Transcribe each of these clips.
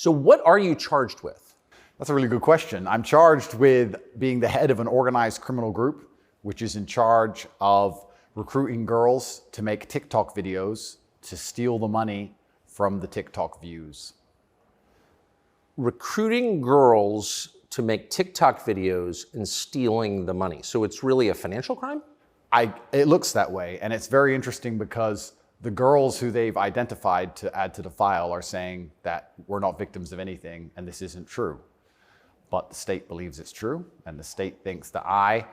So what are you charged with? That's a really good question. I'm charged with being the head of an organized criminal group, which is in charge of recruiting girls to make TikTok videos to steal the money from the TikTok views. Recruiting girls to make TikTok videos and stealing the money. So it's really a financial crime? It looks that way, and it's very interesting because the girls who they've identified to add to the file are saying that we're not victims of anything and this isn't true. But the state believes it's true, and the state thinks that I,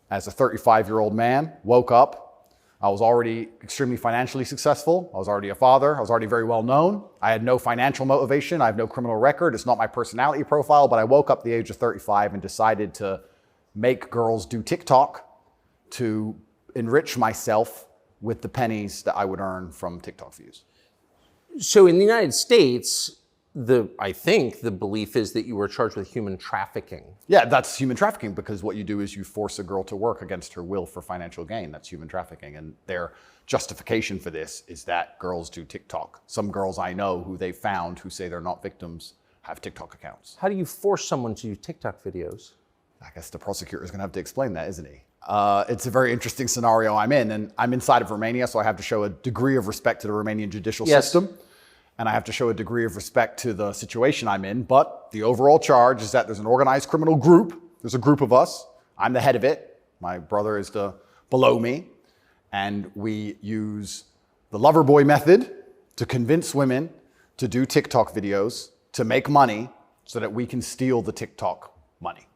as a 35-year-old man, woke up. I was already extremely financially successful. I was already a father. I was already very well known. I had no financial motivation. I have no criminal record. It's not my personality profile, but I woke up at the age of 35 and decided to make girls do TikTok to enrich myself with the pennies that I would earn from TikTok views. So in the United States, I think the belief is that you were charged with human trafficking. Yeah, that's human trafficking because what you do is you force a girl to work against her will for financial gain. That's human trafficking. And their justification for this is that girls do TikTok. Some girls I know who they found who say they're not victims have TikTok accounts. How do you force someone to do TikTok videos? I guess the prosecutor is going to have to explain that, isn't he? It's a very interesting scenario I'm in, and I'm inside of Romania, so I have to show a degree of respect to the Romanian judicial system. And I have to show a degree of respect to the situation I'm in. But the overall charge is that there's an organized criminal group. There's a group of us. I'm the head of it. My brother is below me. And we use the lover boy method to convince women to do TikTok videos to make money so that we can steal the TikTok money.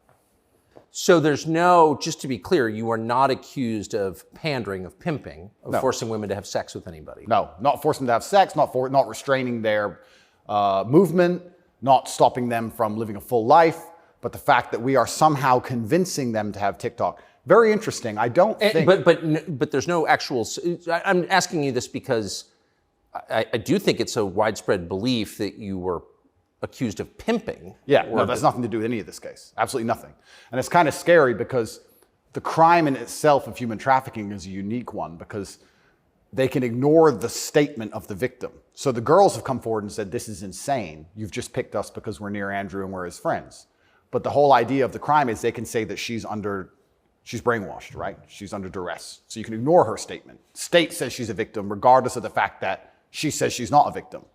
So there's just to be clear, you are not accused of pandering, of pimping, of forcing women to have sex with anybody. No, not forcing them to have sex, not restraining their movement, not stopping them from living a full life, but the fact that we are somehow convincing them to have TikTok. Very interesting. I don't think... But there's no actual... I'm asking you this because I do think it's a widespread belief that you were accused of pimping. Yeah, no, that's nothing to do with any of this case. Absolutely nothing. And it's kind of scary because the crime in itself of human trafficking is a unique one because they can ignore the statement of the victim. So the girls have come forward and said, this is insane. You've just picked us because we're near Andrew and we're his friends. But the whole idea of the crime is they can say that she's brainwashed, right? She's under duress. So you can ignore her statement. State says she's a victim regardless of the fact that she says she's not a victim.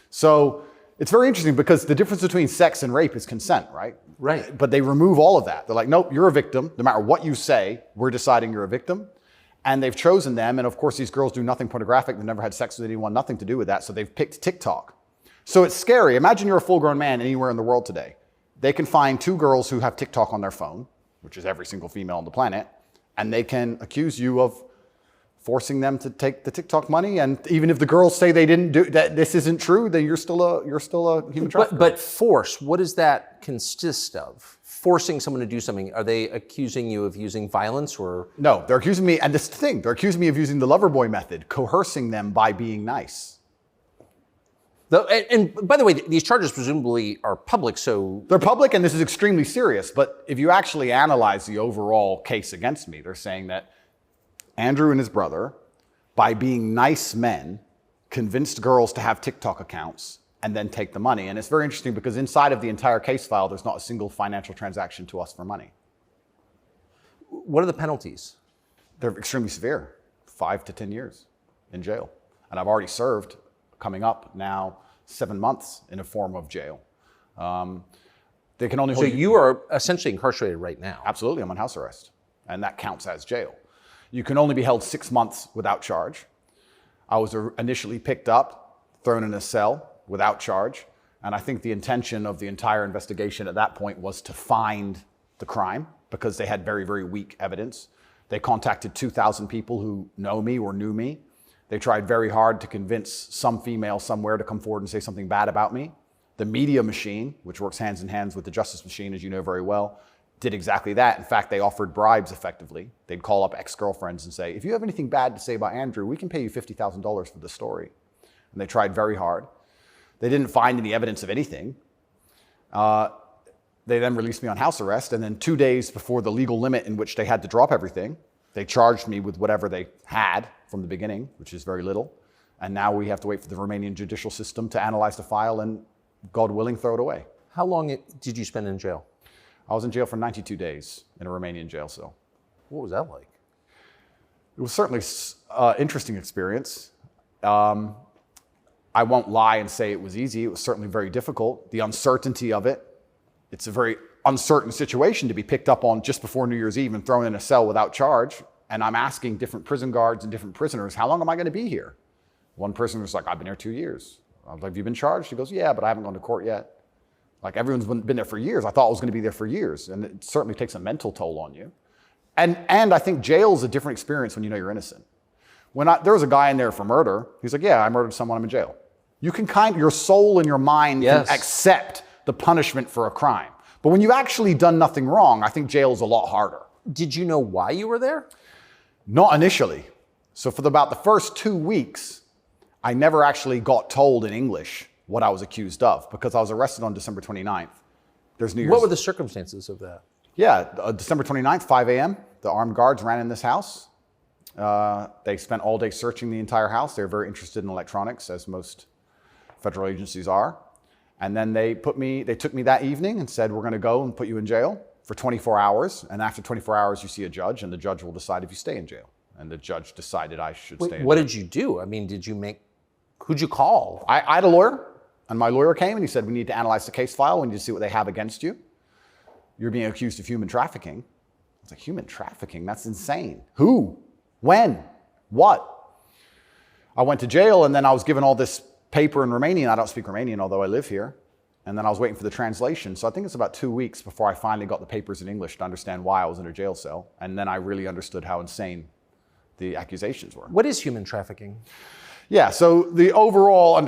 So it's very interesting because the difference between sex and rape is consent, right? Right. But they remove all of that. They're like, nope, you're a victim. No matter what you say, we're deciding you're a victim. And they've chosen them. And of course, these girls do nothing pornographic. They've never had sex with anyone, nothing to do with that. So they've picked TikTok. So it's scary. Imagine you're a full-grown man anywhere in the world today. They can find two girls who have TikTok on their phone, which is every single female on the planet, and they can accuse you of forcing them to take the TikTok money. And even if the girls say they didn't do that, this isn't true, then you're still a human trafficker. But force, what does that consist of? Forcing someone to do something, are they accusing you of using violence or? No, they're accusing me, and this is the thing, they're accusing me of using the lover boy method, coercing them by being nice. And by the way, these charges presumably are public, so... They're public, and this is extremely serious, but if you actually analyze the overall case against me, they're saying that Andrew and his brother, by being nice men, convinced girls to have TikTok accounts and then take the money. And it's very interesting because inside of the entire case file, there's not a single financial transaction to us for money. What are the penalties? They're extremely severe, 5 to 10 years in jail. And I've already served, coming up now, 7 months in a form of jail. They can only hold you are essentially incarcerated right now. Absolutely, I'm on house arrest. And that counts as jail. You can only be held 6 months without charge. I was initially picked up, thrown in a cell without charge. And I think the intention of the entire investigation at that point was to find the crime because they had very, very weak evidence. They contacted 2,000 people who know me or knew me. They tried very hard to convince some female somewhere to come forward and say something bad about me. The media machine, which works hands in hands with the justice machine, as you know very well, did exactly that. In fact, they offered bribes effectively. They'd call up ex-girlfriends and say, if you have anything bad to say about Andrew, we can pay you $50,000 for the story. And they tried very hard. They didn't find any evidence of anything. They then released me on house arrest, and then 2 days before the legal limit in which they had to drop everything, they charged me with whatever they had from the beginning, which is very little. And now we have to wait for the Romanian judicial system to analyze the file and God willing, throw it away. How long did you spend in jail? I was in jail for 92 days in a Romanian jail cell. What was that like? It was certainly an interesting experience. I won't lie and say it was easy. It was certainly very difficult. The uncertainty of it. It's a very uncertain situation to be picked up on just before New Year's Eve and thrown in a cell without charge. And I'm asking different prison guards and different prisoners, how long am I going to be here? One prisoner's like, I've been here 2 years. I was like, have you been charged? He goes, yeah, but I haven't gone to court yet. Like, everyone's been there for years. I thought I was going to be there for years. And it certainly takes a mental toll on you. And I think jail is a different experience when you know you're innocent. There was a guy in there for murder. He's like, yeah, I murdered someone, I'm in jail. You can your soul and your mind can accept the punishment for a crime. But when you've actually done nothing wrong, I think jail is a lot harder. Did you know why you were there? Not initially. So for about the first 2 weeks, I never actually got told in English what I was accused of because I was arrested on December 29th. There's New Year's. What were the circumstances of that? Yeah, December 29th, 5 a.m., the armed guards ran in this house. They spent all day searching the entire house. They're very interested in electronics, as most federal agencies are. And then they took me that evening and said, we're going to go and put you in jail for 24 hours. And after 24 hours, you see a judge, and the judge will decide if you stay in jail. And the judge decided I should stay in jail. What did you do? I mean, who'd you call? I had a lawyer, and my lawyer came and he said, we need to analyze the case file. We need to see what they have against you. You're being accused of human trafficking. I was like, human trafficking? That's insane. Who? When? What? I went to jail, and then I was given all this paper in Romanian. I don't speak Romanian, although I live here. And then I was waiting for the translation. So I think it's about 2 weeks before I finally got the papers in English to understand why I was in a jail cell. And then I really understood how insane the accusations were. What is human trafficking? Yeah, so the overall,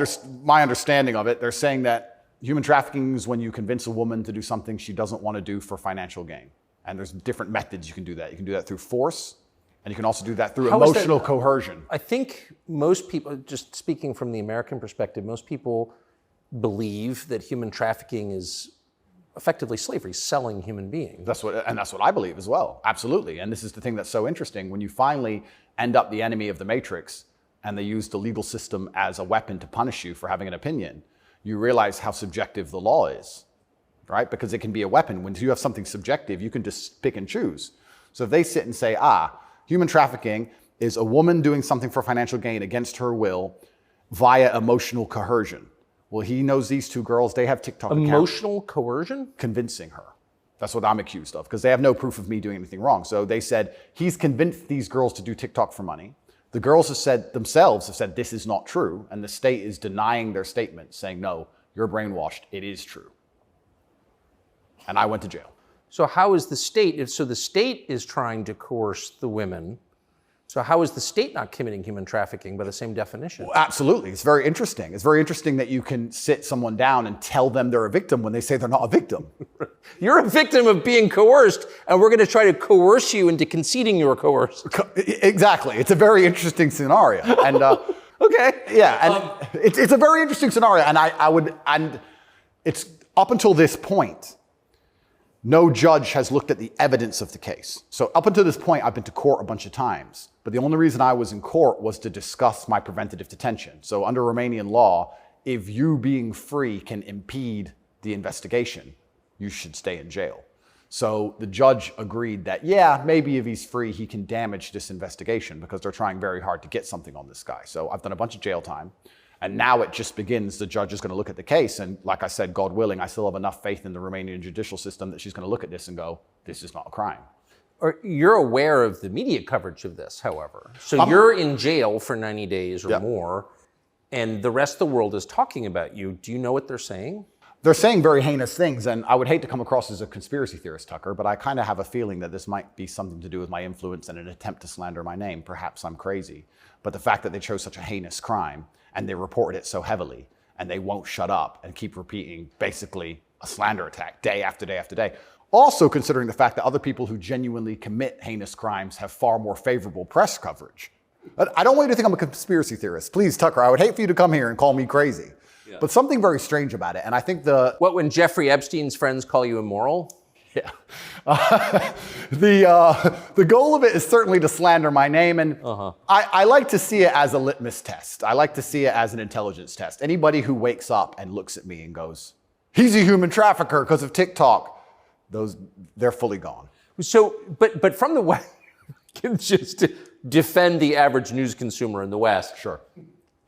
my understanding of it, they're saying that human trafficking is when you convince a woman to do something she doesn't want to do for financial gain. And there's different methods you can do that. You can do that through force, and you can also do that through emotional coercion. I think most people, just speaking from the American perspective, most people believe that human trafficking is effectively slavery, selling human beings. That's what I believe as well, absolutely. And this is the thing that's so interesting. When you finally end up the enemy of the matrix, and they use the legal system as a weapon to punish you for having an opinion, you realize how subjective the law is, right? Because it can be a weapon. When you have something subjective, you can just pick and choose. So if they sit and say, human trafficking is a woman doing something for financial gain against her will via emotional coercion. Well, he knows these two girls, they have TikTok accounts. Emotional coercion? Convincing her. That's what I'm accused of, because they have no proof of me doing anything wrong. So they said, he's convinced these girls to do TikTok for money. The girls have said this is not true, and the state is denying their statement, saying, no, you're brainwashed, it is true. And I went to jail. So how is the state, so the state is trying to coerce the women, so how is the state not committing human trafficking by the same definition? Well, absolutely, it's very interesting. It's very interesting that you can sit someone down and tell them they're a victim when they say they're not a victim. You're a victim of being coerced, and we're going to try to coerce you into conceding you were coerced. Exactly. It's a very interesting scenario. And okay. Yeah, and it's a very interesting scenario. And it's up until this point, no judge has looked at the evidence of the case. So up until this point, I've been to court a bunch of times. But the only reason I was in court was to discuss my preventative detention. So under Romanian law, if you being free can impede the investigation, you should stay in jail. So the judge agreed that, yeah, maybe if he's free, he can damage this investigation because they're trying very hard to get something on this guy. So I've done a bunch of jail time. And now it just begins. The judge is going to look at the case. And like I said, God willing, I still have enough faith in the Romanian judicial system that she's going to look at this and go, this is not a crime. You're aware of the media coverage of this, however. So you're in jail for 90 days or more, and the rest of the world is talking about you. Do you know what they're saying? They're saying very heinous things, and I would hate to come across as a conspiracy theorist, Tucker, but I kind of have a feeling that this might be something to do with my influence and an attempt to slander my name. Perhaps I'm crazy. But the fact that they chose such a heinous crime, and they reported it so heavily, and they won't shut up and keep repeating basically a slander attack day after day after day. Also considering the fact that other people who genuinely commit heinous crimes have far more favorable press coverage. I don't want you to think I'm a conspiracy theorist. Please, Tucker, I would hate for you to come here and call me crazy. Yeah. But something very strange about it, and I think when Jeffrey Epstein's friends call you immoral? Yeah. The goal of it is certainly to slander my name, and I like to see it as a litmus test. I like to see it as an intelligence test. Anybody who wakes up and looks at me and goes, he's a human trafficker because of TikTok, they're fully gone. So, but from the West, just to defend the average news consumer in the West. Sure.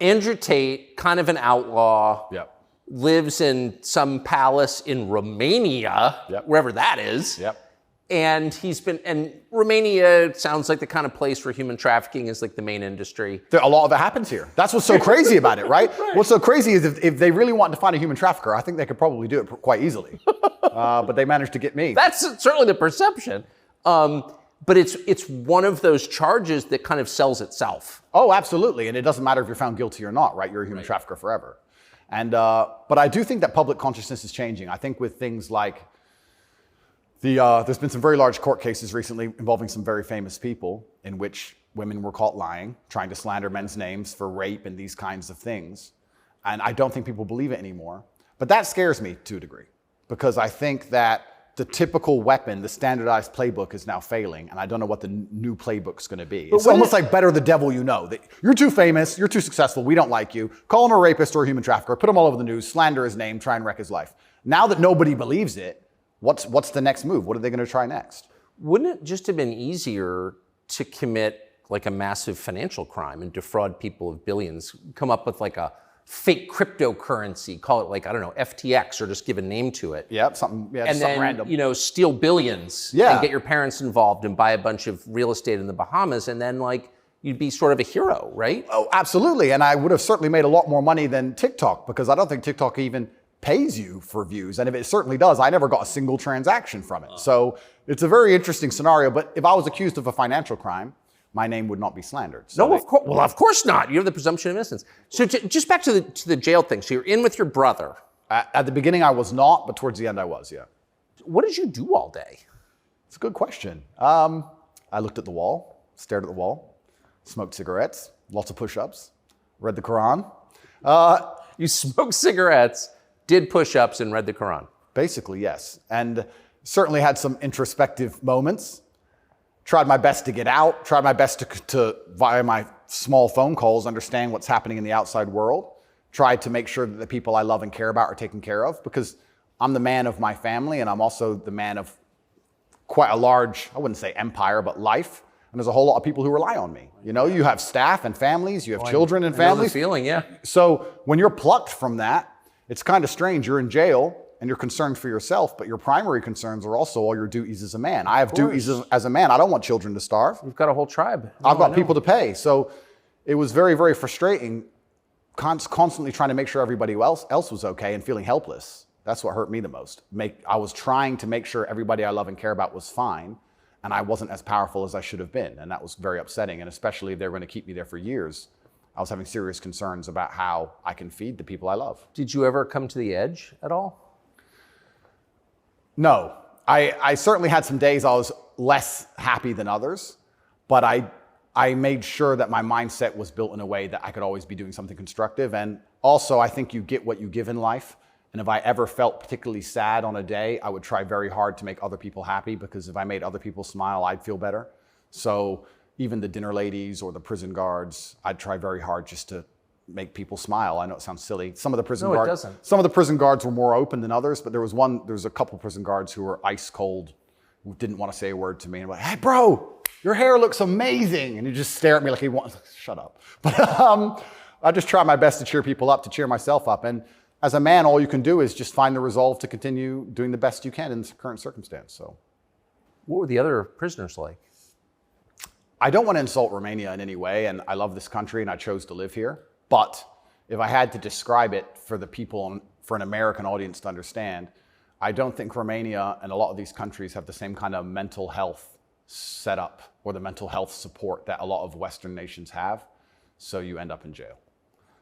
Andrew Tate, kind of an outlaw. Yep. Lives in some palace in Romania, wherever that is. Yep. And Romania sounds like the kind of place where human trafficking is like the main industry. A lot of it happens here. That's what's so crazy about it, right? What's so crazy is if they really wanted to find a human trafficker, I think they could probably do it quite easily. But they managed to get me. That's certainly the perception. But it's one of those charges that kind of sells itself. Oh, absolutely. And it doesn't matter if you're found guilty or not, right? You're a human trafficker forever. And but I do think that public consciousness is changing. I think with things like there's been some very large court cases recently involving some very famous people in which women were caught lying, trying to slander men's names for rape and these kinds of things. And I don't think people believe it anymore. But that scares me to a degree, because I think that the typical weapon, the standardized playbook, is now failing, and I don't know what the new playbook's going to be. It's almost like better the devil you know. That you're too famous, you're too successful, we don't like you. Call him a rapist or a human trafficker, put him all over the news, slander his name, try and wreck his life. Now that nobody believes it, what's the next move? What are they going to try next? Wouldn't it just have been easier to commit like a massive financial crime and defraud people of billions, come up with like a fake cryptocurrency, call it like, I don't know, FTX, or just give a name to it. Yeah, something random. Steal billions and get your parents involved and buy a bunch of real estate in the Bahamas, and then like you'd be sort of a hero, right? Oh, absolutely. And I would have certainly made a lot more money than TikTok, because I don't think TikTok even pays you for views. And if it certainly does, I never got a single transaction from it. So it's a very interesting scenario. But if I was accused of a financial crime, my name would not be slandered. So of course not. You have the presumption of innocence. So just back to the jail thing. So you're in with your brother. At the beginning, I was not, but towards the end, I was, yeah. What did you do all day? It's a good question. I looked at the wall, stared at the wall, smoked cigarettes, lots of push-ups, read the Quran. You smoked cigarettes, did push-ups, and read the Quran. Basically, yes. And certainly had some introspective moments. Tried my best to get out, tried my best to via my small phone calls, understand what's happening in the outside world. Tried to make sure that the people I love and care about are taken care of, because I'm the man of my family, and I'm also the man of quite a large, I wouldn't say empire, but life. And there's a whole lot of people who rely on me. You know, you have staff and families, you have children and families. I know the feeling, yeah. So when you're plucked from that, it's kind of strange. You're in jail and you're concerned for yourself, but your primary concerns are also all your duties as a man. I have duties as a man. I don't want children to starve. You've got a whole tribe. I've got people to pay. So it was very, very frustrating, constantly trying to make sure everybody else was okay and feeling helpless. That's what hurt me the most. I was trying to make sure everybody I love and care about was fine, and I wasn't as powerful as I should have been. And that was very upsetting. And especially if they're going to keep me there for years, I was having serious concerns about how I can feed the people I love. Did you ever come to the edge at all? No. I certainly had some days I was less happy than others, but I made sure that my mindset was built in a way that I could always be doing something constructive. And also, I think you get what you give in life. And if I ever felt particularly sad on a day, I would try very hard to make other people happy, because if I made other people smile, I'd feel better. So even the dinner ladies or the prison guards, I'd try very hard just to make people smile. I know it sounds silly. Some of the prison guards were more open than others, but there was a couple prison guards who were ice cold, who didn't want to say a word to me. And I'm like, hey, bro, your hair looks amazing. And you just stare at me like he wants, shut up. But I just try my best to cheer people up, to cheer myself up. And as a man, all you can do is just find the resolve to continue doing the best you can in this current circumstance. So, what were the other prisoners like? I don't want to insult Romania in any way, and I love this country and I chose to live here. But if I had to describe it for the people, for an American audience to understand, I don't think Romania and a lot of these countries have the same kind of mental health setup or the mental health support that a lot of Western nations have. So you end up in jail.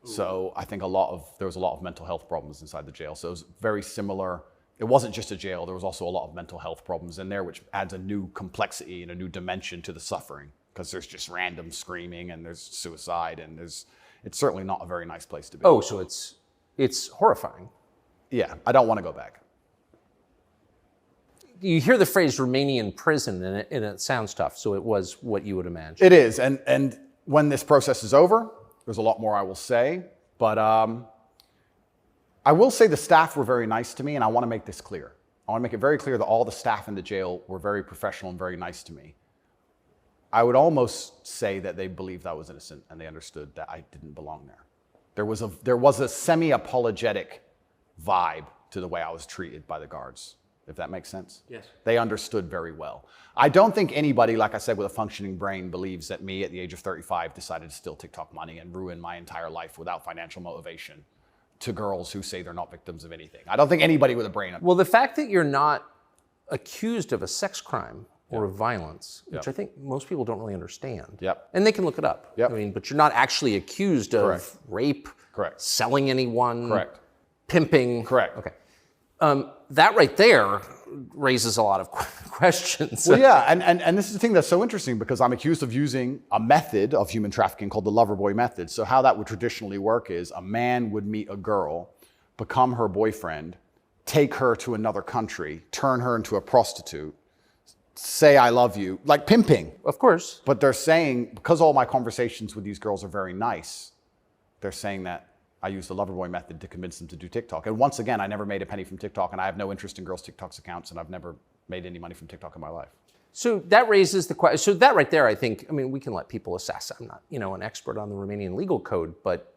So I think there was a lot of mental health problems inside the jail. So it was very similar. It wasn't just a jail. There was also a lot of mental health problems in there, which adds a new complexity and a new dimension to the suffering, because there's just random screaming and there's suicide and it's certainly not a very nice place to be. Oh, so it's horrifying. Yeah, I don't want to go back. you hear the phrase Romanian prison, and it sounds tough. So it was what you would imagine. It is, and when this process is over, there's a lot more I will say, but I will say the staff were very nice to me, and I want to make this clear. I want to make it very clear that all the staff in the jail were very professional and very nice to me. I would almost say that they believed I was innocent and they understood that I didn't belong there. There was a semi-apologetic vibe to the way I was treated by the guards, if that makes sense. Yes. They understood very well. I don't think anybody, like I said, with a functioning brain believes that me at the age of 35 decided to steal TikTok money and ruin my entire life without financial motivation to girls who say they're not victims of anything. I don't think anybody with a brain. Well, the fact that you're not accused of a sex crime or of violence, which I think most people don't really understand. Yep. And they can look it up. Yep. I mean, but you're not actually accused of Correct. rape, Correct. selling anyone, Correct. pimping. Correct. Okay. That right there raises a lot of questions. Well, yeah, and this is the thing that's so interesting because I'm accused of using a method of human trafficking called the Loverboy method. So how that would traditionally work is a man would meet a girl, become her boyfriend, take her to another country, turn her into a prostitute, say I love you, like pimping. Of course. But they're saying, because all my conversations with these girls are very nice, they're saying that I use the Loverboy method to convince them to do TikTok. And once again, I never made a penny from TikTok, and I have no interest in girls' TikTok's accounts, and I've never made any money from TikTok in my life. So that raises the question. So that right there, I think, I mean, we can let people assess. I'm not, an expert on the Romanian legal code, but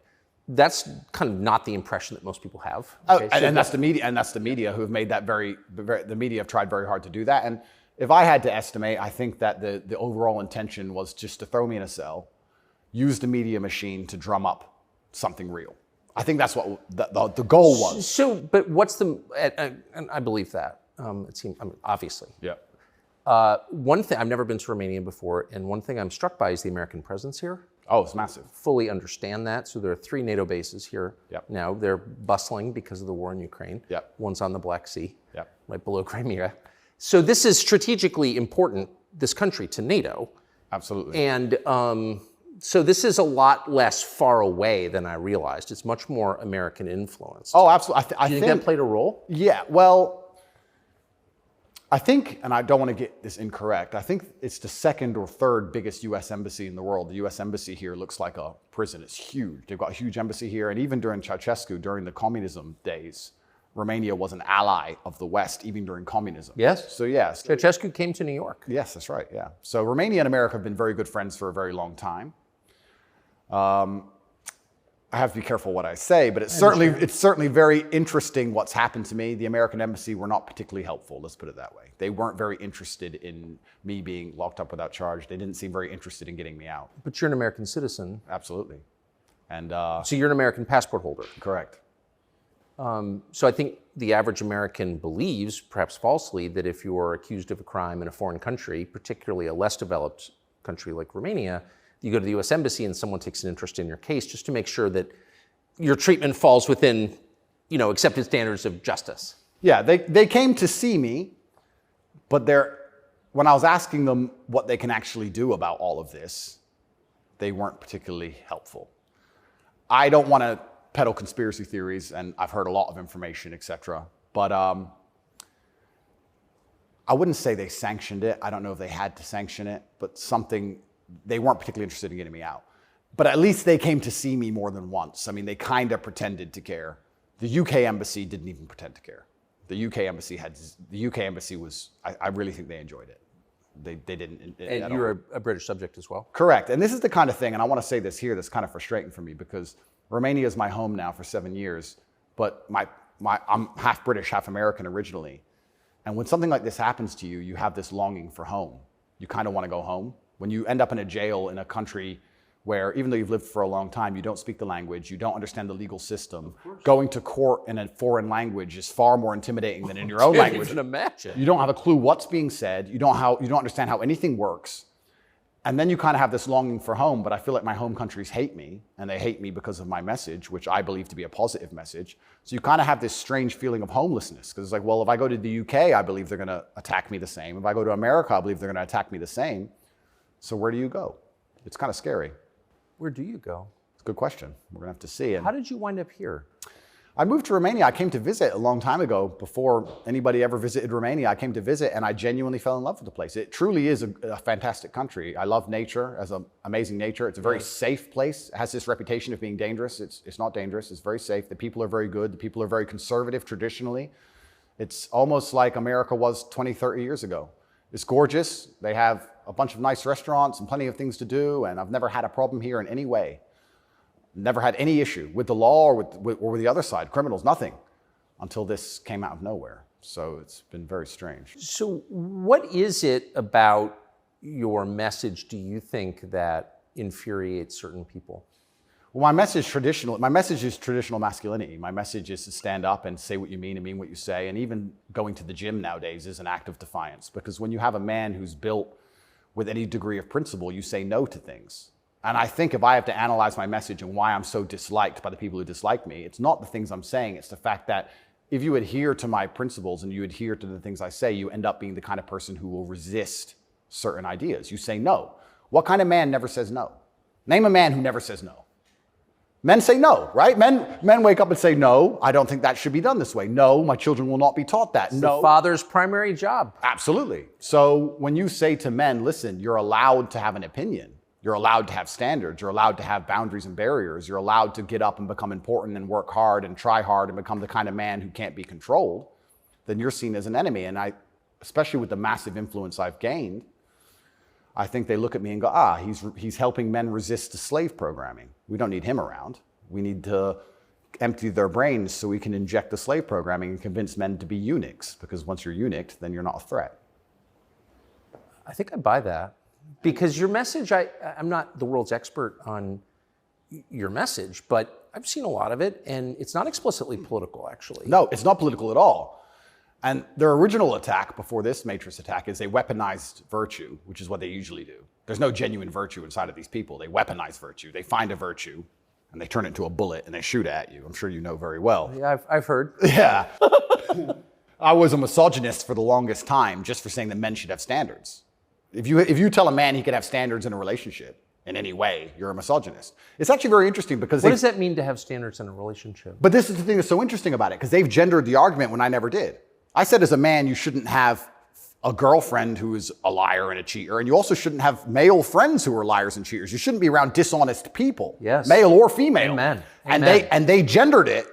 that's kind of not the impression that most people have. Okay? And that's the media, who have made that the media have tried very hard to do that. And if I had to estimate, I think that the overall intention was just to throw me in a cell, use the media machine to drum up something real. I think that's what the goal was. So, but what's the, and I believe that, it seems, obviously. Yeah. One thing, I've never been to Romania before, and one thing I'm struck by is the American presence here. Oh, it's massive. Fully understand that. So there are 3 NATO bases here now. They're bustling because of the war in Ukraine. Yep. One's on the Black Sea, right below Crimea. So this is strategically important, this country, to NATO. Absolutely. And so this is a lot less far away than I realized. It's much more American influence. Oh, absolutely. Do you think that played a role? Yeah, well, I think, and I don't want to get this incorrect, I think it's the 2nd or 3rd biggest U.S. embassy in the world. The U.S. embassy here looks like a prison. It's huge. They've got a huge embassy here. And even during Ceausescu, during the communism days, Romania was an ally of the West, even during communism. Yes. So, yes. Ceausescu came to New York. Yes, that's right, yeah. So Romania and America have been very good friends for a very long time. I have to be careful what I say, but it's certainly very interesting what's happened to me. The American embassy were not particularly helpful, let's put it that way. They weren't very interested in me being locked up without charge. They didn't seem very interested in getting me out. But you're an American citizen. Absolutely. And so you're an American passport holder. correct. So I think the average American believes, perhaps falsely, that if you are accused of a crime in a foreign country, particularly a less developed country like Romania, you go to the U.S. Embassy and someone takes an interest in your case just to make sure that your treatment falls within, accepted standards of justice. Yeah, they came to see me, but when I was asking them what they can actually do about all of this, they weren't particularly helpful. I don't want to peddle conspiracy theories, and I've heard a lot of information, etc. But I wouldn't say they sanctioned it. I don't know if they had to sanction it, but they weren't particularly interested in getting me out. But at least they came to see me more than once. I mean, they kind of pretended to care. The UK embassy didn't even pretend to care. The UK embassy was, I really think they enjoyed it. They didn't. And you're a British subject as well? Correct. And this is the kind of thing, and I want to say this here, that's kind of frustrating for me because Romania is my home now for 7 years, but I'm half British, half American originally. And when something like this happens to you, you have this longing for home. You kind of want to go home. When you end up in a jail in a country where, even though you've lived for a long time, you don't speak the language, you don't understand the legal system, going to court in a foreign language is far more intimidating than in your own language. I can't even imagine. You don't have a clue what's being said. You don't understand how anything works. And then you kind of have this longing for home, but I feel like my home countries hate me, and they hate me because of my message, which I believe to be a positive message. So you kind of have this strange feeling of homelessness, because it's like, well, if I go to the UK, I believe they're going to attack me the same. If I go to America, I believe they're going to attack me the same. So where do you go? It's kind of scary. Where do you go? It's a good question. We're going to have to see. And how did you wind up here? I moved to Romania. I came to visit a long time ago. Before anybody ever visited Romania, I came to visit and I genuinely fell in love with the place. It truly is a fantastic country. I love nature, as an amazing nature. It's a very safe place. It has this reputation of being dangerous. It's not dangerous. It's very safe. The people are very good. The people are very conservative traditionally. It's almost like America was 20, 30 years ago. It's gorgeous. They have a bunch of nice restaurants and plenty of things to do. And I've never had a problem here in any way. Never had any issue with the law or with the other side, criminals, nothing, until this came out of nowhere. So it's been very strange. So what is it about your message, do you think, that infuriates certain people? Well, my message is traditional masculinity. My message is to stand up and say what you mean and mean what you say. And even going to the gym nowadays is an act of defiance, because when you have a man who's built with any degree of principle, you say no to things. And I think if I have to analyze my message and why I'm so disliked by the people who dislike me, it's not the things I'm saying, it's the fact that if you adhere to my principles and you adhere to the things I say, you end up being the kind of person who will resist certain ideas. You say no. What kind of man never says no? Name a man who never says no. Men say no, right? Men wake up and say, no, I don't think that should be done this way. No, my children will not be taught that. It's no. the father's primary job. Absolutely. So when you say to men, listen, you're allowed to have an opinion. You're allowed to have standards. You're allowed to have boundaries and barriers. You're allowed to get up and become important and work hard and try hard and become the kind of man who can't be controlled. Then you're seen as an enemy. And I, especially with the massive influence I've gained, I think they look at me and go, he's helping men resist the slave programming. We don't need him around. We need to empty their brains so we can inject the slave programming and convince men to be eunuchs. Because once you're eunuched, then you're not a threat. I think I buy that. Because your message, I'm not the world's expert on your message, but I've seen a lot of it, and it's not explicitly political, actually. No, it's not political at all. And their original attack before this Matrix attack is they weaponized virtue, which is what they usually do. There's no genuine virtue inside of these people. They weaponize virtue. They find a virtue, and they turn it into a bullet, and they shoot at you. I'm sure you know very well. Yeah, I've heard. Yeah. I was a misogynist for the longest time just for saying that men should have standards. If you tell a man he can have standards in a relationship in any way, you're a misogynist. It's actually very interesting because what does that mean to have standards in a relationship? But this is the thing that's so interesting about it, because they've gendered the argument when I never did. I said as a man, you shouldn't have a girlfriend who is a liar and a cheater, and you also shouldn't have male friends who are liars and cheaters. You shouldn't be around dishonest people, yes, male or female. Amen. And they gendered it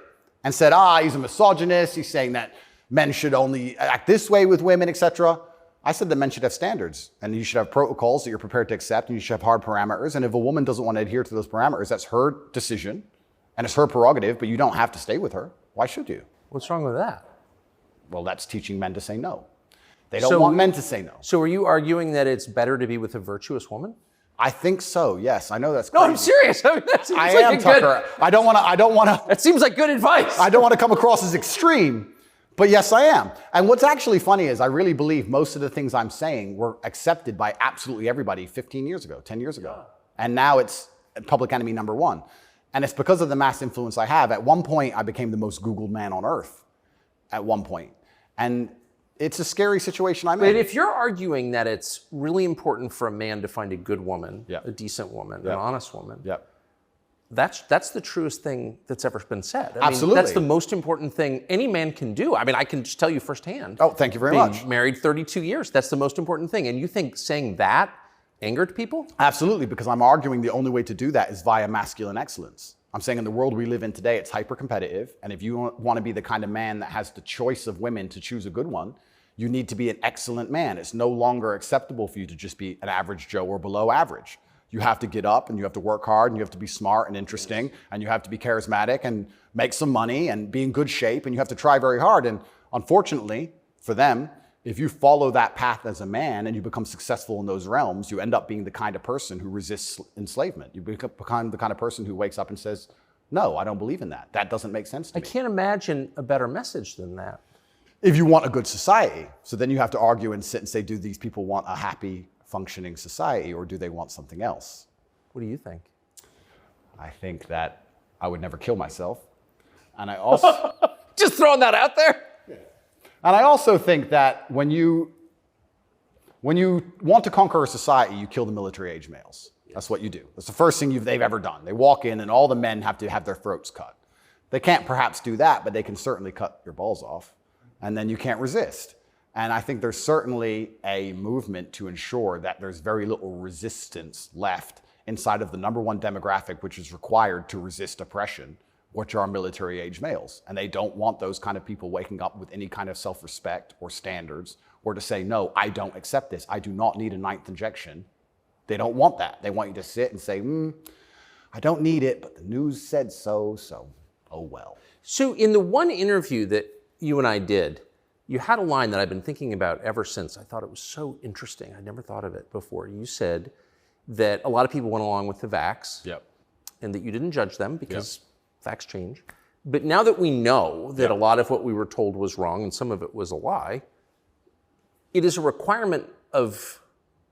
and said, he's a misogynist. He's saying that men should only act this way with women, etc. I said that men should have standards, and you should have protocols that you're prepared to accept, and you should have hard parameters. And if a woman doesn't want to adhere to those parameters, that's her decision, and it's her prerogative, but you don't have to stay with her. Why should you? What's wrong with that? Well, that's teaching men to say no. They don't want men to say no. So are you arguing that it's better to be with a virtuous woman? I think so, yes. I know that's crazy. No, I'm serious. I mean, that seems I like am, Tucker. I don't want to. That seems like good advice. I don't want to come across as extreme. But yes, I am. And what's actually funny is I really believe most of the things I'm saying were accepted by absolutely everybody 15 years ago, 10 years ago. And now it's public enemy number one. And it's because of the mass influence I have. At one point, I became the most Googled man on earth. At one point. And it's a scary situation I'm in. But if you're arguing that it's really important for a man to find a good woman, a decent woman, an honest woman, that's the truest thing that's ever been said. I Absolutely. mean, that's the most important thing any man can do. I mean, I can just tell you firsthand. Oh, thank you very much. Married 32 years, that's the most important thing. And you think saying that angered people? Absolutely, because I'm arguing the only way to do that is via masculine excellence. I'm saying in the world we live in today, it's hyper-competitive. And if you want to be the kind of man that has the choice of women to choose a good one, you need to be an excellent man. It's no longer acceptable for you to just be an average Joe or below average. You have to get up and you have to work hard and you have to be smart and interesting and you have to be charismatic and make some money and be in good shape and you have to try very hard. And unfortunately for them, if you follow that path as a man and you become successful in those realms, you end up being the kind of person who resists enslavement. You become the kind of person who wakes up and says, no, I don't believe in that. That doesn't make sense to me. I can't imagine a better message than that. If you want a good society. So then you have to argue and sit and say, do these people want a happy, functioning society or do they want something else? What do you think? I think that I would never kill myself. And I also... Just throwing that out there? And I also think that when you want to conquer a society, you kill the military-age males. That's what you do. That's the first thing they've ever done. They walk in and all the men have to have their throats cut. They can't perhaps do that, but they can certainly cut your balls off, and then you can't resist. And I think there's certainly a movement to ensure that there's very little resistance left inside of the number one demographic which is required to resist oppression, which are military-age males. And they don't want those kind of people waking up with any kind of self-respect or standards, or to say, no, I don't accept this. I do not need a 9th injection. They don't want that. They want you to sit and say, I don't need it, but the news said so, so oh well. So in the one interview that you and I did, you had a line that I've been thinking about ever since. I thought it was so interesting. I never thought of it before. You said that a lot of people went along with the vax, and that you didn't judge them because facts change. But now that we know that a lot of what we were told was wrong and some of it was a lie, it is a requirement of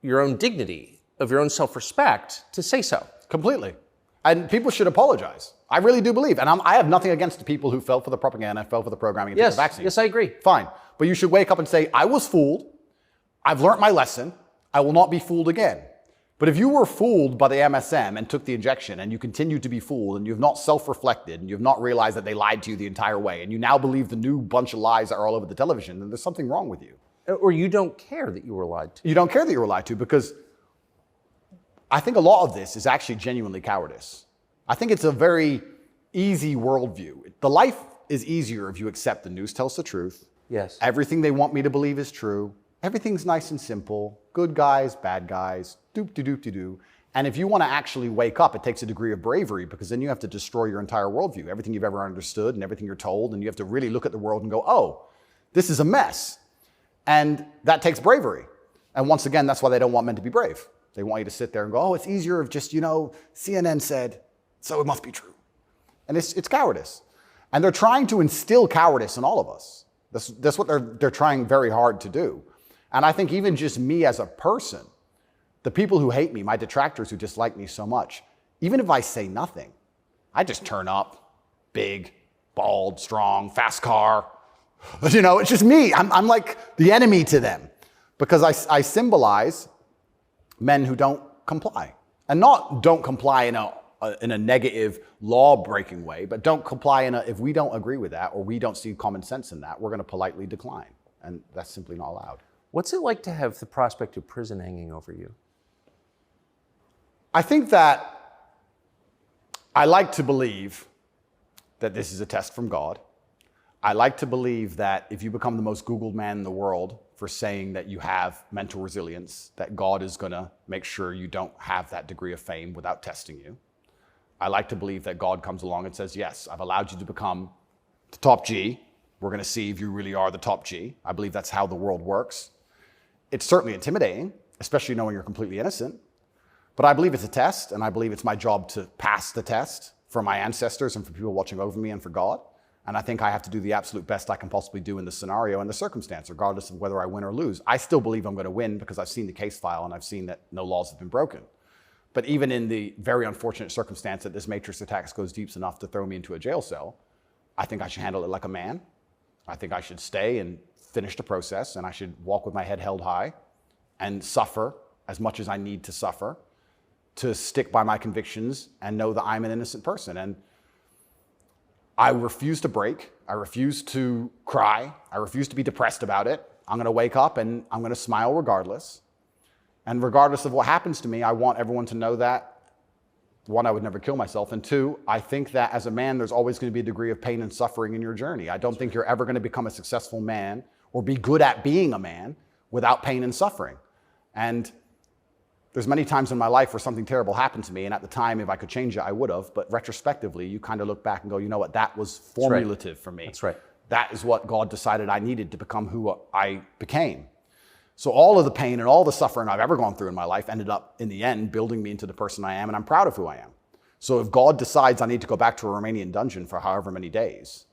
your own dignity, of your own self-respect to say so. Completely. And people should apologize. I really do believe. And I have nothing against the people who fell for the propaganda, fell for the programming, and took the vaccine. Yes, I agree. Fine. But you should wake up and say, I was fooled. I've learned my lesson. I will not be fooled again. But if you were fooled by the MSM and took the injection and you continue to be fooled and you've not self-reflected and you've not realized that they lied to you the entire way and you now believe the new bunch of lies that are all over the television, then there's something wrong with you. Or you don't care that you were lied to. You don't care that you were lied to, because I think a lot of this is actually genuinely cowardice. I think it's a very easy worldview. The life is easier if you accept the news tells the truth. Yes. Everything they want me to believe is true. Everything's nice and simple. Good guys, bad guys, doop-de-doop-de-doo. And if you want to actually wake up, it takes a degree of bravery, because then you have to destroy your entire worldview, everything you've ever understood and everything you're told, and you have to really look at the world and go, oh, this is a mess. And that takes bravery. And once again, that's why they don't want men to be brave. They want you to sit there and go, oh, it's easier if just, CNN said, so it must be true. And it's cowardice. And they're trying to instill cowardice in all of us. That's what they're trying very hard to do. And I think even just me as a person, the people who hate me, my detractors who dislike me so much, even if I say nothing, I just turn up, big, bald, strong, fast car. It's just me. I'm like the enemy to them, because I symbolize men who don't comply. And not don't comply in a negative law-breaking way, but don't comply if we don't agree with that or we don't see common sense in that, we're going to politely decline. And that's simply not allowed. What's it like to have the prospect of prison hanging over you? I think that I like to believe that this is a test from God. I like to believe that if you become the most Googled man in the world for saying that you have mental resilience, that God is going to make sure you don't have that degree of fame without testing you. I like to believe that God comes along and says, yes, I've allowed you to become the top G. We're going to see if you really are the top G. I believe that's how the world works. It's certainly intimidating, especially knowing you're completely innocent. But I believe it's a test, and I believe it's my job to pass the test for my ancestors and for people watching over me and for God. And I think I have to do the absolute best I can possibly do in the scenario and the circumstance, regardless of whether I win or lose. I still believe I'm going to win because I've seen the case file and I've seen that no laws have been broken. But even in the very unfortunate circumstance that this matrix attack goes deep enough to throw me into a jail cell, I think I should handle it like a man. I think I should stay and finish the process, and I should walk with my head held high and suffer as much as I need to suffer to stick by my convictions and know that I'm an innocent person. And I refuse to break. I refuse to cry. I refuse to be depressed about it. I'm going to wake up and I'm going to smile regardless. And regardless of what happens to me, I want everyone to know that, one, I would never kill myself. And two, I think that as a man, there's always going to be a degree of pain and suffering in your journey. I don't think you're ever going to become a successful man or be good at being a man without pain and suffering. And there's many times in my life where something terrible happened to me, and at the time, if I could change it, I would have. But retrospectively, you kind of look back and go, you know what, that was formulative for me. That's right. That is what God decided I needed to become who I became. So all of the pain and all the suffering I've ever gone through in my life ended up, in the end, building me into the person I am, and I'm proud of who I am. So if God decides I need to go back to a Romanian dungeon for however many days,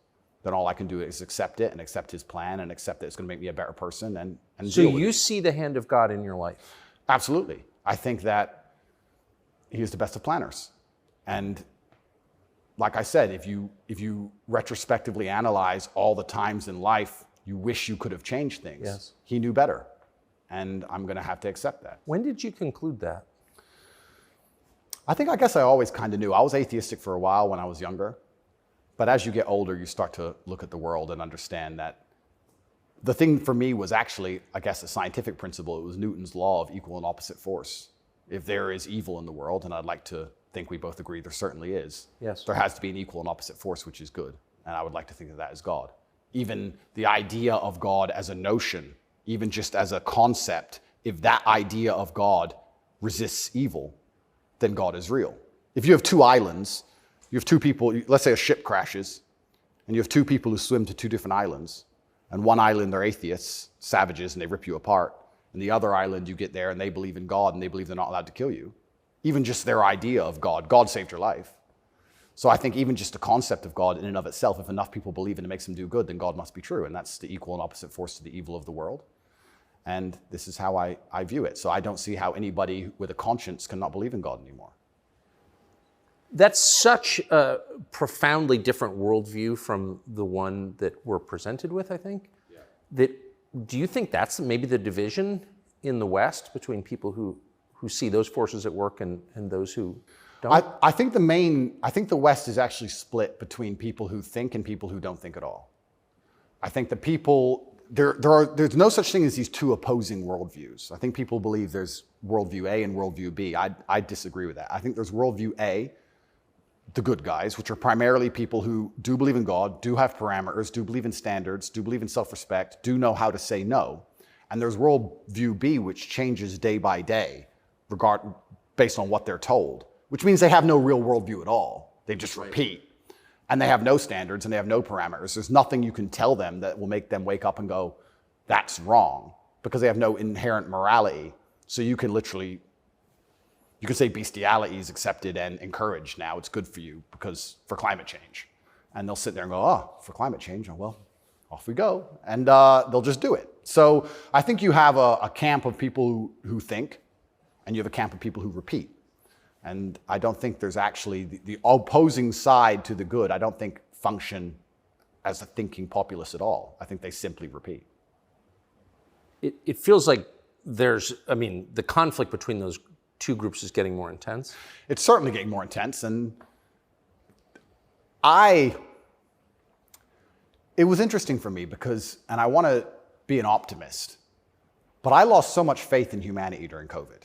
then all I can do is accept it and accept his plan and accept that it's going to make me a better person and so deal with it. you see the hand of God in your life? Absolutely. I think that he is the best of planners. And like I said, if you retrospectively analyze all the times in life you wish you could have changed things, yes, he knew better. And I'm going to have to accept that. When did you conclude that? I guess I always kind of knew. I was atheistic for a while when I was younger. But as you get older, you start to look at the world and understand that the thing for me was actually, I guess, a scientific principle. It was Newton's law of equal and opposite force. If there is evil in the world, and I'd like to think we both agree there certainly is, yes, there has to be an equal and opposite force, which is good. And I would like to think of that as God. Even the idea of God as a notion, even just as a concept, if that idea of God resists evil, then God is real. If you have two islands, you have two people, let's say a ship crashes, and you have two people who swim to two different islands, and one island they're atheists, savages, and they rip you apart. And the other island, you get there and they believe in God and they believe they're not allowed to kill you. Even just their idea of God, God saved your life. So I think even just the concept of God in and of itself, if enough people believe it and it makes them do good, then God must be true. And that's the equal and opposite force to the evil of the world. And this is how I view it. So I don't see how anybody with a conscience cannot believe in God anymore. That's such a profoundly different worldview from the one that we're presented with, I think. Yeah. Do you think that's maybe the division in the West between people who see those forces at work and those who don't? I think the West is actually split between people who think and people who don't think at all. I think the people, there's no such thing as these two opposing worldviews. I think people believe there's worldview A and worldview B. I disagree with that. I think there's worldview A, the good guys, which are primarily people who do believe in God, do have parameters, do believe in standards, do believe in self-respect, do know how to say no. And there's worldview B, which changes day by day, based on what they're told, which means they have no real worldview at all. They just repeat. And they have no standards and they have no parameters. There's nothing you can tell them that will make them wake up and go, that's wrong, because they have no inherent morality. So you can say bestiality is accepted and encouraged now. It's good for you for climate change. And they'll sit there and go, oh, for climate change, oh, well, off we go. And they'll just do it. So I think you have a camp of people who think, and you have a camp of people who repeat. And I don't think there's actually the opposing side to the good, I don't think function as a thinking populace at all. I think they simply repeat. It feels like the conflict between those two groups is getting more intense. It's certainly getting more intense. And it was interesting for me because, and I want to be an optimist, but I lost so much faith in humanity during COVID.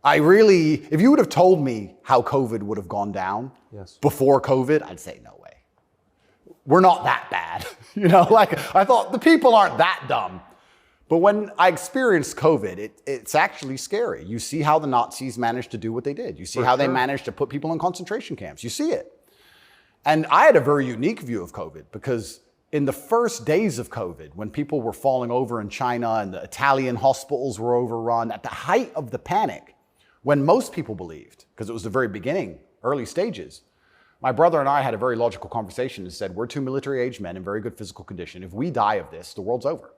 If you would have told me how COVID would have gone down before COVID, I'd say no way. We're not that bad. I thought the people aren't that dumb. But when I experienced COVID, it's actually scary. You see how the Nazis managed to do what they did. You see how they managed to put people in concentration camps. You see it. And I had a very unique view of COVID because in the first days of COVID, when people were falling over in China and the Italian hospitals were overrun, at the height of the panic, when most people believed, because it was the very beginning, early stages, my brother and I had a very logical conversation and said, we're two military-aged men in very good physical condition. If we die of this, the world's over.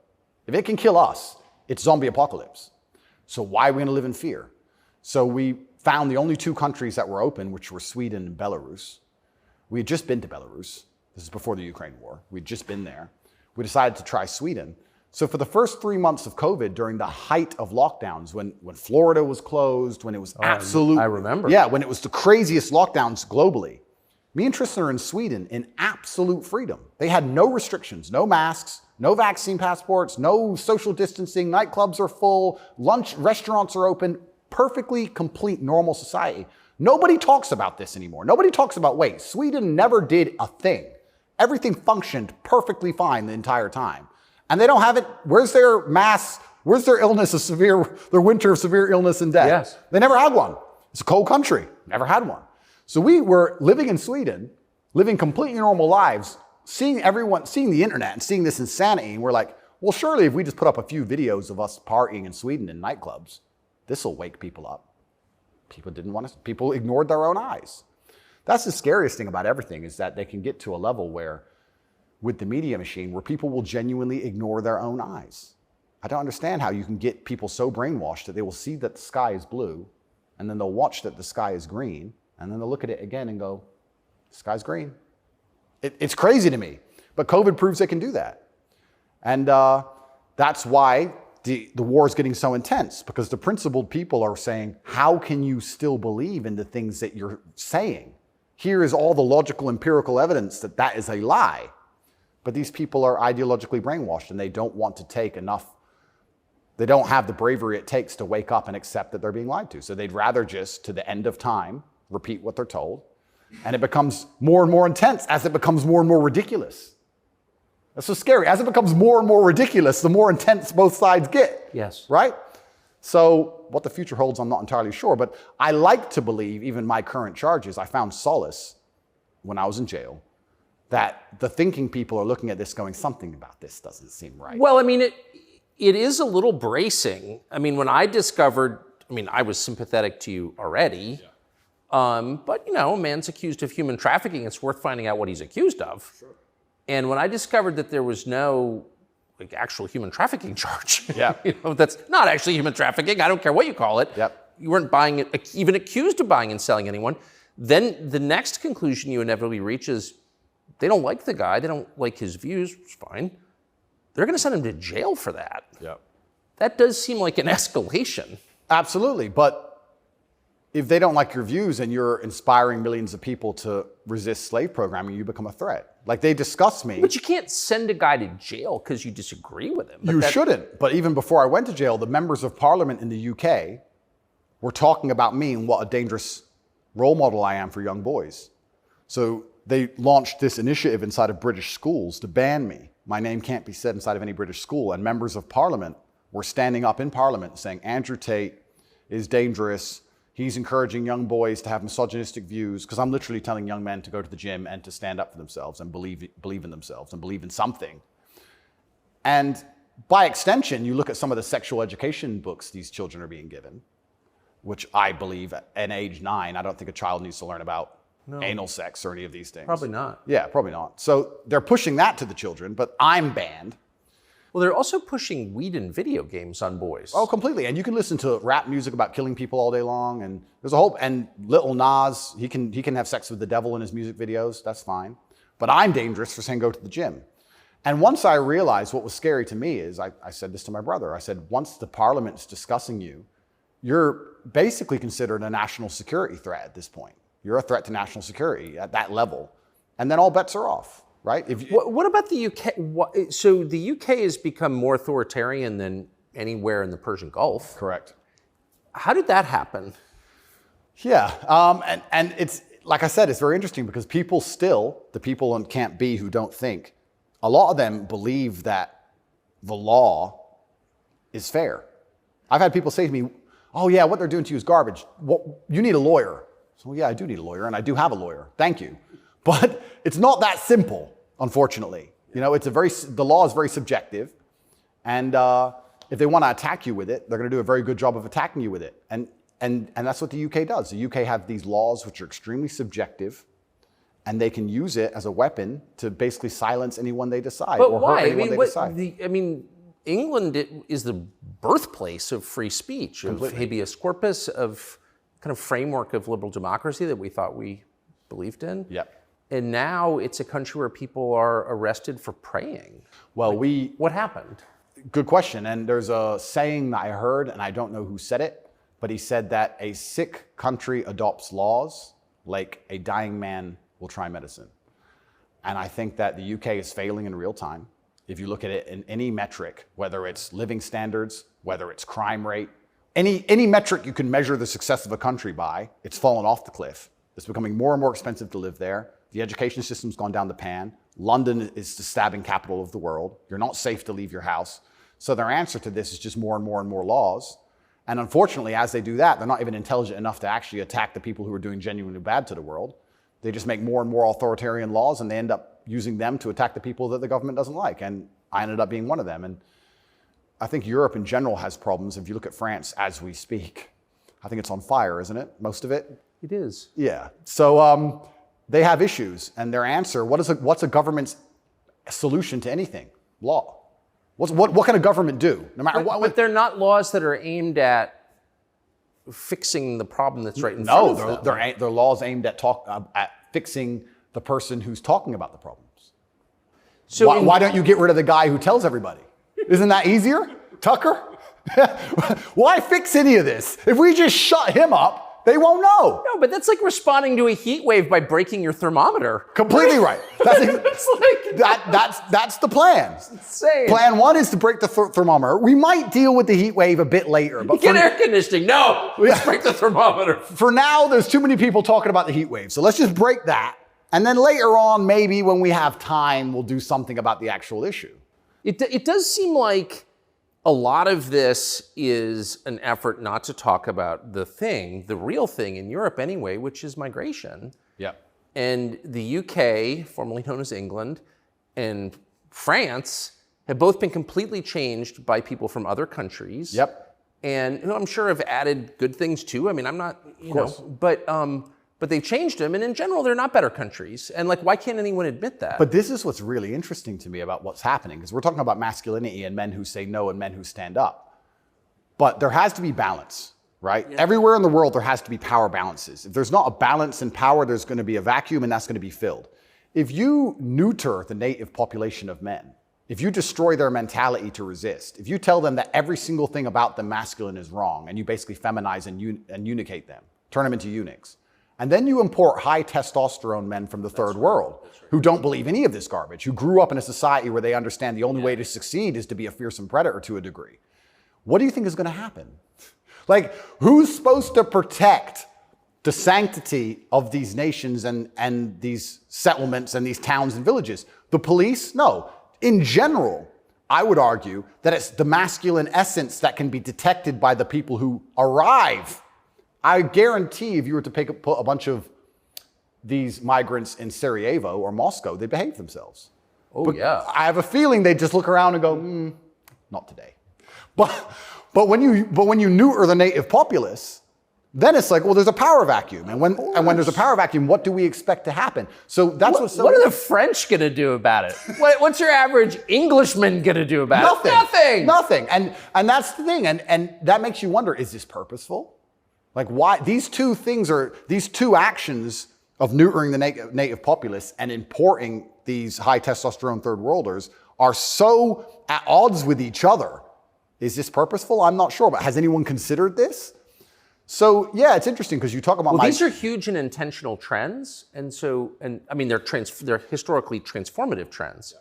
If it can kill us, it's zombie apocalypse. So why are we going to live in fear? So we found the only two countries that were open, which were Sweden and Belarus. We had just been to Belarus. This is before the Ukraine war. We'd just been there. We decided to try Sweden. So for the first 3 months of COVID, during the height of lockdowns, when Florida was closed, when it was absolute... I remember. Yeah, when it was the craziest lockdowns globally, me and Tristan are in Sweden in absolute freedom. They had no restrictions, no masks, no vaccine passports, no social distancing, nightclubs are full, restaurants are open, perfectly complete normal society. Nobody talks about this anymore. Nobody talks about, wait, Sweden never did a thing. Everything functioned perfectly fine the entire time. And they don't have it, where's their mass, where's their illness of their winter of severe illness and death? Yes. They never had one. It's a cold country, never had one. So we were living in Sweden, living completely normal lives, seeing the internet and seeing this insanity, and we're like, well, surely if we just put up a few videos of us partying in Sweden in nightclubs, this will wake people up. People ignored their own eyes. That's the scariest thing about everything, is that they can get to a level where, with the media machine, where people will genuinely ignore their own eyes. I don't understand how you can get people so brainwashed that they will see that the sky is blue, and then they'll watch that the sky is green, and then they'll look at it again and go, the sky's green. It's crazy to me, but COVID proves they can do that. And that's why the war is getting so intense, because the principled people are saying, how can you still believe in the things that you're saying? Here is all the logical, empirical evidence that that is a lie. But these people are ideologically brainwashed, and they don't want to take enough. They don't have the bravery it takes to wake up and accept that they're being lied to. So they'd rather just, to the end of time, repeat what they're told. And it becomes more and more intense as it becomes more and more ridiculous. That's so scary. As it becomes more and more ridiculous, the more intense both sides get. Yes. Right? So what the future holds, I'm not entirely sure. But I like to believe, even my current charges, I found solace when I was in jail, that the thinking people are looking at this going, something about this doesn't seem right. Well, I mean, it is a little bracing. I mean, when I discovered, I was sympathetic to you already. Yeah. But, a man's accused of human trafficking. It's worth finding out what he's accused of. Sure. And when I discovered that there was no actual human trafficking charge, that's not actually human trafficking. I don't care what you call it. Yep. You weren't buying it, even accused of buying and selling anyone. Then the next conclusion you inevitably reach is they don't like the guy. They don't like his views. It's fine. They're going to send him to jail for that. Yep. That does seem like an escalation. Absolutely. But if they don't like your views and you're inspiring millions of people to resist slave programming, you become a threat. Like, they discuss me. But you can't send a guy to jail because you disagree with him. You shouldn't. But even before I went to jail, the members of parliament in the UK were talking about me and what a dangerous role model I am for young boys. So they launched this initiative inside of British schools to ban me. My name can't be said inside of any British school. And members of parliament were standing up in parliament saying, Andrew Tate is dangerous. He's encouraging young boys to have misogynistic views, because I'm literally telling young men to go to the gym and to stand up for themselves and believe in themselves and believe in something. And by extension, you look at some of the sexual education books these children are being given, which I believe at age 9, I don't think a child needs to learn about anal sex or any of these things. Probably not. Yeah, probably not. So they're pushing that to the children, but I'm banned. Well, they're also pushing weed and video games on boys. Oh, completely. And you can listen to rap music about killing people all day long. And there's a whole, and Lil Nas, he can have sex with the devil in his music videos. That's fine. But I'm dangerous for saying go to the gym. And once I realized what was scary to me is, I said this to my brother. I said, once the parliament's discussing you, you're basically considered a national security threat at this point. You're a threat to national security at that level. And then all bets are off. Right? What about the UK? So the UK has become more authoritarian than anywhere in the Persian Gulf. Correct. How did that happen? Yeah, and it's, like I said, it's very interesting because people still, the people in Camp B who don't think, a lot of them believe that the law is fair. I've had people say to me, oh yeah, what they're doing to you is garbage. Well, you need a lawyer. So yeah, I do need a lawyer, and I do have a lawyer. Thank you. But it's not that simple. Unfortunately, the law is very subjective, and if they want to attack you with it, they're going to do a very good job of attacking you with it, and that's what the UK does. The UK have these laws which are extremely subjective, and they can use it as a weapon to basically silence anyone they decide. But or why? hurt anyone they decide. England is the birthplace of free speech, Completely. of habeas corpus, of kind of framework of liberal democracy that we thought we believed in. Yep. And now it's a country where people are arrested for praying. Well, what happened? Good question. And there's a saying that I heard, and I don't know who said it, but he said that a sick country adopts laws like a dying man will try medicine. And I think that the UK is failing in real time. If you look at it in any metric, whether it's living standards, whether it's crime rate, any metric you can measure the success of a country by, it's fallen off the cliff. It's becoming more and more expensive to live there. The education system's gone down the pan. London is the stabbing capital of the world. You're not safe to leave your house. So their answer to this is just more and more and more laws. And unfortunately, as they do that, they're not even intelligent enough to actually attack the people who are doing genuinely bad to the world. They just make more and more authoritarian laws, and they end up using them to attack the people that the government doesn't like. And I ended up being one of them. And I think Europe in general has problems. If you look at France as we speak, I think it's on fire, isn't it? Most of it? It is. Yeah. So they have issues, and their answer, what's a government's solution to anything? Law. What can a government do? No matter what. But they're not laws that are aimed at fixing the problem that's right in front of them. No, they're laws aimed at fixing the person who's talking about the problems. So why don't you get rid of the guy who tells everybody? Isn't that easier, Tucker? Why fix any of this? If we just shut him up, They won't know. No, but that's like responding to a heat wave by breaking your thermometer. Completely right. That's, It's like, that's the plan. insane. Plan one is to break the thermometer. We might deal with the heat wave a bit later. But Get air conditioning. No, let's break the thermometer. for now, there's too many people talking about the heat wave. So let's just break that. And then later on, maybe when we have time, we'll do something about the actual issue. It does seem like a lot of this is an effort not to talk about the real thing in Europe anyway, which is migration. Yeah. And the UK, formerly known as England, and France have both been completely changed by people from other countries. Yep. And I'm sure have added good things too. I mean, I'm not, you know, but they've changed them. And in general, they're not better countries. And like, why can't anyone admit that? But this is what's really interesting to me about what's happening, because we're talking about masculinity and men who say no and men who stand up. But there has to be balance, right? Yeah. Everywhere in the world, there has to be power balances. If there's not a balance in power, there's going to be a vacuum, and that's going to be filled. If you neuter the native population of men, if you destroy their mentality to resist, if you tell them that every single thing about them masculine is wrong, and you basically feminize and eunuchate them, turn them into eunuchs, and then you import high testosterone men from the third world who don't believe any of this garbage, who grew up in a society where they understand the only way to succeed is to be a fearsome predator to a degree. What do you think is going to happen? Like, who's supposed to protect the sanctity of these nations and these settlements and these towns and villages? The police? No. In general, I would argue that it's the masculine essence that can be detected by the people who arrive. I guarantee if you were to put a bunch of these migrants in Sarajevo or Moscow, they'd behave themselves. But yeah. I have a feeling they'd just look around and go, not today. But when you neuter the native populace, then it's like, well, there's a power vacuum. And when there's a power vacuum, what do we expect to happen? So that's what's so... What are the French going to do about it? What's your average Englishman going to do about it? Nothing. And that's the thing. And that makes you wonder, is this purposeful? Like, why these two actions of neutering the native populace and importing these high testosterone third worlders are so at odds with each other. Is this purposeful? I'm not sure, but has anyone considered this? So yeah, it's interesting because you talk about these are huge and intentional trends, and I mean they're historically transformative trends.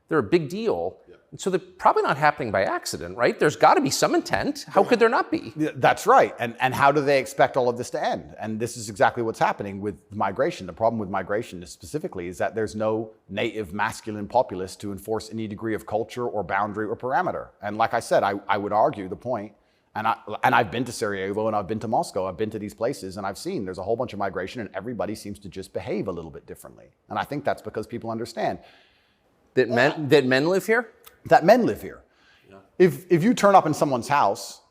They're a big deal. And so they're probably not happening by accident, right? There's got to be some intent. How could there not be? That's right. And how do they expect all of this to end? And this is exactly what's happening with migration. The problem with migration specifically is that there's no native masculine populace to enforce any degree of culture or boundary or parameter. And like I said, I would argue the point, and I've been to Sarajevo and I've been to Moscow, I've been to these places and I've seen there's a whole bunch of migration and everybody seems to just behave a little bit differently. And I think that's because people understand. That men live here? That men live here. Yeah. If you turn up in someone's house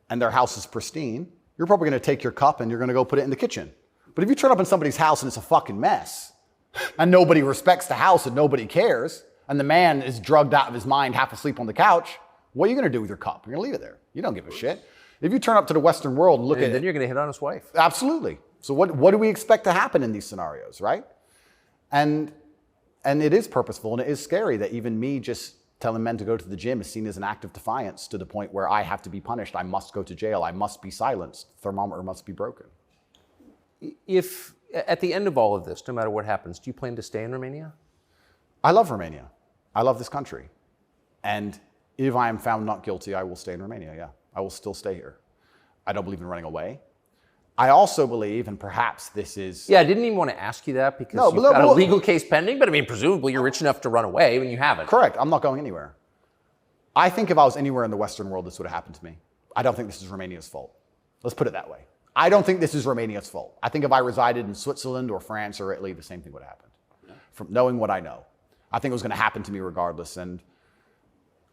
and their house is pristine, you're probably going to take your cup and you're going to go put it in the kitchen. But if you turn up in somebody's house and it's a fucking mess and nobody respects the house and nobody cares and the man is drugged out of his mind, half asleep on the couch, what are you going to do with your cup? You're going to leave it there. You don't give a shit. If you turn up to the Western world and look at it. Then you're going to hit on his wife. Absolutely. So what do we expect to happen in these scenarios, right? And it is purposeful and it is scary that even me just telling men to go to the gym is seen as an act of defiance to the point where I have to be punished. I must go to jail. I must be silenced. Thermometer must be broken. If at the end of all of this, no matter what happens, do you plan to stay in Romania? I love Romania. I love this country. And if I am found not guilty, I will stay in Romania, yeah. I will still stay here. I don't believe in running away. I also believe, and perhaps this is... Yeah, I didn't even want to ask you that because you've got a legal case pending, but I mean, presumably you're rich enough to run away when you haven't. Correct. I'm not going anywhere. I think if I was anywhere in the Western world, this would have happened to me. I don't think this is Romania's fault. Let's put it that way. I don't think this is Romania's fault. I think if I resided in Switzerland or France or Italy, the same thing would have happened. Yeah. From knowing what I know. I think it was going to happen to me regardless. And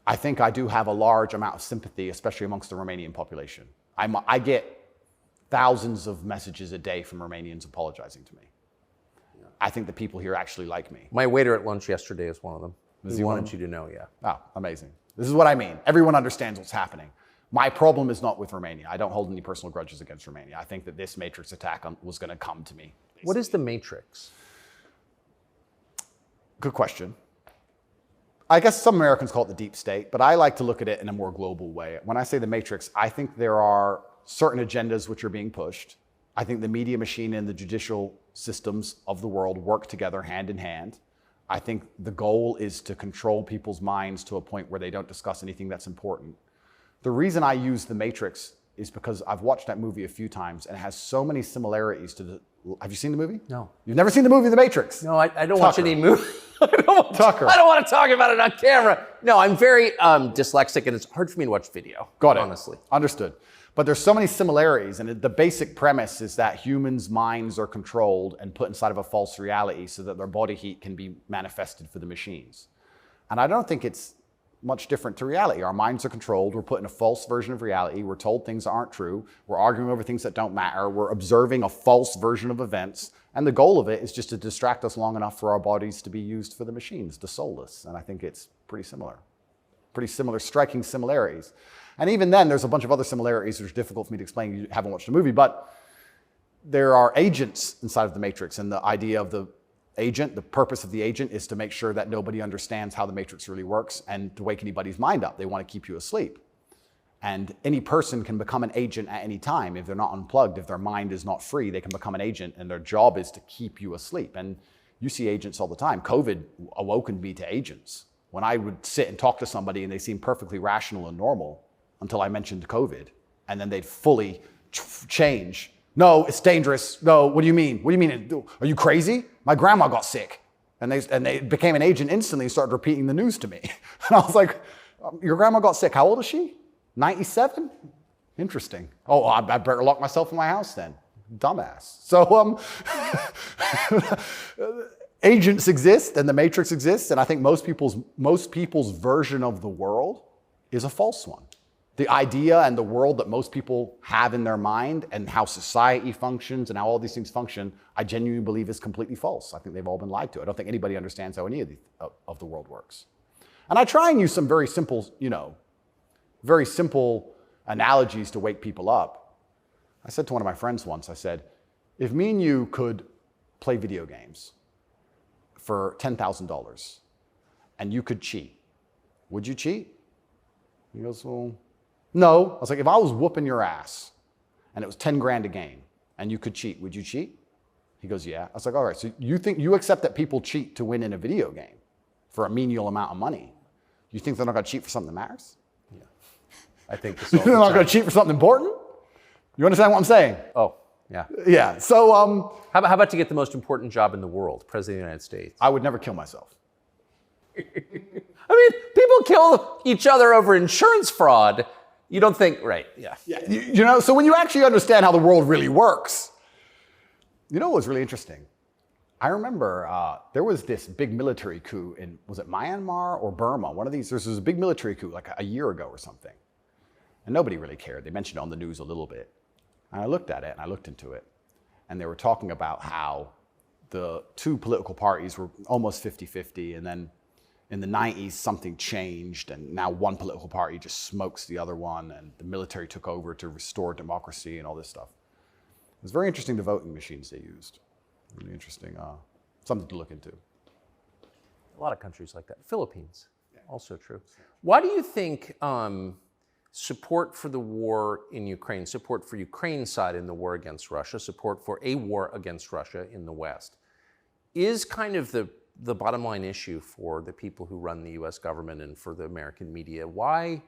I think I do have a large amount of sympathy, especially amongst the Romanian population. I get thousands of messages a day from Romanians apologizing to me. Yeah. I think the people here actually like me. My waiter at lunch yesterday is one of them. He wanted you to know, yeah. Oh, amazing. This is what I mean. Everyone understands what's happening. My problem is not with Romania. I don't hold any personal grudges against Romania. I think that this Matrix attack was going to come to me. Basically. What is the Matrix? Good question. I guess some Americans call it the deep state, but I like to look at it in a more global way. When I say the Matrix, I think there are certain agendas which are being pushed I think the media machine and the judicial systems of the world work together hand in hand. I think the goal is to control people's minds to a point where they don't discuss anything that's important. The reason I use The Matrix is because I've watched that movie a few times and it has so many similarities to the... Have you seen the movie? No. You've never seen the movie The Matrix? No, I don't watch any movie. I don't want to talk about it on camera. No, I'm very dyslexic and it's hard for me to watch video. Got it. Honestly. Understood. But there's so many similarities, and the basic premise is that humans' minds are controlled and put inside of a false reality so that their body heat can be manifested for the machines. And I don't think it's much different to reality. Our minds are controlled, we're put in a false version of reality, we're told things aren't true, we're arguing over things that don't matter, we're observing a false version of events, and the goal of it is just to distract us long enough for our bodies to be used for the machines, to soulless. And I think it's pretty similar, striking similarities. And even then, there's a bunch of other similarities which are difficult for me to explain. You haven't watched the movie, but there are agents inside of the Matrix, and the idea of the agent, the purpose of the agent is to make sure that nobody understands how the Matrix really works and to wake anybody's mind up. They want to keep you asleep. And any person can become an agent at any time. If they're not unplugged, if their mind is not free, they can become an agent, and their job is to keep you asleep. And you see agents all the time. COVID awoken me to agents. When I would sit and talk to somebody and they seemed perfectly rational and normal until I mentioned COVID, and then they'd fully change. No, it's dangerous. No, what do you mean? What do you mean? Are you crazy? My grandma got sick. And they became an agent instantly and started repeating the news to me. And I was like, your grandma got sick. How old is she? 97? Interesting. Oh, I better lock myself in my house then. Dumbass. So agents exist and the Matrix exists, and I think most people's version of the world is a false one. The idea and the world that most people have in their mind and how society functions and how all these things function, I genuinely believe is completely false. I think they've all been lied to. I don't think anybody understands how any of the world works. And I try and use some very simple analogies to wake people up. I said to one of my friends once, I said, if me and you could play video games for $10,000 and you could cheat, would you cheat? He goes, well, no. I was like, if I was whooping your ass and it was 10 grand a game and you could cheat, would you cheat? He goes, yeah. I was like, all right, so you accept that people cheat to win in a video game for a menial amount of money. You think they're not going to cheat for something that matters? Yeah. I think this they're not going to cheat for something important? You understand what I'm saying? Oh, yeah. Yeah. So, how about to get the most important job in the world, President of the United States? I would never kill myself. I mean, people kill each other over insurance fraud. You don't think, right? Yeah. Yeah. So when you actually understand how the world really works, you know what was really interesting? I remember there was this big military coup in, was it Myanmar or Burma? One of these, there was a big military coup like a year ago or something. And nobody really cared. They mentioned it on the news a little bit. And I looked at it and I looked into it. And they were talking about how the two political parties were almost 50-50. And then in the 90s, something changed. And now one political party just smokes the other one. And the military took over to restore democracy and all this stuff. It was very interesting, the voting machines they used. Really interesting, something to look into. A lot of countries like that. Philippines, also true. Why do you think support for the war in Ukraine, support for Ukraine's side in the war against Russia, support for a war against Russia in the West, is kind of the bottom line issue for the people who run the US government and for the American media? Why?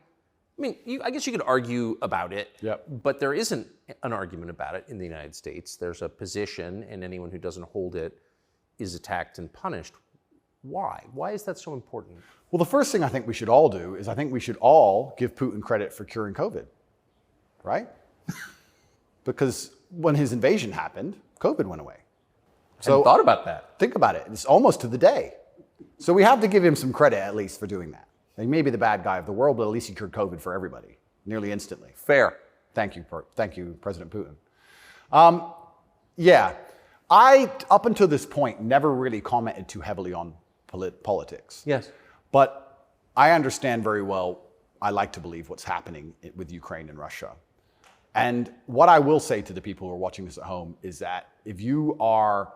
I mean, I guess you could argue about it, but there isn't an argument about it in the United States. There's a position, and anyone who doesn't hold it is attacked and punished. Why? Why is that so important? Well, the first thing I think we should all do is I think we should all give Putin credit for curing COVID, right? Because when his invasion happened, COVID went away. So I thought about that. Think about it. It's almost to the day. So we have to give him some credit at least for doing that. He may be the bad guy of the world, but at least he cured COVID for everybody, nearly instantly. Fair. Thank you, President Putin. Yeah, I, up until this point, never really commented too heavily on politics. Yes. But I understand very well, I like to believe what's happening with Ukraine and Russia. And what I will say to the people who are watching this at home is that if you are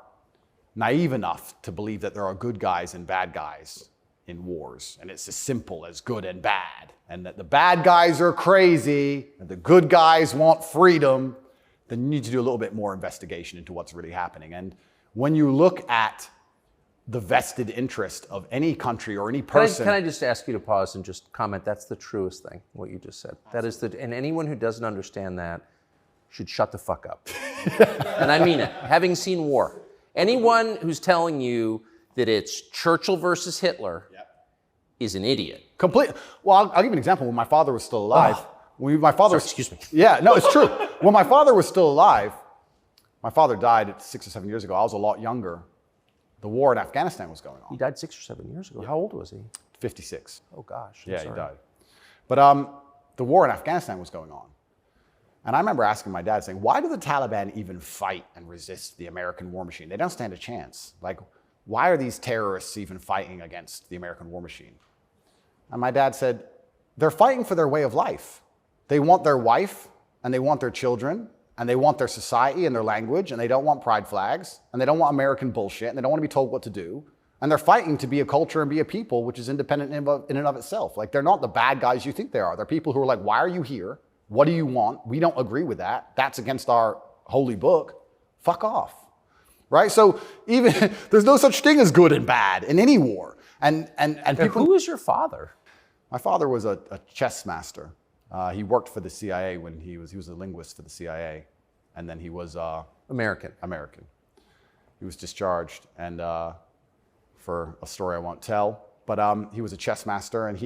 naive enough to believe that there are good guys and bad guys in wars, and it's as simple as good and bad, and that the bad guys are crazy and the good guys want freedom, then you need to do a little bit more investigation into what's really happening. And when you look at the vested interest of any country or any person. Can I just ask you to pause and just comment? That's the truest thing, what you just said. That is and anyone who doesn't understand that should shut the fuck up. And I mean it, having seen war. Anyone who's telling you that it's Churchill versus Hitler is an idiot. Well, I'll give you an example. When my father was still alive, Excuse me. Yeah, no, it's true. When my father was still alive, my father died 6 or 7 years ago. I was a lot younger. The war in Afghanistan was going on. He died 6 or 7 years ago. How old was he? 56. Oh gosh. Yeah, he died. But the war in Afghanistan was going on. And I remember asking my dad, saying, why do the Taliban even fight and resist the American war machine? They don't stand a chance. Like, why are these terrorists even fighting against the American war machine? And my dad said, they're fighting for their way of life. They want their wife, and they want their children, and they want their society and their language, and they don't want pride flags, and they don't want American bullshit, and they don't want to be told what to do. And they're fighting to be a culture and be a people which is independent in and of itself. Like, they're not the bad guys you think they are. They're people who are like, why are you here? What do you want? We don't agree with that. That's against our holy book. Fuck off. Right? So even there's no such thing as good and bad in any war. And people. Who is your father? My father was a chess master. He worked for the CIA when he was a linguist for the CIA, and then he was American. He was discharged, and for a story I won't tell, but he was a chess master, and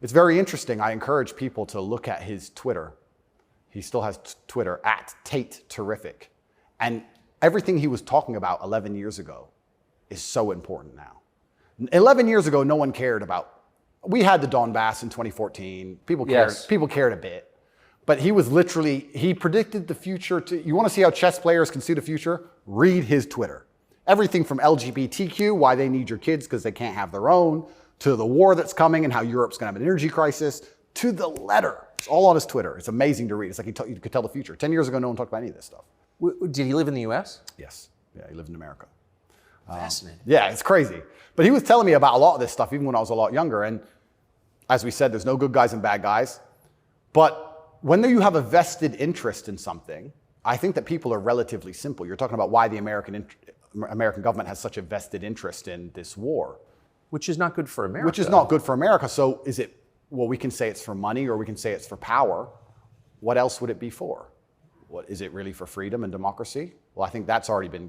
it's very interesting. I encourage people to look at his Twitter. He still has Twitter at Tate Terrific, and everything he was talking about 11 years ago is so important now. 11 years ago, no one cared about. We had the Donbass in 2014. People cared. Yes. People cared a bit. But he predicted the future. You want to see how chess players can see the future? Read his Twitter. Everything from LGBTQ, why they need your kids because they can't have their own, to the war that's coming and how Europe's going to have an energy crisis, to the letter. It's all on his Twitter. It's amazing to read. It's like you could tell the future. 10 years ago, no one talked about any of this stuff. Did he live in the U.S.? Yes. Yeah, he lived in America. Fascinating. Yeah, it's crazy. But he was telling me about a lot of this stuff even when I was a lot younger. And as we said, there's no good guys and bad guys. But when you have a vested interest in something, I think that people are relatively simple. You're talking about why the American government has such a vested interest in this war. Which is not good for America. Which is not good for America. So we can say it's for money or we can say it's for power. What else would it be for? Is it really for freedom and democracy? Well, I think that's already been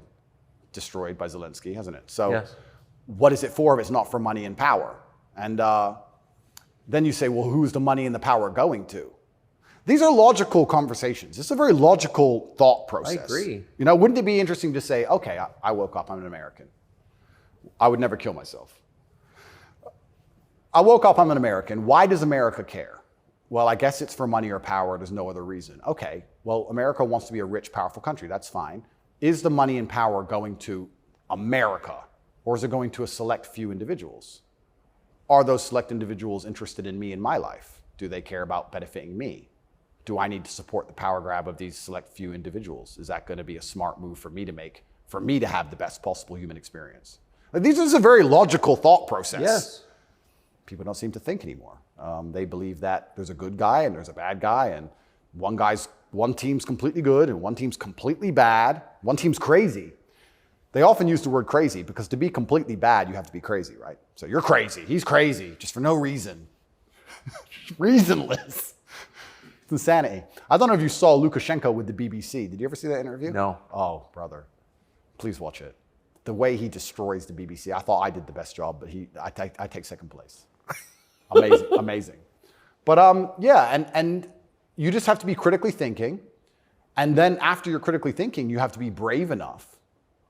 destroyed by Zelensky, hasn't it? So yes. What is it for if it's not for money and power? And then you say, well, who's the money and the power going to? These are logical conversations. It's a very logical thought process. I agree. Wouldn't it be interesting to say, okay, I woke up, I'm an American. I would never kill myself. I woke up, I'm an American. Why does America care? Well, I guess it's for money or power. There's no other reason. Okay, well, America wants to be a rich, powerful country. That's fine. Is the money and power going to America, or is it going to a select few individuals? Are those select individuals interested in me and my life? Do they care about benefiting me? Do I need to support the power grab of these select few individuals? Is that going to be a smart move for me to make, for me to have the best possible human experience? This is a very logical thought process. Yes. People don't seem to think anymore. They believe that there's a good guy and there's a bad guy, and one team's completely good and one team's completely bad. One team's crazy. They often use the word crazy because to be completely bad, you have to be crazy, right? So you're crazy. He's crazy just for no reason. Reasonless. It's insanity. I don't know if you saw Lukashenko with the BBC. Did you ever see that interview? No. Oh, brother. Please watch it. The way he destroys the BBC. I thought I did the best job, but I take second place. Amazing, amazing. But yeah, and you just have to be critically thinking. And then after you're critically thinking, you have to be brave enough.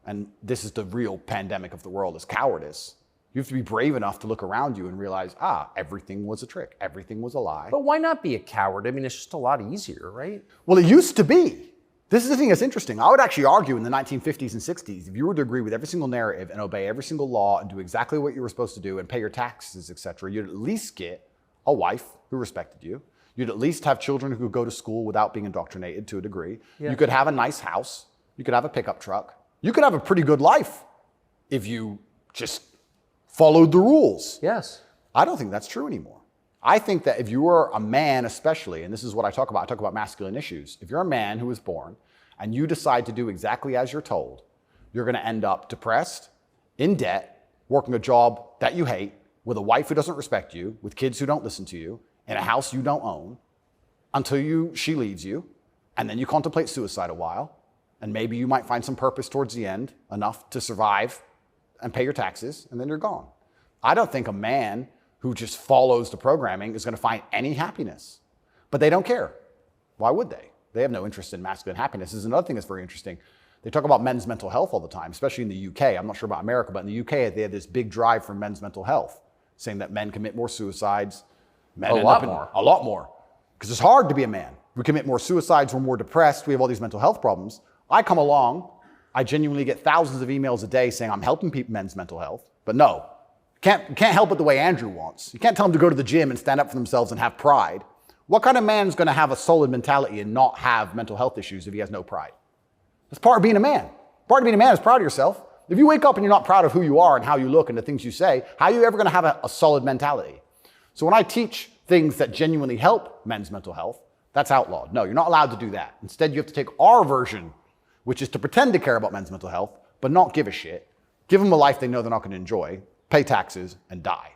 And this is the real pandemic of the world, is cowardice. You have to be brave enough to look around you and realize, everything was a trick. Everything was a lie. But why not be a coward? I mean, it's just a lot easier, right? Well, it used to be. This is the thing that's interesting. I would actually argue in the 1950s and 60s, if you were to agree with every single narrative and obey every single law and do exactly what you were supposed to do and pay your taxes, etc., you'd at least get a wife who respected you. You'd at least have children who could go to school without being indoctrinated to a degree. Yeah. You could have a nice house. You could have a pickup truck. You could have a pretty good life if you just followed the rules. Yes. I don't think that's true anymore. I think that if you are a man especially, and this is what I talk about masculine issues. If you're a man who is born and you decide to do exactly as you're told, you're going to end up depressed, in debt, working a job that you hate, with a wife who doesn't respect you, with kids who don't listen to you, in a house you don't own, until she leaves you, and then you contemplate suicide a while, and maybe you might find some purpose towards the end, enough to survive and pay your taxes, and then you're gone. I don't think a man who just follows the programming is going to find any happiness. But they don't care. Why would they? They have no interest in masculine happiness. This is another thing that's very interesting. They talk about men's mental health all the time, especially in the UK. I'm not sure about America, but in the UK, they have this big drive for men's mental health, saying that men commit more suicides. A lot more. A lot more. Because it's hard to be a man. We commit more suicides, we're more depressed, we have all these mental health problems. I come along, I genuinely get thousands of emails a day saying I'm helping men's mental health, but no. Can't help it the way Andrew wants. You can't tell them to go to the gym and stand up for themselves and have pride. What kind of man is going to have a solid mentality and not have mental health issues if he has no pride? That's part of being a man. Part of being a man is proud of yourself. If you wake up and you're not proud of who you are and how you look and the things you say, how are you ever going to have a solid mentality? So when I teach things that genuinely help men's mental health, that's outlawed. No, you're not allowed to do that. Instead, you have to take our version, which is to pretend to care about men's mental health, but not give a shit. Give them a life they know they're not going to enjoy, pay taxes, and die.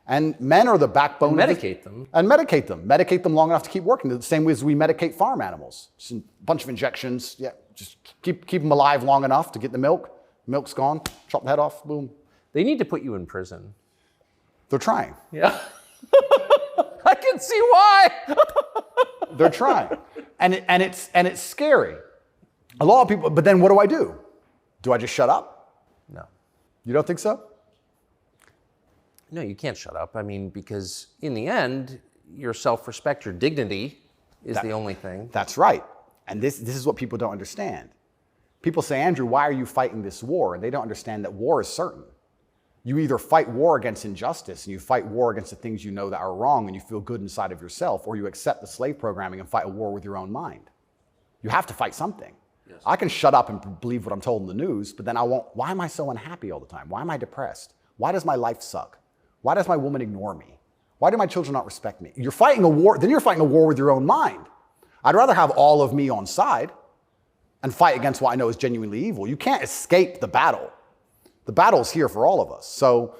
And men are the backbone and medicate them. And medicate them. Medicate them long enough to keep working. The same way as we medicate farm animals. Just a bunch of injections. Yeah, just keep them alive long enough to get the milk. Milk's gone. Chop the head off. Boom. They need to put you in prison. They're trying. Yeah. I can see why. They're trying. And it's scary. A lot of people, but then what do? Do I just shut up? No. You don't think so? No, you can't shut up. I mean, because in the end, your self-respect, your dignity is the only thing. That's right. And this is what people don't understand. People say, Andrew, why are you fighting this war? And they don't understand that war is certain. You either fight war against injustice and you fight war against the things you know that are wrong and you feel good inside of yourself, or you accept the slave programming and fight a war with your own mind. You have to fight something. Yes. I can shut up and believe what I'm told in the news, but then why am I so unhappy all the time? Why am I depressed? Why does my life suck? Why does my woman ignore me? Why do my children not respect me? You're fighting a war, then you're fighting a war with your own mind. I'd rather have all of me on side and fight against what I know is genuinely evil. You can't escape the battle. The battle's here for all of us. So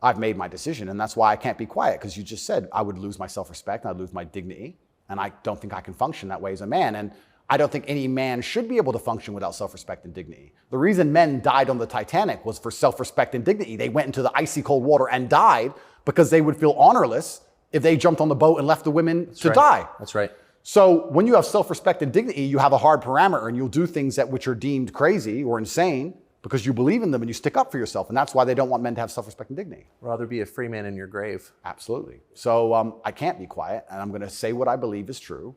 I've made my decision, and that's why I can't be quiet, because you just said I would lose my self-respect, and I'd lose my dignity, and I don't think I can function that way as a man. And I don't think any man should be able to function without self-respect and dignity. The reason men died on the Titanic was for self-respect and dignity. They went into the icy cold water and died because they would feel honorless if they jumped on the boat and left the women to die. That's right. So when you have self-respect and dignity, you have a hard parameter, and you'll do things which are deemed crazy or insane because you believe in them and you stick up for yourself. And that's why they don't want men to have self-respect and dignity. Rather be a free man in your grave. Absolutely. So I can't be quiet, and I'm going to say what I believe is true.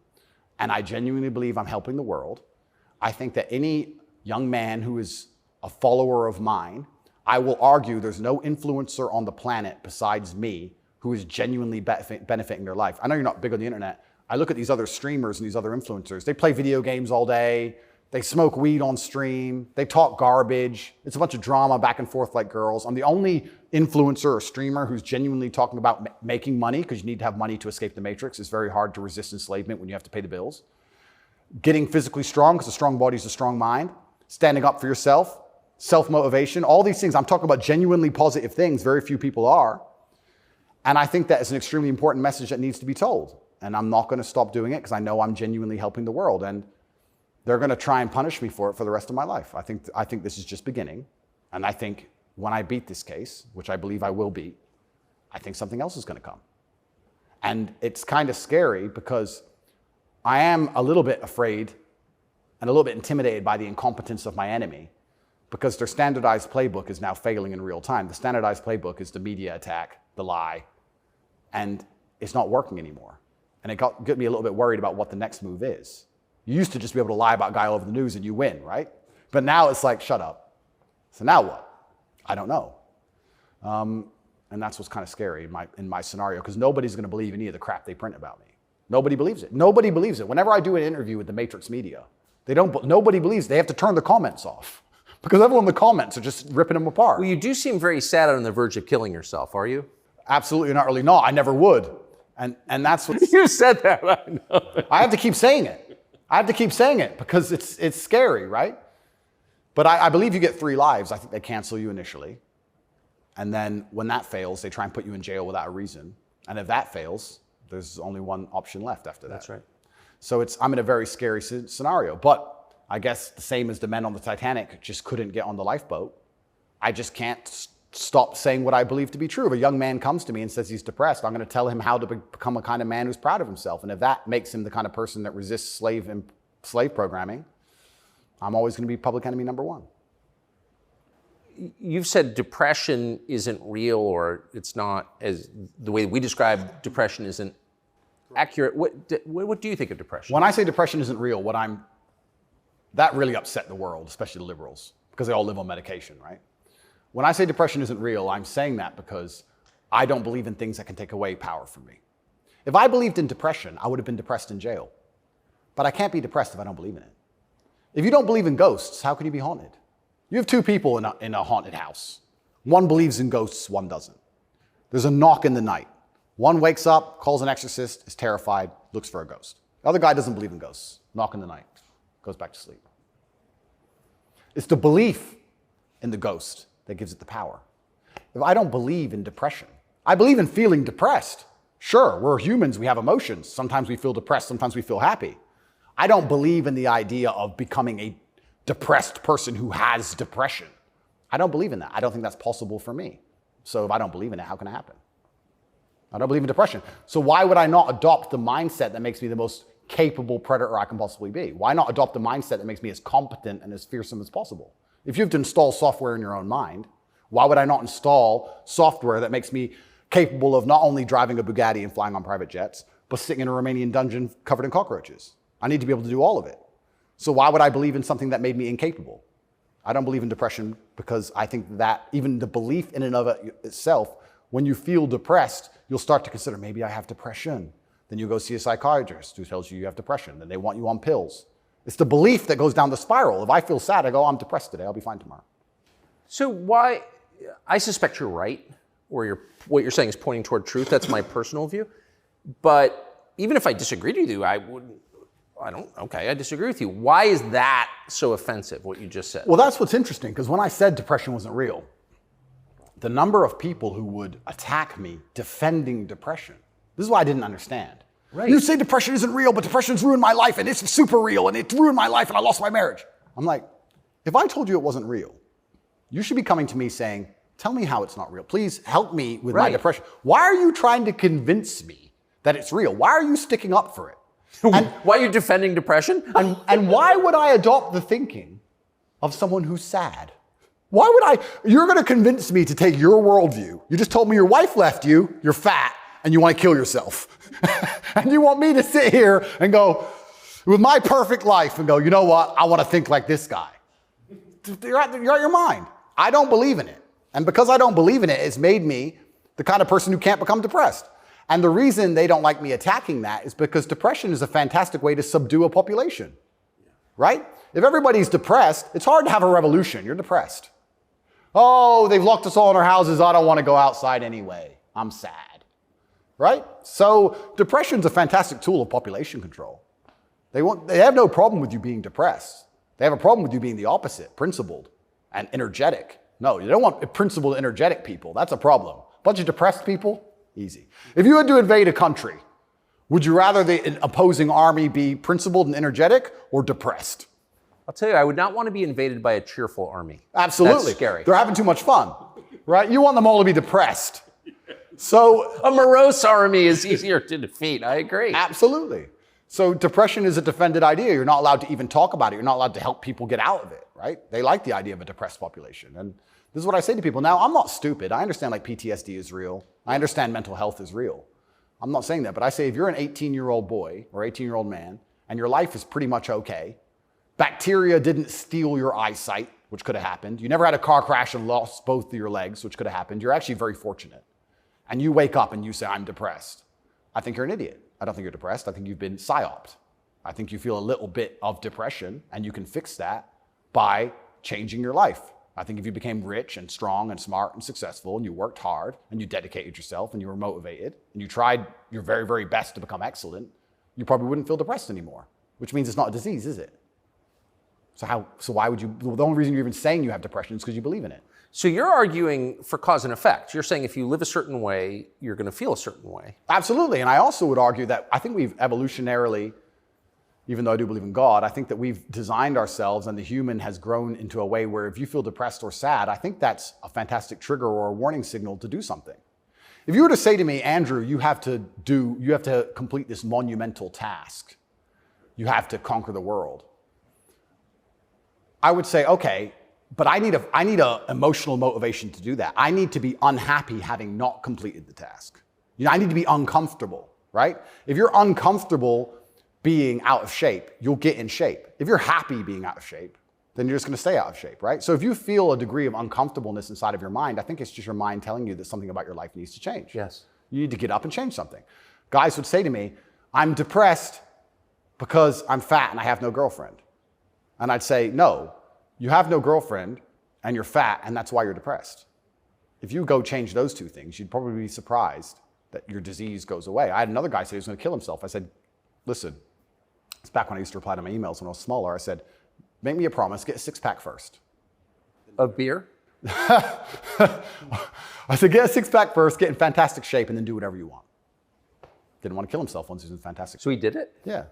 And I genuinely believe I'm helping the world. I think that any young man who is a follower of mine, I will argue there's no influencer on the planet besides me who is genuinely benefiting their life. I know you're not big on the internet. I look at these other streamers and these other influencers. They play video games all day. They smoke weed on stream. They talk garbage. It's a bunch of drama back and forth like girls. I'm the only influencer or streamer who's genuinely talking about making money, because you need to have money to escape the matrix. It's very hard to resist enslavement when you have to pay the bills. Getting physically strong, because a strong body is a strong mind. Standing up for yourself. Self-motivation. All these things. I'm talking about genuinely positive things. Very few people are. And I think that is an extremely important message that needs to be told. And I'm not going to stop doing it, because I know I'm genuinely helping the world. And they're going to try and punish me for it for the rest of my life. I think this is just beginning. And I think when I beat this case, which I believe I will beat, I think something else is going to come. And it's kind of scary, because I am a little bit afraid and a little bit intimidated by the incompetence of my enemy, because their standardized playbook is now failing in real time. The standardized playbook is the media attack, the lie, and it's not working anymore. And it got me a little bit worried about what the next move is. You used to just be able to lie about a guy all over the news and you win, right? But now it's like, shut up. So now what? I don't know. And that's what's kind of scary in my scenario, because nobody's going to believe any of the crap they print about me. Nobody believes it. Nobody believes it. Whenever I do an interview with the Matrix media, nobody believes. They have to turn the comments off, because everyone in the comments are just ripping them apart. Well, you do seem very sad on the verge of killing yourself, are you? Absolutely not. Really not. I never would. And that's what You said that, I know. I have to keep saying it. I have to keep saying it because it's scary, right? But I believe you get 3 lives. I think they cancel you initially. And then when that fails, they try and put you in jail without a reason. And if that fails, there's only one option left after that. That's right. So I'm in a very scary scenario. But I guess the same as the men on the Titanic just couldn't get on the lifeboat. I just can't stop saying what I believe to be true. If a young man comes to me and says he's depressed, I'm going to tell him how to become a kind of man who's proud of himself. And if that makes him the kind of person that resists slave programming, I'm always going to be public enemy number 1. You've said depression isn't real, or it's not, as the way we describe depression isn't accurate. What do you think of depression? When I say depression isn't real, that really upset the world, especially the liberals, because they all live on medication, right? When I say depression isn't real, I'm saying that because I don't believe in things that can take away power from me. If I believed in depression, I would have been depressed in jail. But I can't be depressed if I don't believe in it. If you don't believe in ghosts, how can you be haunted? You have 2 people in a haunted house. One believes in ghosts, one doesn't. There's a knock in the night. One wakes up, calls an exorcist, is terrified, looks for a ghost. The other guy doesn't believe in ghosts. Knock in the night, goes back to sleep. It's the belief in the ghost that gives it the power. If I don't believe in depression, I believe in feeling depressed. Sure, we're humans, we have emotions. Sometimes we feel depressed, sometimes we feel happy. I don't believe in the idea of becoming a depressed person who has depression. I don't believe in that. I don't think that's possible for me. So if I don't believe in it, how can it happen? I don't believe in depression. So why would I not adopt the mindset that makes me the most capable predator I can possibly be? Why not adopt the mindset that makes me as competent and as fearsome as possible? If you have to install software in your own mind, why would I not install software that makes me capable of not only driving a Bugatti and flying on private jets, but sitting in a Romanian dungeon covered in cockroaches? I need to be able to do all of it. So why would I believe in something that made me incapable? I don't believe in depression because I think that even the belief in and of itself, when you feel depressed, you'll start to consider, maybe I have depression. Then you go see a psychiatrist who tells you have depression. Then they want you on pills. It's the belief that goes down the spiral. If I feel sad, I go, I'm depressed today, I'll be fine tomorrow. So why, I suspect you're right, or what you're saying is pointing toward truth. That's my personal view. But even if I disagreed with you, I disagree with you. Why is that so offensive, what you just said? Well, that's what's interesting, because when I said depression wasn't real, the number of people who would attack me defending depression, this is what I didn't understand. Right. You say depression isn't real, but depression's ruined my life, and it's super real, and it ruined my life, and I lost my marriage. I'm like, if I told you it wasn't real, you should be coming to me saying, tell me how it's not real. Please help me with my depression. Why are you trying to convince me that it's real? Why are you sticking up for it? And why are you defending depression? And why would I adopt the thinking of someone who's sad? Why would you're going to convince me to take your worldview. You just told me your wife left you, you're fat, and you want to kill yourself. And you want me to sit here and go, with my perfect life, and go, you know what? I want to think like this guy. You're out your mind. I don't believe in it. And because I don't believe in it, it's made me the kind of person who can't become depressed. And the reason they don't like me attacking that is because depression is a fantastic way to subdue a population, right? If everybody's depressed, it's hard to have a revolution. You're depressed. Oh, they've locked us all in our houses. I don't want to go outside anyway. I'm sad, right? So depression's a fantastic tool of population control. They have no problem with you being depressed. They have a problem with you being the opposite, principled and energetic. No, you don't want principled, energetic people. That's a problem. A bunch of depressed people, easy. If you had to invade a country, would you rather the opposing army be principled and energetic or depressed? I'll tell you, I would not want to be invaded by a cheerful army. Absolutely. That's scary. They're having too much fun, right? You want them all to be depressed. So a morose army is easier to defeat. I agree. Absolutely. So depression is a defended idea. You're not allowed to even talk about it. You're not allowed to help people get out of it, right? They like the idea of a depressed population. And this is what I say to people. Now, I'm not stupid. I understand like PTSD is real. I understand mental health is real. I'm not saying that, but I say if you're an 18-year-old boy or 18-year-old man and your life is pretty much okay, bacteria didn't steal your eyesight, which could have happened. You never had a car crash and lost both of your legs, which could have happened. You're actually very fortunate. And you wake up and you say, I'm depressed. I think you're an idiot. I don't think you're depressed. I think you've been psyoped. I think you feel a little bit of depression and you can fix that by changing your life. I think if you became rich and strong and smart and successful and you worked hard and you dedicated yourself and you were motivated and you tried your very, very best to become excellent, you probably wouldn't feel depressed anymore, which means it's not a disease, is it? So why would you, the only reason you're even saying you have depression is because you believe in it. So you're arguing for cause and effect. You're saying if you live a certain way, you're going to feel a certain way. Absolutely. And I also would argue that I think we've evolutionarily, even though I do believe in God, I think that we've designed ourselves and the human has grown into a way where if you feel depressed or sad, I think that's a fantastic trigger or a warning signal to do something. If you were to say to me, Andrew, you have to complete this monumental task. You have to conquer the world. I would say, okay, but I need a emotional motivation to do that. I need to be unhappy having not completed the task. I need to be uncomfortable, right? If you're uncomfortable being out of shape, you'll get in shape. If you're happy being out of shape, then you're just going to stay out of shape, right? So if you feel a degree of uncomfortableness inside of your mind, I think it's just your mind telling you that something about your life needs to change. Yes. You need to get up and change something. Guys would say to me, I'm depressed because I'm fat and I have no girlfriend. And I'd say, no, you have no girlfriend and you're fat and that's why you're depressed. If you go change those two things, you'd probably be surprised that your disease goes away. I had another guy say he was going to kill himself. I said, listen, it's back when I used to reply to my emails when I was smaller. I said, make me a promise, get a six-pack first. Of beer? I said, get a six-pack first, get in fantastic shape, and then do whatever you want. Didn't want to kill himself once he was in fantastic shape. So he did it? Yeah.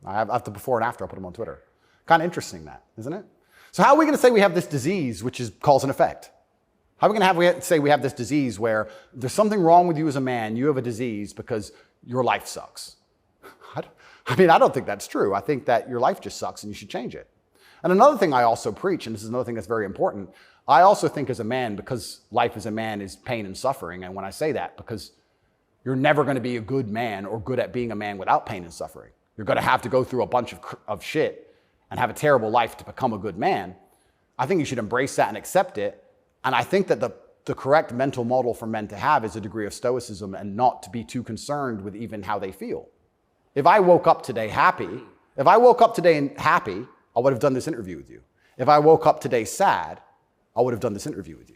I have the before and after. I'll put them on Twitter. Kind of interesting that, isn't it? So how are we going to say we have this disease, which is cause and effect? How are we going to say we have this disease where there's something wrong with you as a man, you have a disease because your life sucks? I mean, I don't think that's true. I think that your life just sucks and you should change it. And another thing I also preach, and this is another thing that's very important, I also think as a man, because life as a man is pain and suffering, and when I say that, because you're never going to be a good man or good at being a man without pain and suffering. You're going to have to go through a bunch of shit and have a terrible life to become a good man. I think you should embrace that and accept it. And I think that the correct mental model for men to have is a degree of stoicism and not to be too concerned with even how they feel. If I woke up today happy, I would have done this interview with you. If I woke up today sad, I would have done this interview with you.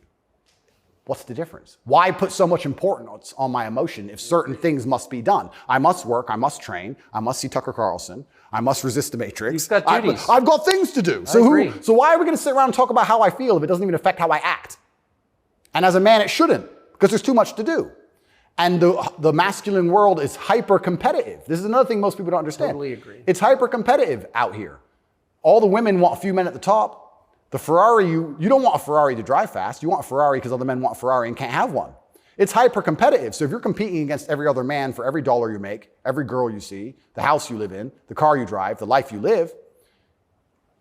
What's the difference? Why put so much importance on my emotion if certain things must be done? I must work, I must train, I must see Tucker Carlson, I must resist the Matrix. You've got duties. I've got things to do. So why are we going to sit around and talk about how I feel if it doesn't even affect how I act? And as a man, it shouldn't, because there's too much to do. And the masculine world is hyper-competitive. This is another thing most people don't understand. Totally agree. It's hyper-competitive out here. All the women want a few men at the top. The Ferrari, you don't want a Ferrari to drive fast. You want a Ferrari because other men want a Ferrari and can't have one. It's hyper-competitive. So if you're competing against every other man for every dollar you make, every girl you see, the house you live in, the car you drive, the life you live,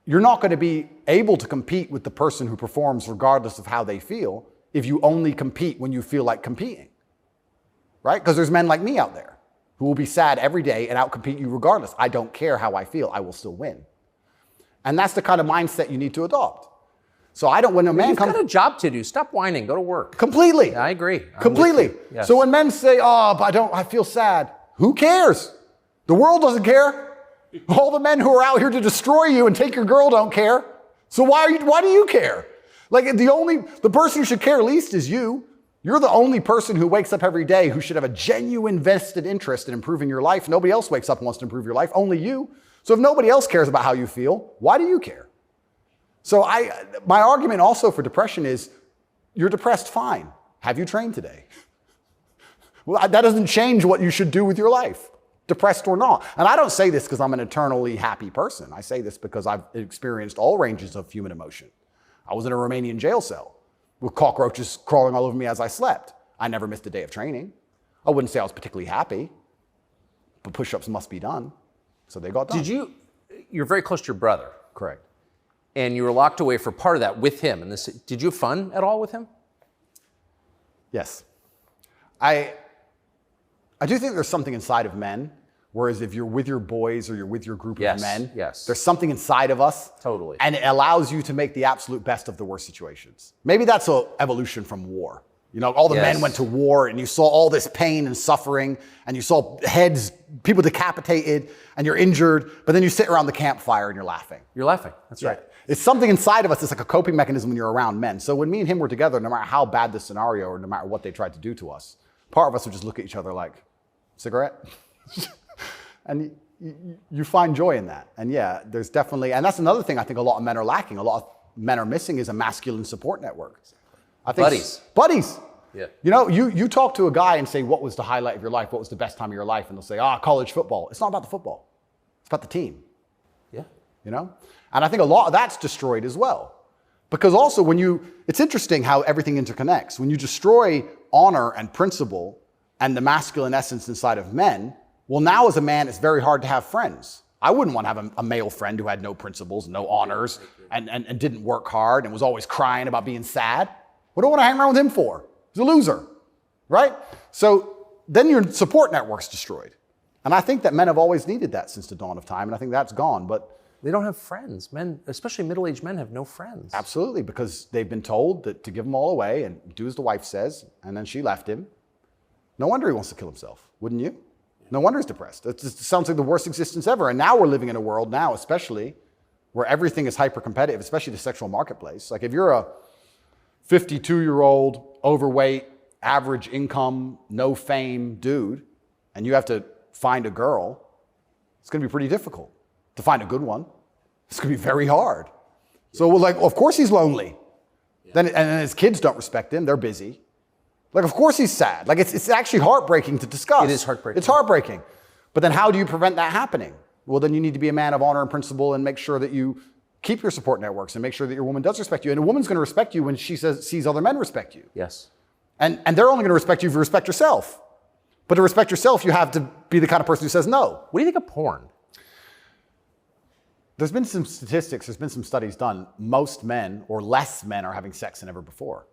you're not going to be able to compete with the person who performs regardless of how they feel if you only compete when you feel like competing. Right? Because there's men like me out there who will be sad every day and outcompete you regardless. I don't care how I feel. I will still win. And that's the kind of mindset you need to adopt. So when a man comes... You've got a job to do. Stop whining. Go to work. Completely. Yeah, I agree. Completely. Yes. So when men say, oh, but I feel sad. Who cares? The world doesn't care. All the men who are out here to destroy you and take your girl don't care. So why do you care? Like the person who should care least is you. You're the only person who wakes up every day who should have a genuine vested interest in improving your life. Nobody else wakes up and wants to improve your life, only you. So if nobody else cares about how you feel, why do you care? So my argument also for depression is, you're depressed, fine. Have you trained today? Well, that doesn't change what you should do with your life, depressed or not. And I don't say this because I'm an eternally happy person. I say this because I've experienced all ranges of human emotion. I was in a Romanian jail cell with cockroaches crawling all over me as I slept. I never missed a day of training. I wouldn't say I was particularly happy, but push-ups must be done. So they got done. You're very close to your brother. Correct. And you were locked away for part of that with him. And did you have fun at all with him? Yes. I do think there's something inside of men, whereas if you're with your boys or you're with your group of men, there's something inside of us. Totally. And it allows you to make the absolute best of the worst situations. Maybe that's an evolution from war. You know, all the Yes. men went to war and you saw all this pain and suffering and you saw heads, people decapitated and you're injured, but then you sit around the campfire and you're laughing. You're laughing. That's right. It's something inside of us. It's like a coping mechanism when you're around men. So when me and him were together, no matter how bad the scenario or no matter what they tried to do to us, part of us would just look at each other like, cigarette? And you find joy in that. And yeah, there's definitely, and that's another thing I think a lot of men are lacking. A lot of men are missing is a masculine support network. I think Buddies. Yeah. You know, you talk to a guy and say, what was the highlight of your life? What was the best time of your life? And they'll say, college football. It's not about the football. It's about the team. Yeah. You know? And I think a lot of that's destroyed as well. Because also it's interesting how everything interconnects. When you destroy honor and principle and the masculine essence inside of men, well, now as a man, it's very hard to have friends. I wouldn't want to have a male friend who had no principles, no honors, and didn't work hard and was always crying about being sad. What do I want to hang around with him for? He's a loser, right? So then your support network's destroyed. And I think that men have always needed that since the dawn of time, and I think that's gone. But They don't have friends. Men, especially middle-aged men, have no friends. absolutely, because they've been told that to give them all away and do as the wife says, and then she left him. No wonder he wants to kill himself, wouldn't you? No wonder he's depressed. It just sounds like the worst existence ever. And now we're living in a world now, especially, where everything is hyper-competitive, especially the sexual marketplace. Like if you're a 52-year-old, overweight, average income, no fame dude, and you have to find a girl, it's going to be pretty difficult to find a good one. It's going to be very hard. So we're like, of course he's lonely. Yeah. And his kids don't respect him. They're busy. Like, of course he's sad. Like, it's actually heartbreaking to discuss. It is heartbreaking. It's heartbreaking. But then how do you prevent that happening? Well, then you need to be a man of honor and principle and make sure that you keep your support networks and make sure that your woman does respect you. And a woman's going to respect you when she sees other men respect you. Yes. And they're only going to respect you if you respect yourself. But to respect yourself, you have to be the kind of person who says no. What do you think of porn? There's been some statistics, there's been some studies done. Most men or less men are having sex than ever before.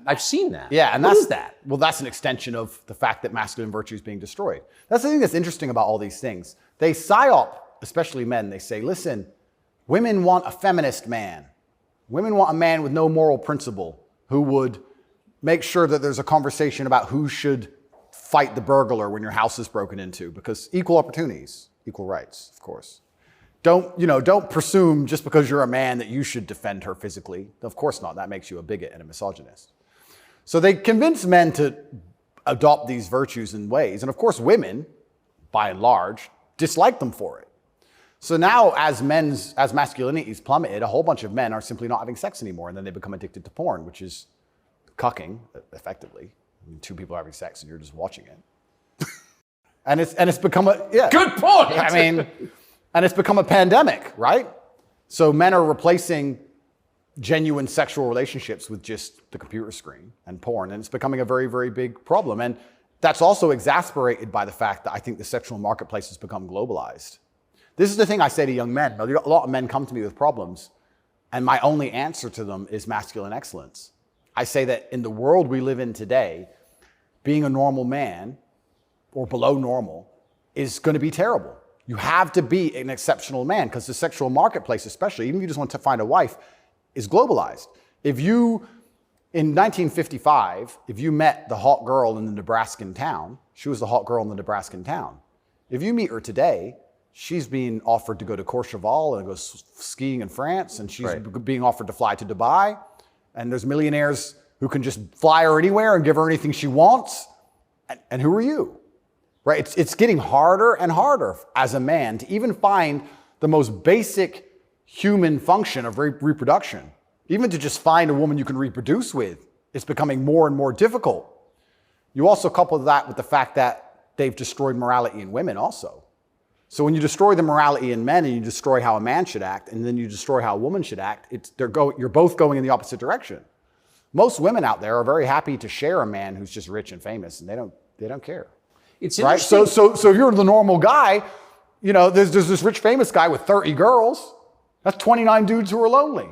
I've seen that. Yeah, and what that's is that? Well, that's an extension of the fact that masculine virtue is being destroyed. That's the thing that's interesting about all these things. They psyop, especially men, they say, listen, women want a feminist man. Women want a man with no moral principle who would make sure that there's a conversation about who should fight the burglar when your house is broken into, because equal opportunities, equal rights, of course. Don't presume just because you're a man that you should defend her physically. Of course not. That makes you a bigot and a misogynist. So they convince men to adopt these virtues in ways. And of course, women, by and large, dislike them for it. So now as masculinity is plummeted, a whole bunch of men are simply not having sex anymore. And then they become addicted to porn, which is cucking, effectively. I mean, two people are having sex and you're just watching it. and it's become Good point. I mean, and it's become a pandemic, right? So men are replacing genuine sexual relationships with just the computer screen and porn, and it's becoming a very, very big problem. And that's also exasperated by the fact that I think the sexual marketplace has become globalized. This is the thing I say to young men. A lot of men come to me with problems, and my only answer to them is masculine excellence. I say that in the world we live in today, being a normal man or below normal is going to be terrible. You have to be an exceptional man because the sexual marketplace, especially, even if you just want to find a wife, is globalized. If you, in 1955, if you met the hot girl in the Nebraskan town, she was the hot girl in the Nebraskan town. If you meet her today, she's being offered to go to Courchevel and go skiing in France, and she's being offered to fly to Dubai, and there's millionaires who can just fly her anywhere and give her anything she wants. And who are you? Right? It's getting harder and harder as a man to even find the most basic human function of reproduction. Even to just find a woman you can reproduce with, it's becoming more and more difficult. You also couple that with the fact that they've destroyed morality in women also. So when you destroy the morality in men and you destroy how a man should act, and then you destroy how a woman should act, you're both going in the opposite direction. Most women out there are very happy to share a man who's just rich and famous, and they don't care. It's right. So if you're the normal guy, there's this rich famous guy with 30 girls. That's 29 dudes who are lonely,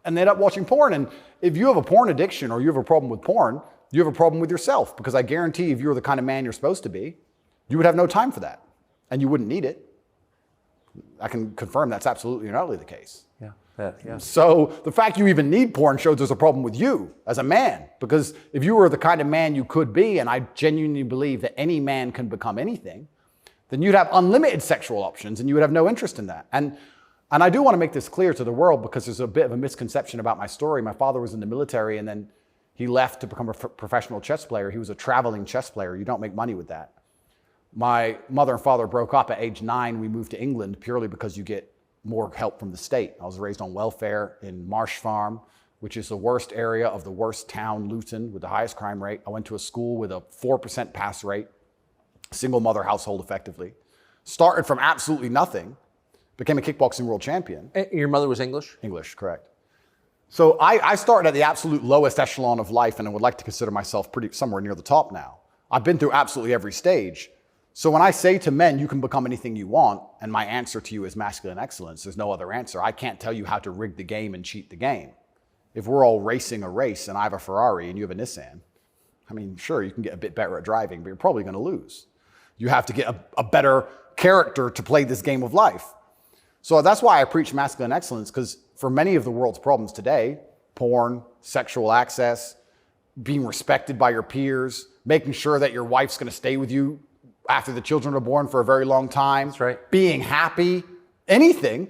and they end up watching porn. And if you have a porn addiction or you have a problem with porn, you have a problem with yourself, because I guarantee if you were the kind of man you're supposed to be, you would have no time for that, and you wouldn't need it. I can confirm that's absolutely and utterly the case. Yeah. Yeah. So the fact you even need porn shows there's a problem with you as a man. Because if you were the kind of man you could be, and I genuinely believe that any man can become anything, then you'd have unlimited sexual options and you would have no interest in that. And I do want to make this clear to the world because there's a bit of a misconception about my story. My father was in the military and then he left to become a professional chess player. He was a traveling chess player. You don't make money with that. My mother and father broke up at age 9. We moved to England purely because you get more help from the state. I was raised on welfare in Marsh Farm, which is the worst area of the worst town, Luton, with the highest crime rate. I went to a school with a 4% pass rate, single mother household effectively. Started from absolutely nothing, became a kickboxing world champion. Your mother was English? English, correct. So I started at the absolute lowest echelon of life and I would like to consider myself somewhere near the top now. I've been through absolutely every stage. So when I say to men, you can become anything you want, and my answer to you is masculine excellence, there's no other answer. I can't tell you how to rig the game and cheat the game. If we're all racing a race and I have a Ferrari and you have a Nissan, I mean, sure, you can get a bit better at driving, but you're probably going to lose. You have to get a better character to play this game of life. So that's why I preach masculine excellence, because for many of the world's problems today, porn, sexual access, being respected by your peers, making sure that your wife's going to stay with you after the children are born for a very long time, that's right, being happy, anything,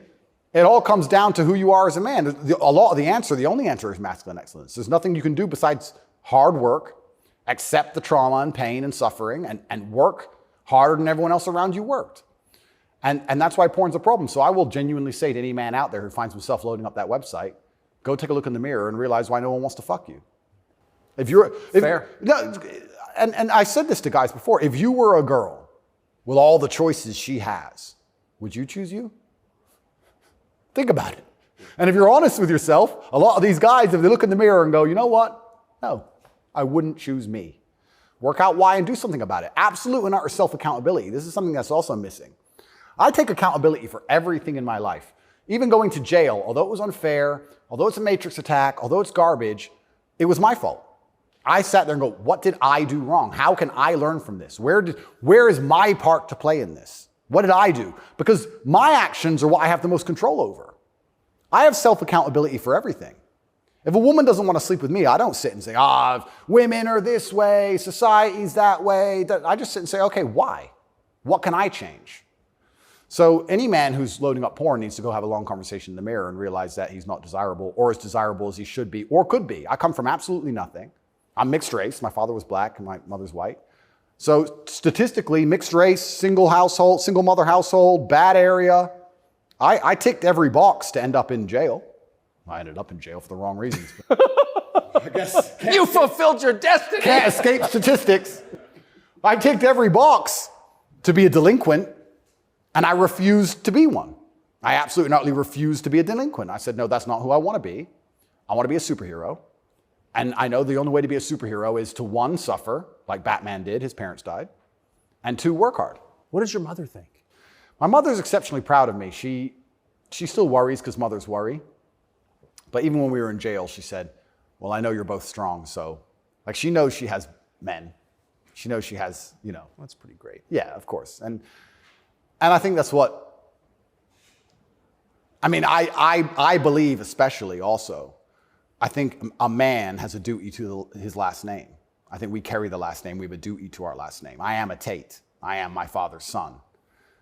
it all comes down to who you are as a man. The only answer is masculine excellence. There's nothing you can do besides hard work, accept the trauma and pain and suffering, and work harder than everyone else around you worked. And that's why porn's a problem. So I will genuinely say to any man out there who finds himself loading up that website, go take a look in the mirror and realize why no one wants to fuck you. Fair. No, and I said this to guys before, if you were a girl with all the choices she has, would you choose you? Think about it. And if you're honest with yourself, a lot of these guys, if they look in the mirror and go, you know what? No, I wouldn't choose me. Work out why and do something about it. Absolutely not self-accountability. This is something that's also missing. I take accountability for everything in my life. Even going to jail, although it was unfair, although it's a matrix attack, although it's garbage, it was my fault. I sat there and go, what did I do wrong? How can I learn from this? Where is my part to play in this? What did I do? Because my actions are what I have the most control over. I have self-accountability for everything. If a woman doesn't want to sleep with me, I don't sit and say, women are this way, society's that way. I just sit and say, okay, why? What can I change? So any man who's loading up porn needs to go have a long conversation in the mirror and realize that he's not desirable or as desirable as he should be or could be. I come from absolutely nothing. I'm mixed race. My father was black and my mother's white. So statistically, mixed race, single mother household, bad area. I ticked every box to end up in jail. I ended up in jail for the wrong reasons. I guess you fulfilled your destiny. Can't escape statistics. I ticked every box to be a delinquent, and I refused to be one. I absolutely not refused to be a delinquent. I said, no, that's not who I want to be. I want to be a superhero. And I know the only way to be a superhero is to, 1, suffer, like Batman did, his parents died, and 2, work hard. What does your mother think? My mother's exceptionally proud of me. She still worries because mothers worry. But even when we were in jail, she said, well, I know you're both strong, so, like, she knows she has men. She knows she has, That's pretty great. Yeah, of course. And I think that's what, I believe especially also, I think a man has a duty to his last name. I think we carry the last name. We have a duty to our last name. I am a Tate. I am my father's son.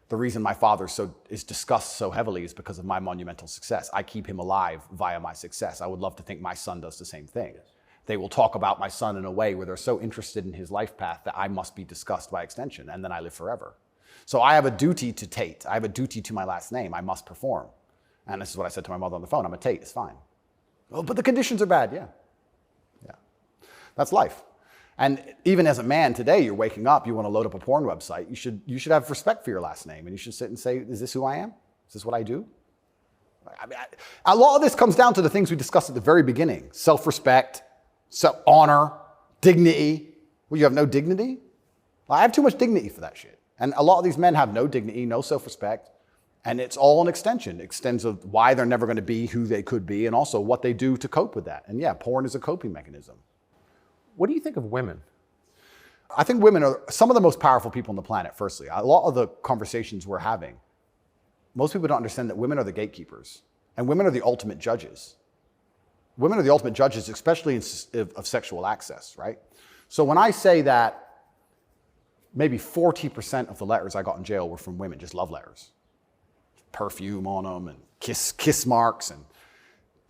The reason my father is discussed so heavily is because of my monumental success. I keep him alive via my success. I would love to think my son does the same thing. Yes. They will talk about my son in a way where they're so interested in his life path that I must be discussed by extension, and then I live forever. So I have a duty to Tate. I have a duty to my last name. I must perform. And this is what I said to my mother on the phone. I'm a Tate. It's fine. Oh, but the conditions are bad. Yeah. That's life. And even as a man today, you're waking up, you want to load up a porn website. You should have respect for your last name, and you should sit and say, is this who I am? Is this what I do? A lot of this comes down to the things we discussed at the very beginning. Self-respect, honor, dignity. Well, you have no dignity? Well, I have too much dignity for that shit. And a lot of these men have no dignity, no self-respect, and it's all an extension. It extends of why they're never going to be who they could be, and also what they do to cope with that. And yeah, porn is a coping mechanism. What do you think of women? I think women are some of the most powerful people on the planet, firstly. A lot of the conversations we're having, most people don't understand that women are the gatekeepers. And women are the ultimate judges. Women are the ultimate judges, especially of sexual access, right? So when I say that maybe 40% of the letters I got in jail were from women, just love letters. Perfume on them and kiss marks. And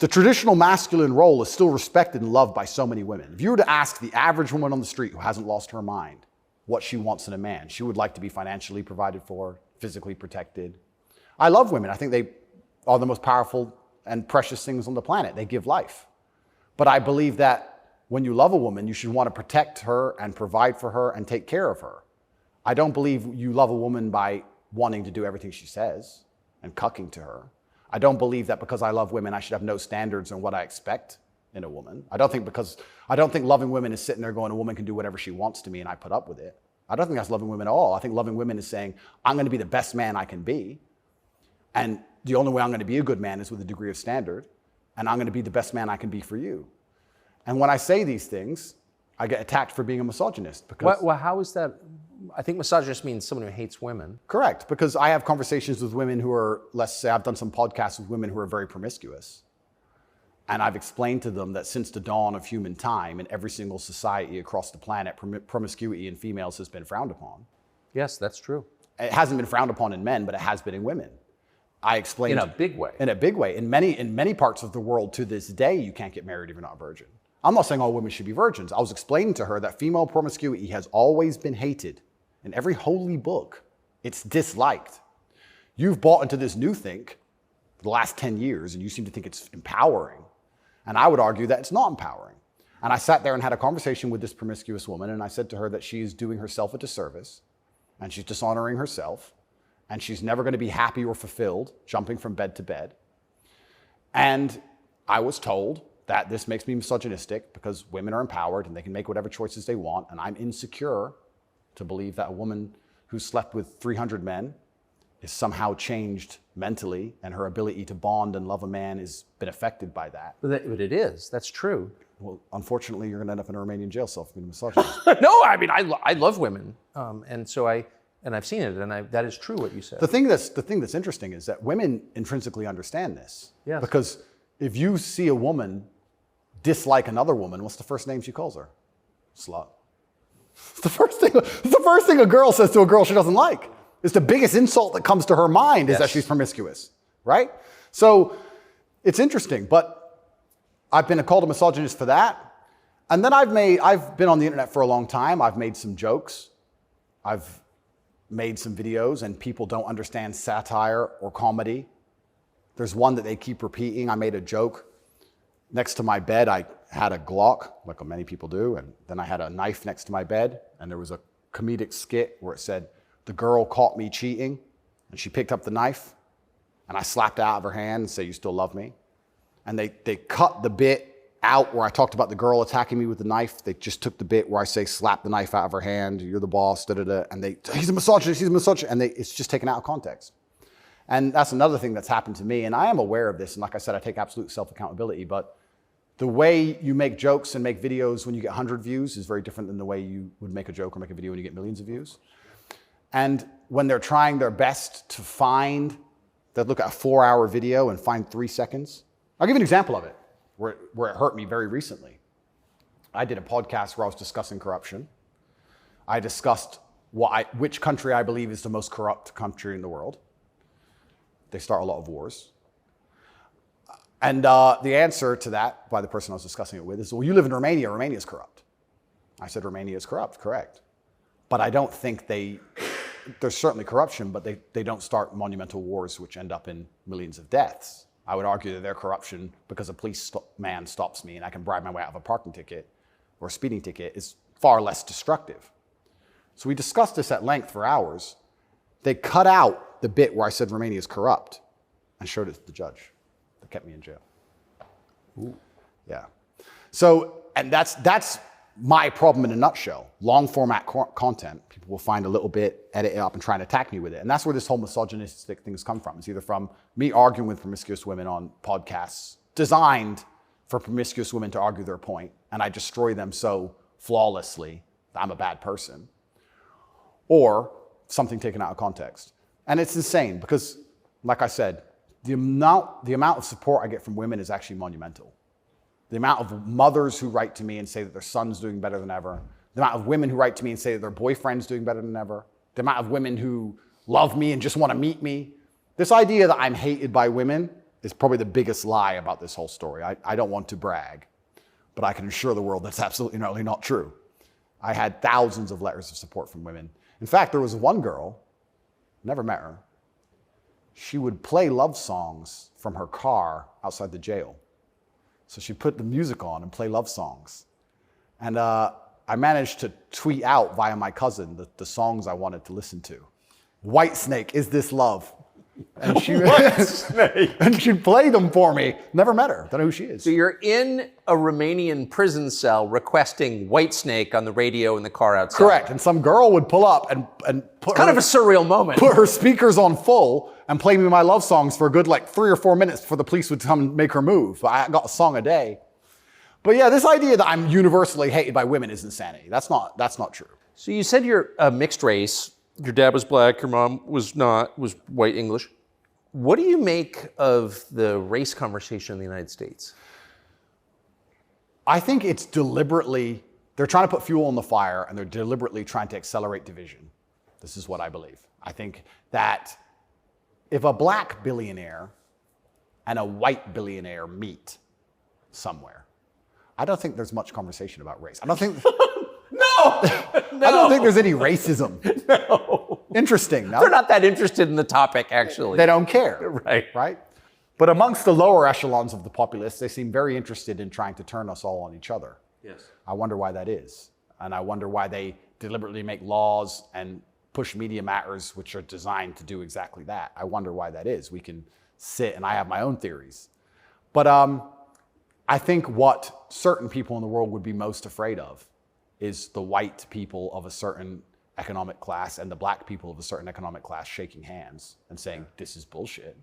the traditional masculine role is still respected and loved by so many women. If you were to ask the average woman on the street who hasn't lost her mind what she wants in a man, she would like to be financially provided for, physically protected. I love women. I think they are the most powerful and precious things on the planet. They give life. But I believe that when you love a woman, you should want to protect her and provide for her and take care of her. I don't believe you love a woman by wanting to do everything she says and cucking to her. I don't believe that because I love women, I should have no standards on what I expect in a woman. I don't think loving women is sitting there going, a woman can do whatever she wants to me and I put up with it. I don't think that's loving women at all. I think loving women is saying, I'm going to be the best man I can be. And the only way I'm going to be a good man is with a degree of standard. And I'm going to be the best man I can be for you. And when I say these things, I get attacked for being a misogynist. Because Well, how is that? I think misogynist means someone who hates women. Correct, because I have conversations with women who are, let's say I've done some podcasts with women who are very promiscuous. And I've explained to them that since the dawn of human time, in every single society across the planet, promiscuity in females has been frowned upon. Yes, that's true. It hasn't been frowned upon in men, but it has been in women. I explained In a big way. In a big way. In many parts of the world to this day, you can't get married if you're not a virgin. I'm not saying all women should be virgins. I was explaining to her that female promiscuity has always been hated. In every holy book, it's disliked. You've bought into this new think for the last 10 years, and you seem to think it's empowering. And I would argue that it's not empowering. And I sat there and had a conversation with this promiscuous woman, and I said to her that she is doing herself a disservice, and she's dishonoring herself, and she's never going to be happy or fulfilled jumping from bed to bed. And I was told that this makes me misogynistic because women are empowered and they can make whatever choices they want, and I'm insecure to believe that a woman who slept with 300 men is somehow changed mentally and her ability to bond and love a man has been affected by that. But it is. That's true. Well, unfortunately, you're going to end up in a Romanian jail cell for being a misogynist. No, I mean, I love women. And so I've seen it, and that is true what you said. The thing that's interesting is that women intrinsically understand this. Yes. Because if you see a woman dislike another woman, what's the first name she calls her? Slut. It's the first thing a girl says to a girl she doesn't like. It's the biggest insult that comes to her mind is that she's promiscuous, right? So it's interesting, but I've been called a misogynist for that. And then I've been on the internet for a long time. I've made some jokes. I've made some videos, and people don't understand satire or comedy. There's one that they keep repeating. I made a joke. Next to my bed, I had a Glock, like many people do, and then I had a knife next to my bed, and there was a comedic skit where it said, the girl caught me cheating, and she picked up the knife, and I slapped it out of her hand and said, you still love me? And they cut the bit out where I talked about the girl attacking me with the knife. They just took the bit where I say, slap the knife out of her hand, you're the boss, da-da-da, and he's a misogynist, and it's just taken out of context. And that's another thing that's happened to me, and I am aware of this, and like I said, I take absolute self-accountability, but the way you make jokes and make videos when you get 100 views is very different than the way you would make a joke or make a video when you get millions of views. And when they're trying their best to they'll look at a 4-hour video and find 3 seconds. I'll give you an example of it, where it hurt me very recently. I did a podcast where I was discussing corruption. I discussed which country I believe is the most corrupt country in the world. They start a lot of wars. And the answer to that by the person I was discussing it with is, well, you live in Romania. Romania is corrupt. I said, Romania is corrupt, correct. But I don't think there's certainly corruption, but they don't start monumental wars which end up in millions of deaths. I would argue that their corruption, because a policeman stops me and I can bribe my way out of a parking ticket or a speeding ticket, is far less destructive. So we discussed this at length for hours. They cut out the bit where I said Romania is corrupt and showed it to the judge. That kept me in jail. Ooh. Yeah. So, and that's my problem in a nutshell. Long format content, people will find a little bit, edit it up, and try and attack me with it. And that's where this whole misogynistic things come from. It's either from me arguing with promiscuous women on podcasts designed for promiscuous women to argue their point, and I destroy them so flawlessly that I'm a bad person, or something taken out of context. And it's insane because, like I said, the amount of support I get from women is actually monumental. The amount of mothers who write to me and say that their son's doing better than ever. The amount of women who write to me and say that their boyfriend's doing better than ever. The amount of women who love me and just want to meet me. This idea that I'm hated by women is probably the biggest lie about this whole story. I don't want to brag, but I can assure the world that's absolutely not true. I had thousands of letters of support from women. In fact, there was one girl, never met her. She would play love songs from her car outside the jail. So she'd put the music on and play love songs. And I managed to tweet out via my cousin the songs I wanted to listen to. Whitesnake, Is This Love? And and she'd play them for me. Never met her. Don't know who she is. So you're in a Romanian prison cell requesting Whitesnake on the radio in the car outside. Correct. And some girl would pull up and put kind of a surreal moment. Put her speakers on full and play me my love songs for a good 3 or 4 minutes before the police would come and make her move. I got a song a day. But yeah, this idea that I'm universally hated by women is insanity. That's not true. So you said you're a mixed race. Your dad was black, your mom was white English. What do you make of the race conversation in the United States? I think it's deliberately, they're trying to put fuel on the fire and they're deliberately trying to accelerate division. This is what I believe. I think that if a black billionaire and a white billionaire meet somewhere, I don't think there's much conversation about race. I don't think... No! I don't think there's any racism. No. Interesting, no? They're not that interested in the topic, actually. They don't care. Right. But amongst the lower echelons of the populace, they seem very interested in trying to turn us all on each other. Yes. I wonder why that is. And I wonder why they deliberately make laws and push media matters which are designed to do exactly that. I wonder why that is. We can sit, and I have my own theories. But I think what certain people in the world would be most afraid of is the white people of a certain economic class and the black people of a certain economic class shaking hands and saying, this is bullshit.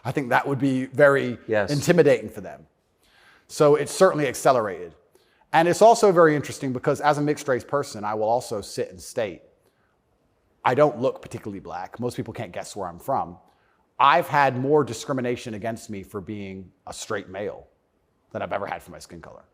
I think that would be very intimidating for them. So it's certainly accelerated. And it's also very interesting because as a mixed race person, I will also sit and state, I don't look particularly black. Most people can't guess where I'm from. I've had more discrimination against me for being a straight male than I've ever had for my skin color.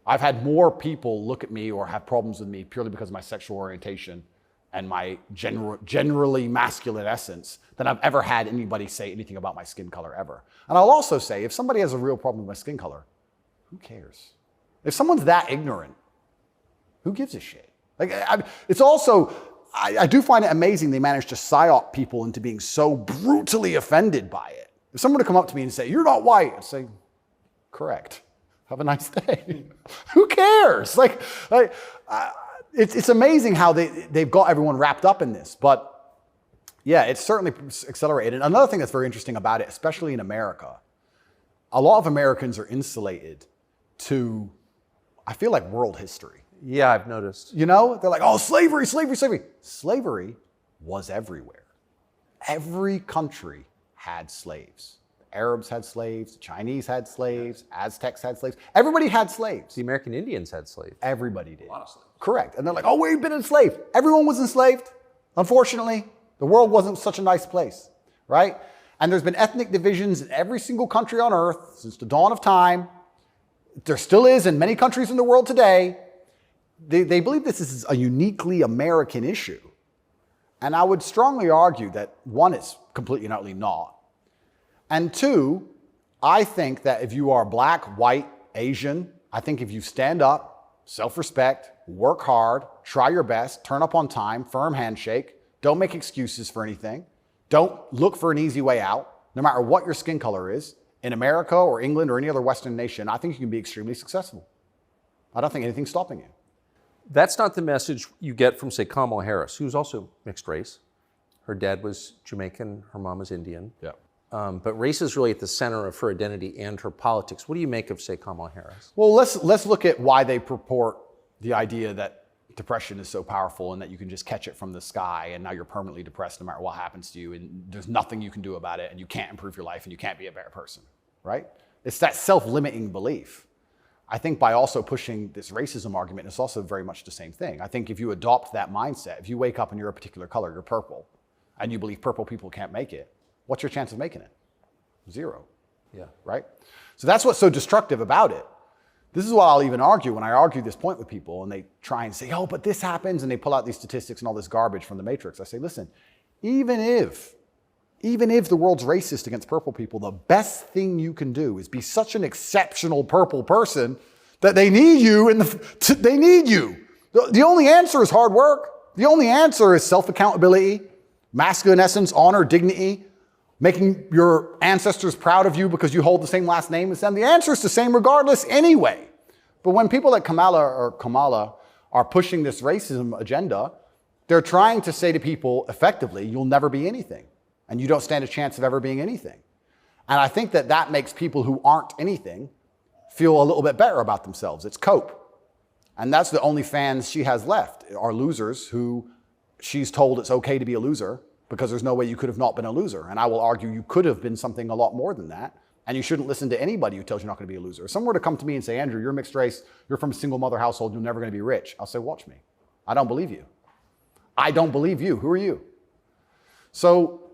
I've had more people look at me or have problems with me purely because of my sexual orientation and my generally masculine essence than I've ever had anybody say anything about my skin color ever. And I'll also say, if somebody has a real problem with my skin color, who cares? If someone's that ignorant, who gives a shit? It's also, I do find it amazing they manage to psyop people into being so brutally offended by it. If someone were to come up to me and say, you're not white, I'd say, correct. Have a nice day. Who cares? It's amazing how they've got everyone wrapped up in this. But yeah, it's certainly accelerated. And another thing that's very interesting about it, especially in America, a lot of Americans are insulated to, I feel like, world history. Yeah, I've noticed. You know, they're like, oh, slavery, slavery, slavery. Slavery was everywhere. Every country had slaves. Arabs had slaves, the Chinese had slaves, Aztecs had slaves. Everybody had slaves. The American Indians had slaves. Everybody did. A lot of slaves. Correct. And they're like, oh, we've been enslaved. Everyone was enslaved. Unfortunately, the world wasn't such a nice place, right? And there's been ethnic divisions in every single country on earth since the dawn of time. There still is in many countries in the world today. They believe this is a uniquely American issue. And I would strongly argue that, one, it's completely and utterly not. And two, I think that if you are black, white, Asian, I think if you stand up, self-respect, work hard, try your best, turn up on time, firm handshake, don't make excuses for anything, don't look for an easy way out, no matter what your skin color is, in America or England or any other Western nation, I think you can be extremely successful. I don't think anything's stopping you. That's not the message you get from, say, Kamala Harris, who's also mixed race. Her dad was Jamaican, her mom was Indian. Yeah. But race is really at the center of her identity and her politics. What do you make of, say, Kamala Harris? Well, let's look at why they purport the idea that depression is so powerful and that you can just catch it from the sky and now you're permanently depressed no matter what happens to you and there's nothing you can do about it and you can't improve your life and you can't be a better person, right? It's that self-limiting belief. I think by also pushing this racism argument, it's also very much the same thing. I think if you adopt that mindset, if you wake up and you're a particular color, you're purple, and you believe purple people can't make it, what's your chance of making it? Zero. Yeah. Right? So that's what's so destructive about it. This is what I'll even argue when I argue this point with people and they try and say, oh, but this happens, and they pull out these statistics and all this garbage from the Matrix. I say, listen, even if the world's racist against purple people, the best thing you can do is be such an exceptional purple person that they need you they need you. The only answer is hard work. The only answer is self-accountability, masculine essence, honor, dignity, making your ancestors proud of you because you hold the same last name as them. The answer is the same regardless anyway. But when people like Kamala are pushing this racism agenda, they're trying to say to people effectively, you'll never be anything. And you don't stand a chance of ever being anything. And I think that makes people who aren't anything feel a little bit better about themselves. It's cope. And that's the only fans she has left, are losers who she's told it's okay to be a loser because there's no way you could have not been a loser. And I will argue you could have been something a lot more than that. And you shouldn't listen to anybody who tells you you're not going to be a loser. If someone were to come to me and say, Andrew, you're mixed race, you're from a single mother household, you're never going to be rich. I'll say, watch me. I don't believe you. I don't believe you. Who are you? So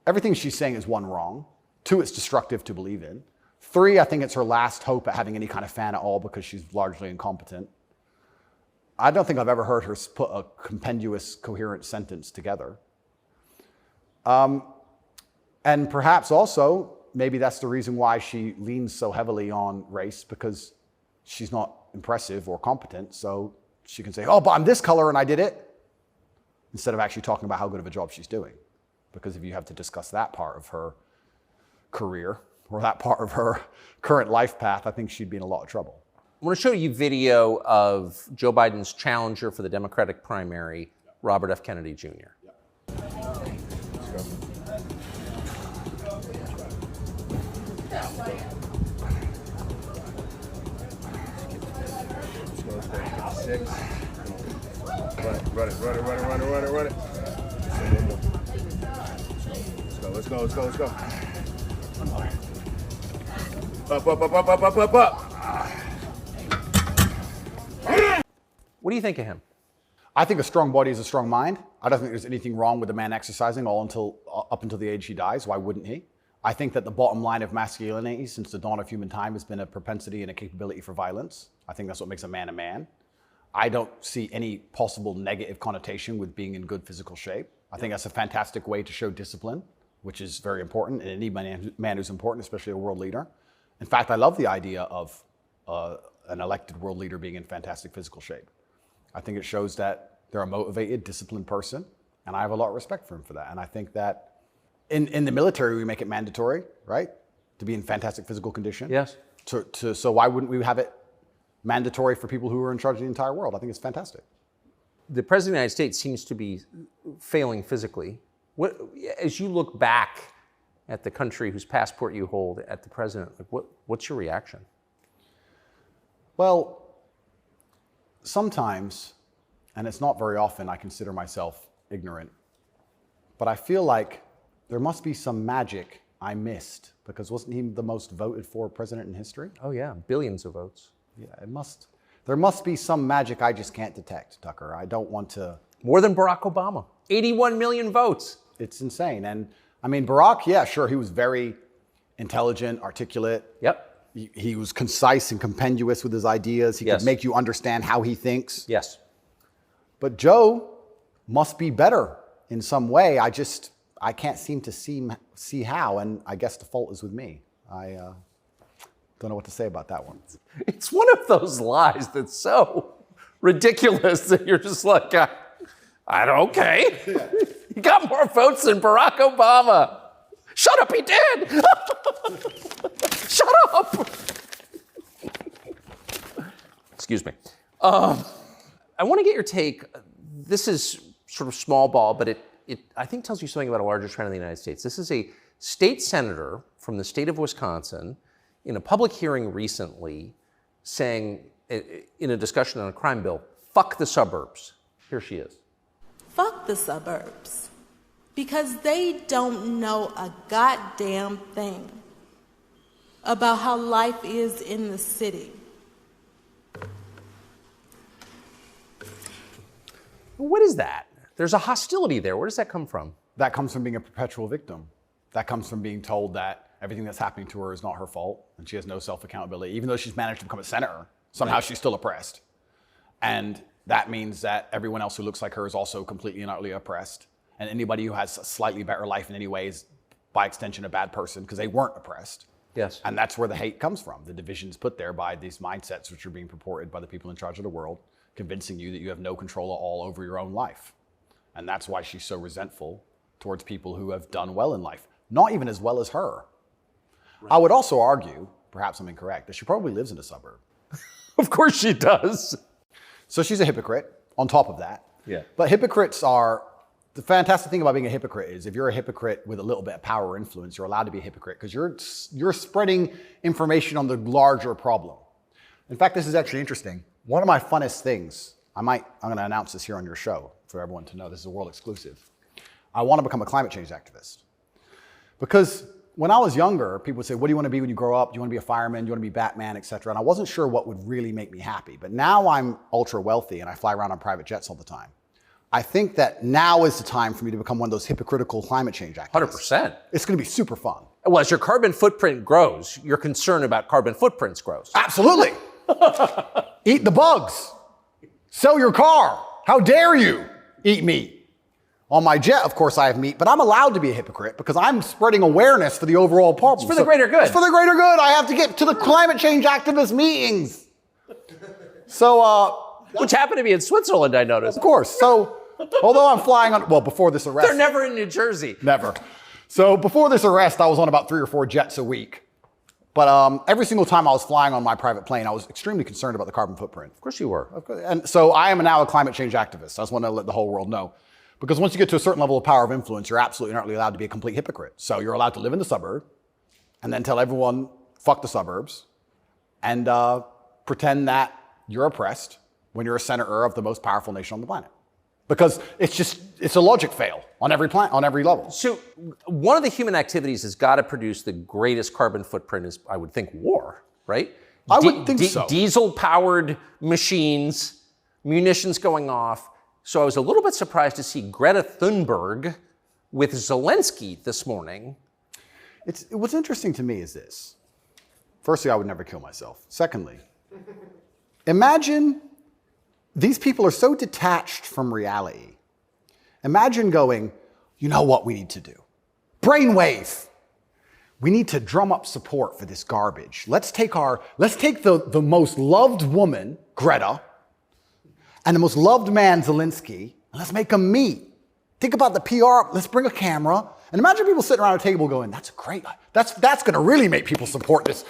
everything she's saying is one, wrong. Two, it's destructive to believe in. Three, I think it's her last hope at having any kind of fan at all because she's largely incompetent. I don't think I've ever heard her put a compendious, coherent sentence together. And perhaps also, maybe that's the reason why she leans so heavily on race, because she's not impressive or competent. So she can say, oh, but I'm this color and I did it, instead of actually talking about how good of a job she's doing. Because if you have to discuss that part of her career or that part of her current life path, I think she'd be in a lot of trouble. I want to show you video of Joe Biden's challenger for the Democratic primary, Robert F. Kennedy Jr. Six. Run it. Let's go. Up. What do you think of him? I think a strong body is a strong mind. I don't think there's anything wrong with a man exercising up until the age he dies. Why wouldn't he? I think that the bottom line of masculinity since the dawn of human time has been a propensity and a capability for violence. I think that's what makes a man a man. I don't see any possible negative connotation with being in good physical shape. I think that's a fantastic way to show discipline, which is very important, and any man who's important, especially a world leader. In fact, I love the idea of an elected world leader being in fantastic physical shape. I think it shows that they're a motivated, disciplined person, and I have a lot of respect for him for that. And I think that in the military, we make it mandatory, right, to be in fantastic physical condition. Yes. So why wouldn't we have it mandatory for people who are in charge of the entire world? I think it's fantastic. The President of the United States seems to be failing physically. As you look back at the country whose passport you hold at the president, what's your reaction? Well, sometimes, and it's not very often, I consider myself ignorant, but I feel like there must be some magic I missed, because wasn't he the most voted for president in history? Oh yeah, billions of votes. Yeah, there must be some magic I just can't detect, Tucker. I don't want to. More than Barack Obama. 81 million votes. It's insane. And I mean, Barack, yeah, sure, he was very intelligent, articulate. Yep. He was concise and compendious with his ideas. He could make you understand how he thinks. Yes. But Joe must be better in some way. I can't seem to see how, and I guess the fault is with me. I don't know what to say about that one. It's one of those lies that's so ridiculous that you're just like, okay. He got more votes than Barack Obama. Shut up, he did. Shut up. Excuse me. I want to get your take. This is sort of small ball, but it I think tells you something about a larger trend in the United States. This is a state senator from the state of Wisconsin in a public hearing recently saying, in a discussion on a crime bill, fuck the suburbs. Here she is. Fuck the suburbs. Because they don't know a goddamn thing about how life is in the city. What is that? There's a hostility there. Where does that come from? That comes from being a perpetual victim. That comes from being told that everything that's happening to her is not her fault and she has no self-accountability. Even though she's managed to become a senator, somehow she's still oppressed. And that means that everyone else who looks like her is also completely and utterly oppressed. And anybody who has a slightly better life in any way is, by extension, a bad person because they weren't oppressed. Yes. And that's where the hate comes from. The division's put there by these mindsets which are being purported by the people in charge of the world, convincing you that you have no control at all over your own life. And that's why she's so resentful towards people who have done well in life, not even as well as her. Right. I would also argue, perhaps I'm incorrect, that she probably lives in a suburb. Of course she does. So she's a hypocrite on top of that. Yeah. But hypocrites are, the fantastic thing about being a hypocrite is if you're a hypocrite with a little bit of power or influence, you're allowed to be a hypocrite because you're spreading information on the larger problem. In fact, this is actually interesting. One of my funnest things, I'm going to announce this here on your show for everyone to know, this is a world exclusive. I want to become a climate change activist. Because when I was younger, people would say, what do you want to be when you grow up? Do you want to be a fireman? Do you want to be Batman, et cetera? And I wasn't sure what would really make me happy. But now I'm ultra wealthy and I fly around on private jets all the time. I think that now is the time for me to become one of those hypocritical climate change activists. 100%. It's going to be super fun. Well, as your carbon footprint grows, your concern about carbon footprints grows. Absolutely. Eat the bugs. Sell your car. How dare you eat meat? On my jet, of course, I have meat, but I'm allowed to be a hypocrite because I'm spreading awareness for the overall problem. It's for the greater good. It's for the greater good. I have to get to the climate change activist meetings. So, which happen to be in Switzerland, I noticed. of course. So, although I'm flying on, well, before this arrest. They're never in New Jersey. Never. So before this arrest, I was on about 3 or 4 jets a week. But every single time I was flying on my private plane, I was extremely concerned about the carbon footprint. Of course you were. And so I am now a climate change activist. I just want to let the whole world know. Because once you get to a certain level of power of influence, you're absolutely not allowed to be a complete hypocrite. So you're allowed to live in the suburb and then tell everyone, fuck the suburbs, and pretend that you're oppressed when you're a senator of the most powerful nation on the planet. Because it's a logic fail on every level. So one of the human activities has got to produce the greatest carbon footprint is, I would think, war, right? I would think so. Diesel-powered machines, munitions going off. So I was a little bit surprised to see Greta Thunberg with Zelensky this morning. What's interesting to me is this. Firstly, I would never kill myself. Secondly, imagine these people are so detached from reality. Imagine going, you know what we need to do? Brainwave. We need to drum up support for this garbage. Let's take the most loved woman, Greta, and the most loved man, Zelensky, and let's make them meet. Think about the PR. Let's bring a camera. And imagine people sitting around a table going, that's going to really make people support this.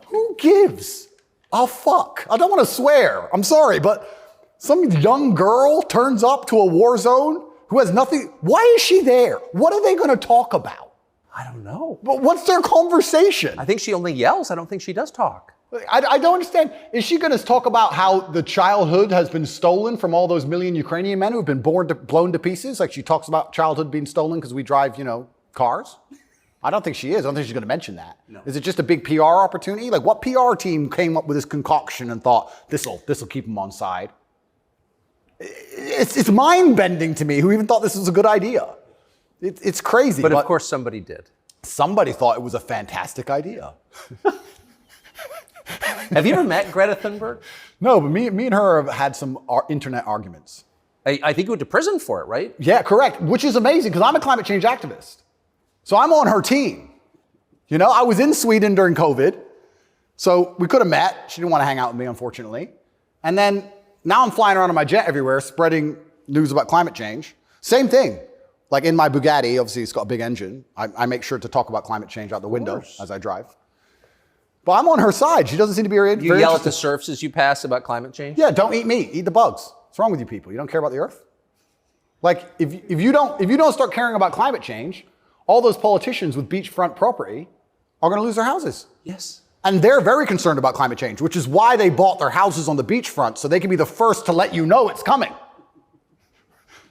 Who gives a fuck? I don't want to swear. I'm sorry, but some young girl turns up to a war zone who has nothing. Why is she there? What are they going to talk about? I don't know. But what's their conversation? I think she only yells. I don't think she does talk. I don't understand. Is she going to talk about how the childhood has been stolen from all those million Ukrainian men who have been blown to pieces? Like she talks about childhood being stolen because we drive, cars? I don't think she is. I don't think she's going to mention that. No. Is it just a big PR opportunity? Like what PR team came up with this concoction and thought, this'll keep them on side? It's mind-bending to me who even thought this was a good idea. It's crazy. But of course somebody did. Somebody thought it was a fantastic idea. Have you ever met Greta Thunberg? No, but me and her have had some internet arguments. I think you went to prison for it, right? Yeah, correct. Which is amazing because I'm a climate change activist. So I'm on her team. I was in Sweden during COVID. So we could have met. She didn't want to hang out with me, unfortunately. And then now I'm flying around on my jet everywhere, spreading news about climate change. Same thing. Like in my Bugatti, obviously it's got a big engine. I make sure to talk about climate change out the window as I drive. But I'm on her side. She doesn't seem to be very You yell at the serfs as you pass about climate change? Yeah, don't eat meat. Eat the bugs. What's wrong with you people? You don't care about the earth? Like, if you don't start caring about climate change, all those politicians with beachfront property are going to lose their houses. Yes. And they're very concerned about climate change, which is why they bought their houses on the beachfront, so they can be the first to let you know it's coming.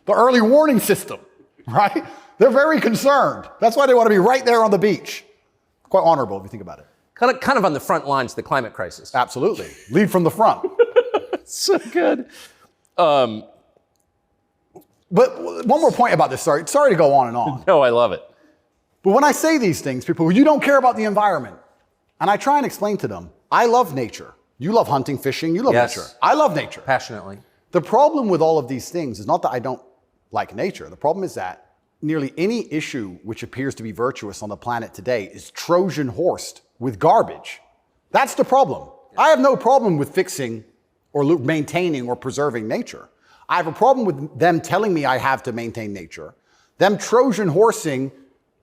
The early warning system, right? They're very concerned. That's why they want to be right there on the beach. Quite honorable if you think about it. Kind of on the front lines of the climate crisis. Absolutely. Lead from the front. So good. But one more point about this. Sorry to go on and on. No, I love it. But when I say these things, people, you don't care about the environment. And I try and explain to them, I love nature. You love hunting, fishing, you love nature. I love nature. Passionately. The problem with all of these things is not that I don't like nature. The problem is that nearly any issue which appears to be virtuous on the planet today is Trojan horsed with garbage. That's the problem. I have no problem with fixing or maintaining or preserving nature. I have a problem with them telling me I have to maintain nature, them Trojan horsing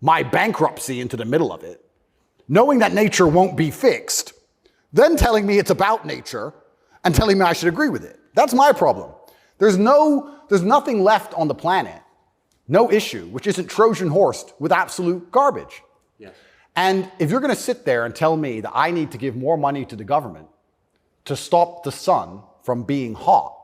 my bankruptcy into the middle of it, knowing that nature won't be fixed, then telling me it's about nature and telling me I should agree with it. That's my problem. There's nothing left on the planet, no issue, which isn't Trojan horsed with absolute garbage. Yes. And if you're going to sit there and tell me that I need to give more money to the government to stop the sun from being hot,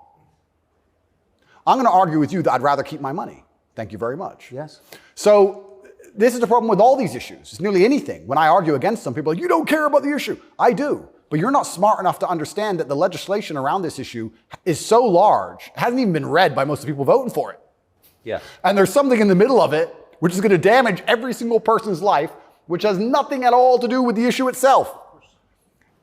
I'm going to argue with you that I'd rather keep my money. Thank you very much. Yes. So this is the problem with all these issues. It's nearly anything. When I argue against them, people are like, you don't care about the issue. I do. But you're not smart enough to understand that the legislation around this issue is so large, it hasn't even been read by most of the people voting for it. Yeah. And there's something in the middle of it which is going to damage every single person's life, which has nothing at all to do with the issue itself.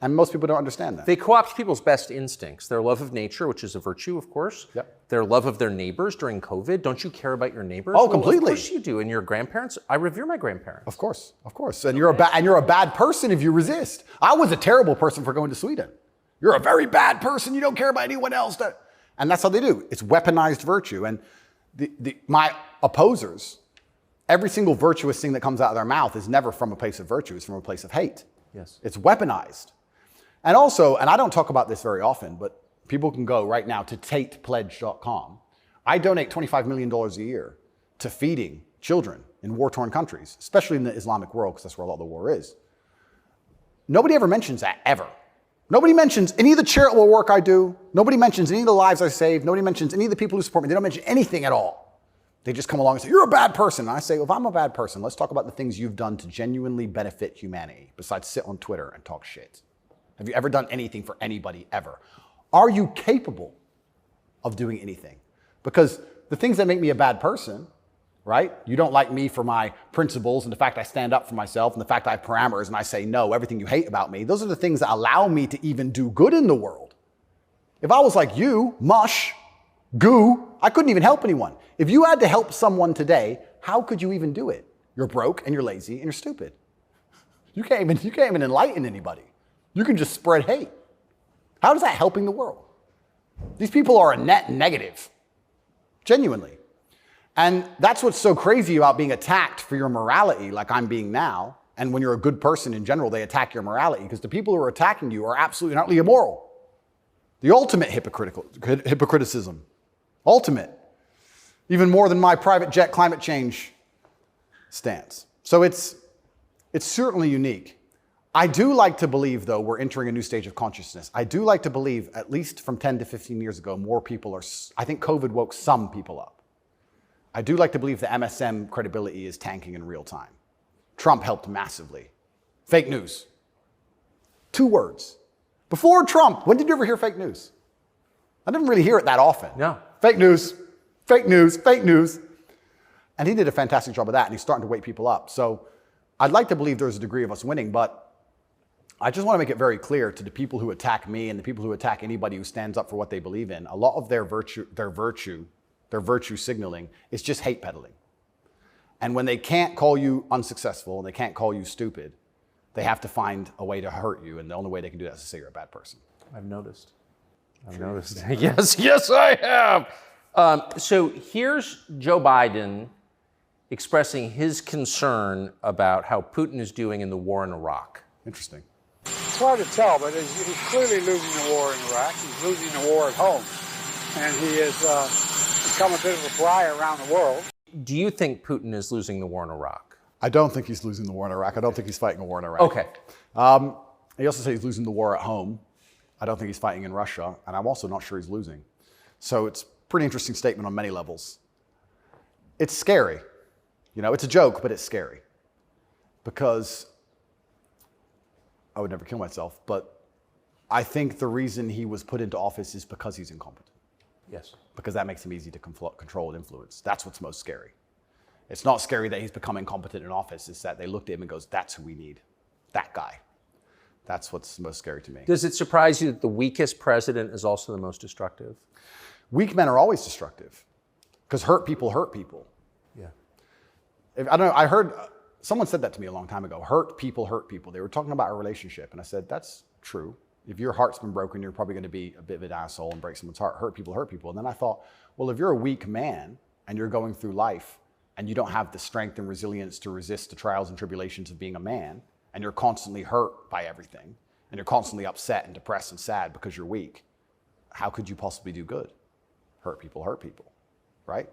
And most people don't understand that. They co-opt people's best instincts, their love of nature, which is a virtue, of course. Yep. Their love of their neighbors during COVID. Don't you care about your neighbors? Oh, completely. Of course you do. And your grandparents? I revere my grandparents. Of course, of course. And you're a bad person if you resist. I was a terrible person for going to Sweden. You're a very bad person. You don't care about anyone else. And that's how they do. It's weaponized virtue. And my opposers, every single virtuous thing that comes out of their mouth is never from a place of virtue. It's from a place of hate. Yes. It's weaponized. And also, and I don't talk about this very often, but people can go right now to tatepledge.com. I donate $25 million a year to feeding children in war-torn countries, especially in the Islamic world, because that's where a lot of the war is. Nobody ever mentions that, ever. Nobody mentions any of the charitable work I do. Nobody mentions any of the lives I save. Nobody mentions any of the people who support me. They don't mention anything at all. They just come along and say, you're a bad person. And I say, well, if I'm a bad person, let's talk about the things you've done to genuinely benefit humanity, besides sit on Twitter and talk shit. Have you ever done anything for anybody ever? Are you capable of doing anything? Because the things that make me a bad person, right? You don't like me for my principles and the fact I stand up for myself and the fact I have parameters and I say no, everything you hate about me. Those are the things that allow me to even do good in the world. If I was like you, mush, goo, I couldn't even help anyone. If you had to help someone today, how could you even do it? You're broke and you're lazy and you're stupid. You can't even enlighten anybody. You can just spread hate. How is that helping the world? These people are a net negative, genuinely. And that's what's so crazy about being attacked for your morality like I'm being now. And when you're a good person in general, they attack your morality because the people who are attacking you are absolutely and utterly immoral. The ultimate hypocriticism. Ultimate. Even more than my private jet climate change stance. So it's certainly unique. I do like to believe, though, we're entering a new stage of consciousness. I do like to believe, at least from 10 to 15 years ago, more people are, I think COVID woke some people up. I do like to believe the MSM credibility is tanking in real time. Trump helped massively. Fake news. 2 words. Before Trump, when did you ever hear fake news? I didn't really hear it that often. No. Fake news, fake news, fake news. And he did a fantastic job of that, and he's starting to wake people up. So I'd like to believe there's a degree of us winning, but I just want to make it very clear to the people who attack me and the people who attack anybody who stands up for what they believe in, a lot of their virtue signaling is just hate peddling. And when they can't call you unsuccessful and they can't call you stupid, they have to find a way to hurt you. And the only way they can do that is to say you're a bad person. I've noticed. Yes, I have. So here's Joe Biden expressing his concern about how Putin is doing in the war in Iraq. Interesting. It's hard to tell, but he's clearly losing the war in Iraq. He's losing the war at home. And he has become a bit of a pariah around the world. Do you think Putin is losing the war in Iraq? I don't think he's losing the war in Iraq. I don't think he's fighting a war in Iraq. Okay. He also says he's losing the war at home. I don't think he's fighting in Russia. And I'm also not sure he's losing. So it's a pretty interesting statement on many levels. It's scary. You know, it's a joke, but it's scary. Because I would never kill myself, but I think the reason he was put into office is because he's incompetent. Yes. Because that makes him easy to control and influence. That's what's most scary. It's not scary that he's become incompetent in office. It's that they looked at him and goes, that's who we need. That guy. That's what's most scary to me. Does it surprise you that the weakest president is also the most destructive? Weak men are always destructive because hurt people hurt people. Yeah. I don't know, I heard, someone said that to me a long time ago, hurt people hurt people. They were talking about a relationship, and I said, that's true. If your heart's been broken, you're probably going to be a bit of an asshole and break someone's heart. Hurt people hurt people. And then I thought, well, if you're a weak man and you're going through life and you don't have the strength and resilience to resist the trials and tribulations of being a man, and you're constantly hurt by everything, and you're constantly upset and depressed and sad because you're weak, how could you possibly do good? Hurt people, right?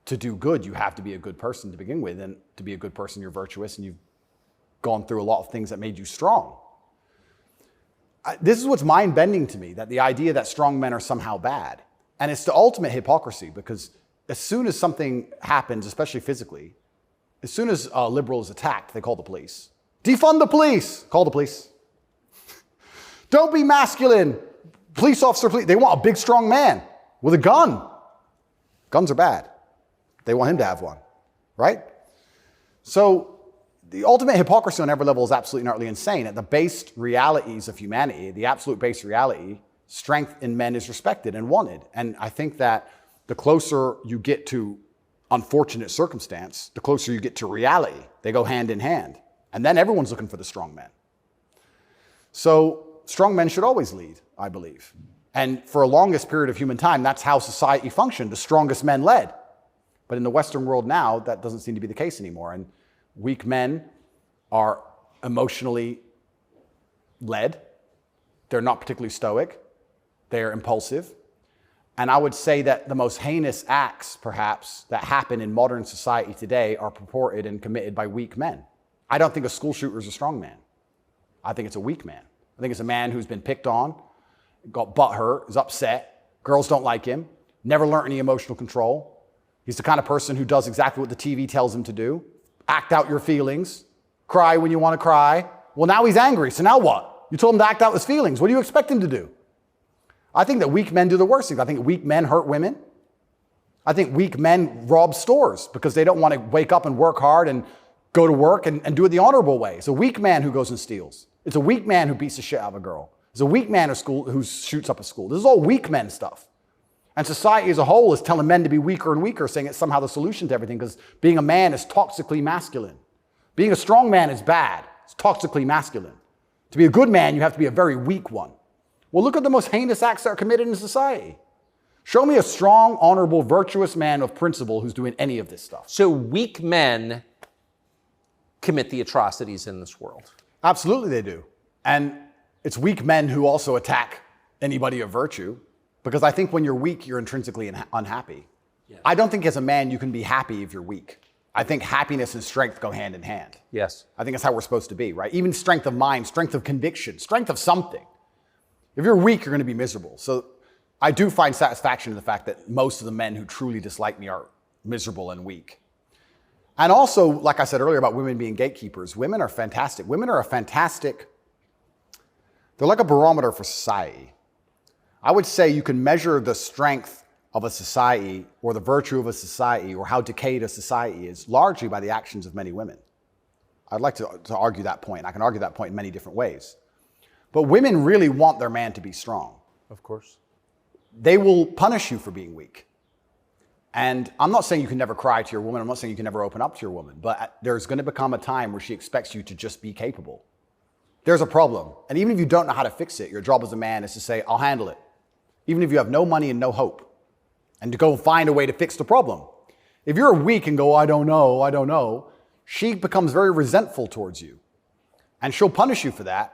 To do good, you have to be a good person to begin with, and to be a good person, you're virtuous, and you've gone through a lot of things that made you strong. This is what's mind-bending to me, that the idea that strong men are somehow bad. And it's the ultimate hypocrisy, because as soon as something happens, especially physically, as soon as a liberal is attacked, they call the police. Defund the police! Call the police. Don't be masculine. Police officer, please. They want a big, strong man with a gun. Guns are bad. They want him to have one, right? So the ultimate hypocrisy on every level is absolutely and utterly insane. At the base realities of humanity, the absolute base reality, strength in men is respected and wanted. And I think that the closer you get to unfortunate circumstance, the closer you get to reality. They go hand in hand. And then everyone's looking for the strong men. So strong men should always lead, I believe. And for a longest period of human time, that's how society functioned. The strongest men led. But in the Western world now, that doesn't seem to be the case anymore. And weak men are emotionally led. They're not particularly stoic. They're impulsive. And I would say that the most heinous acts, perhaps, that happen in modern society today are purported and committed by weak men. I don't think a school shooter is a strong man. I think it's a weak man. I think it's a man who's been picked on, got butthurt, is upset, girls don't like him, never learned any emotional control. He's the kind of person who does exactly what the TV tells him to do. Act out your feelings, cry when you want to cry. Well, now he's angry, so now what? You told him to act out his feelings. What do you expect him to do? I think that weak men do the worst things. I think weak men hurt women. I think weak men rob stores because they don't want to wake up and work hard and go to work and do it the honorable way. It's a weak man who goes and steals. It's a weak man who beats the shit out of a girl. It's a weak man who shoots up a school. This is all weak men stuff. And society as a whole is telling men to be weaker and weaker, saying it's somehow the solution to everything because being a man is toxically masculine. Being a strong man is bad. It's toxically masculine. To be a good man, you have to be a very weak one. Well, look at the most heinous acts that are committed in society. Show me a strong, honorable, virtuous man of principle who's doing any of this stuff. So weak men commit the atrocities in this world. Absolutely they do. And it's weak men who also attack anybody of virtue, because I think when you're weak, you're intrinsically unhappy. Yeah. I don't think as a man you can be happy if you're weak. I think happiness and strength go hand in hand. Yes. I think that's how we're supposed to be, right? Even strength of mind, strength of conviction, strength of something. If you're weak, you're going to be miserable. So I do find satisfaction in the fact that most of the men who truly dislike me are miserable and weak. And also, like I said earlier about women being gatekeepers, women are fantastic. Women are they're like a barometer for society. I would say you can measure the strength of a society or the virtue of a society or how decayed a society is largely by the actions of many women. I'd like to argue that point. I can argue that point in many different ways. But women really want their man to be strong. Of course. They will punish you for being weak. And I'm not saying you can never cry to your woman. I'm not saying you can never open up to your woman. But there's going to become a time where she expects you to just be capable. There's a problem. And even if you don't know how to fix it, your job as a man is to say, I'll handle it. Even if you have no money and no hope. And to go find a way to fix the problem. If you're weak and go, I don't know, she becomes very resentful towards you. And she'll punish you for that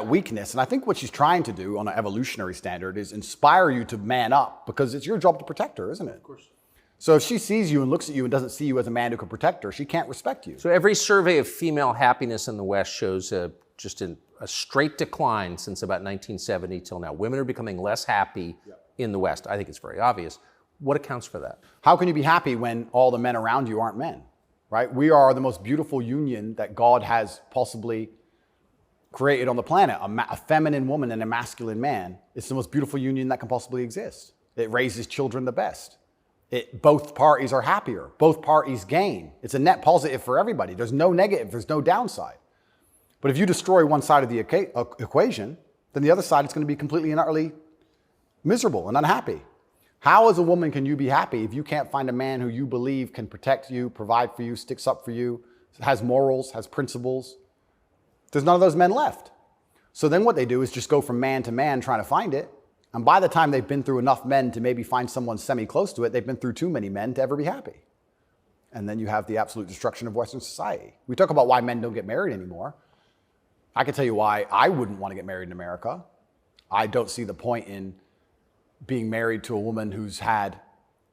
weakness. And I think what she's trying to do on an evolutionary standard is inspire you to man up, because it's your job to protect her, isn't it? Of course. So if she sees you and looks at you and doesn't see you as a man who can protect her, she can't respect you. So every survey of female happiness in the West shows just a straight decline since about 1970 till now. Women are becoming less happy in the West. I think it's very obvious. What accounts for that? How can you be happy when all the men around you aren't men, right? We are the most beautiful union that God has possibly created on the planet. A feminine woman and a masculine man. It's the most beautiful union that can possibly exist. It raises children the best. Both parties are happier. Both parties gain. It's a net positive for everybody. There's no negative. There's no downside. But if you destroy one side of the equation, then the other side is going to be completely and utterly miserable and unhappy. How as a woman can you be happy if you can't find a man who you believe can protect you, provide for you, sticks up for you, has morals, has principles? There's none of those men left. So then what they do is just go from man to man trying to find it. And by the time they've been through enough men to maybe find someone semi-close to it, they've been through too many men to ever be happy. And then you have the absolute destruction of Western society. We talk about why men don't get married anymore. I can tell you why I wouldn't want to get married in America. I don't see the point in being married to a woman who's had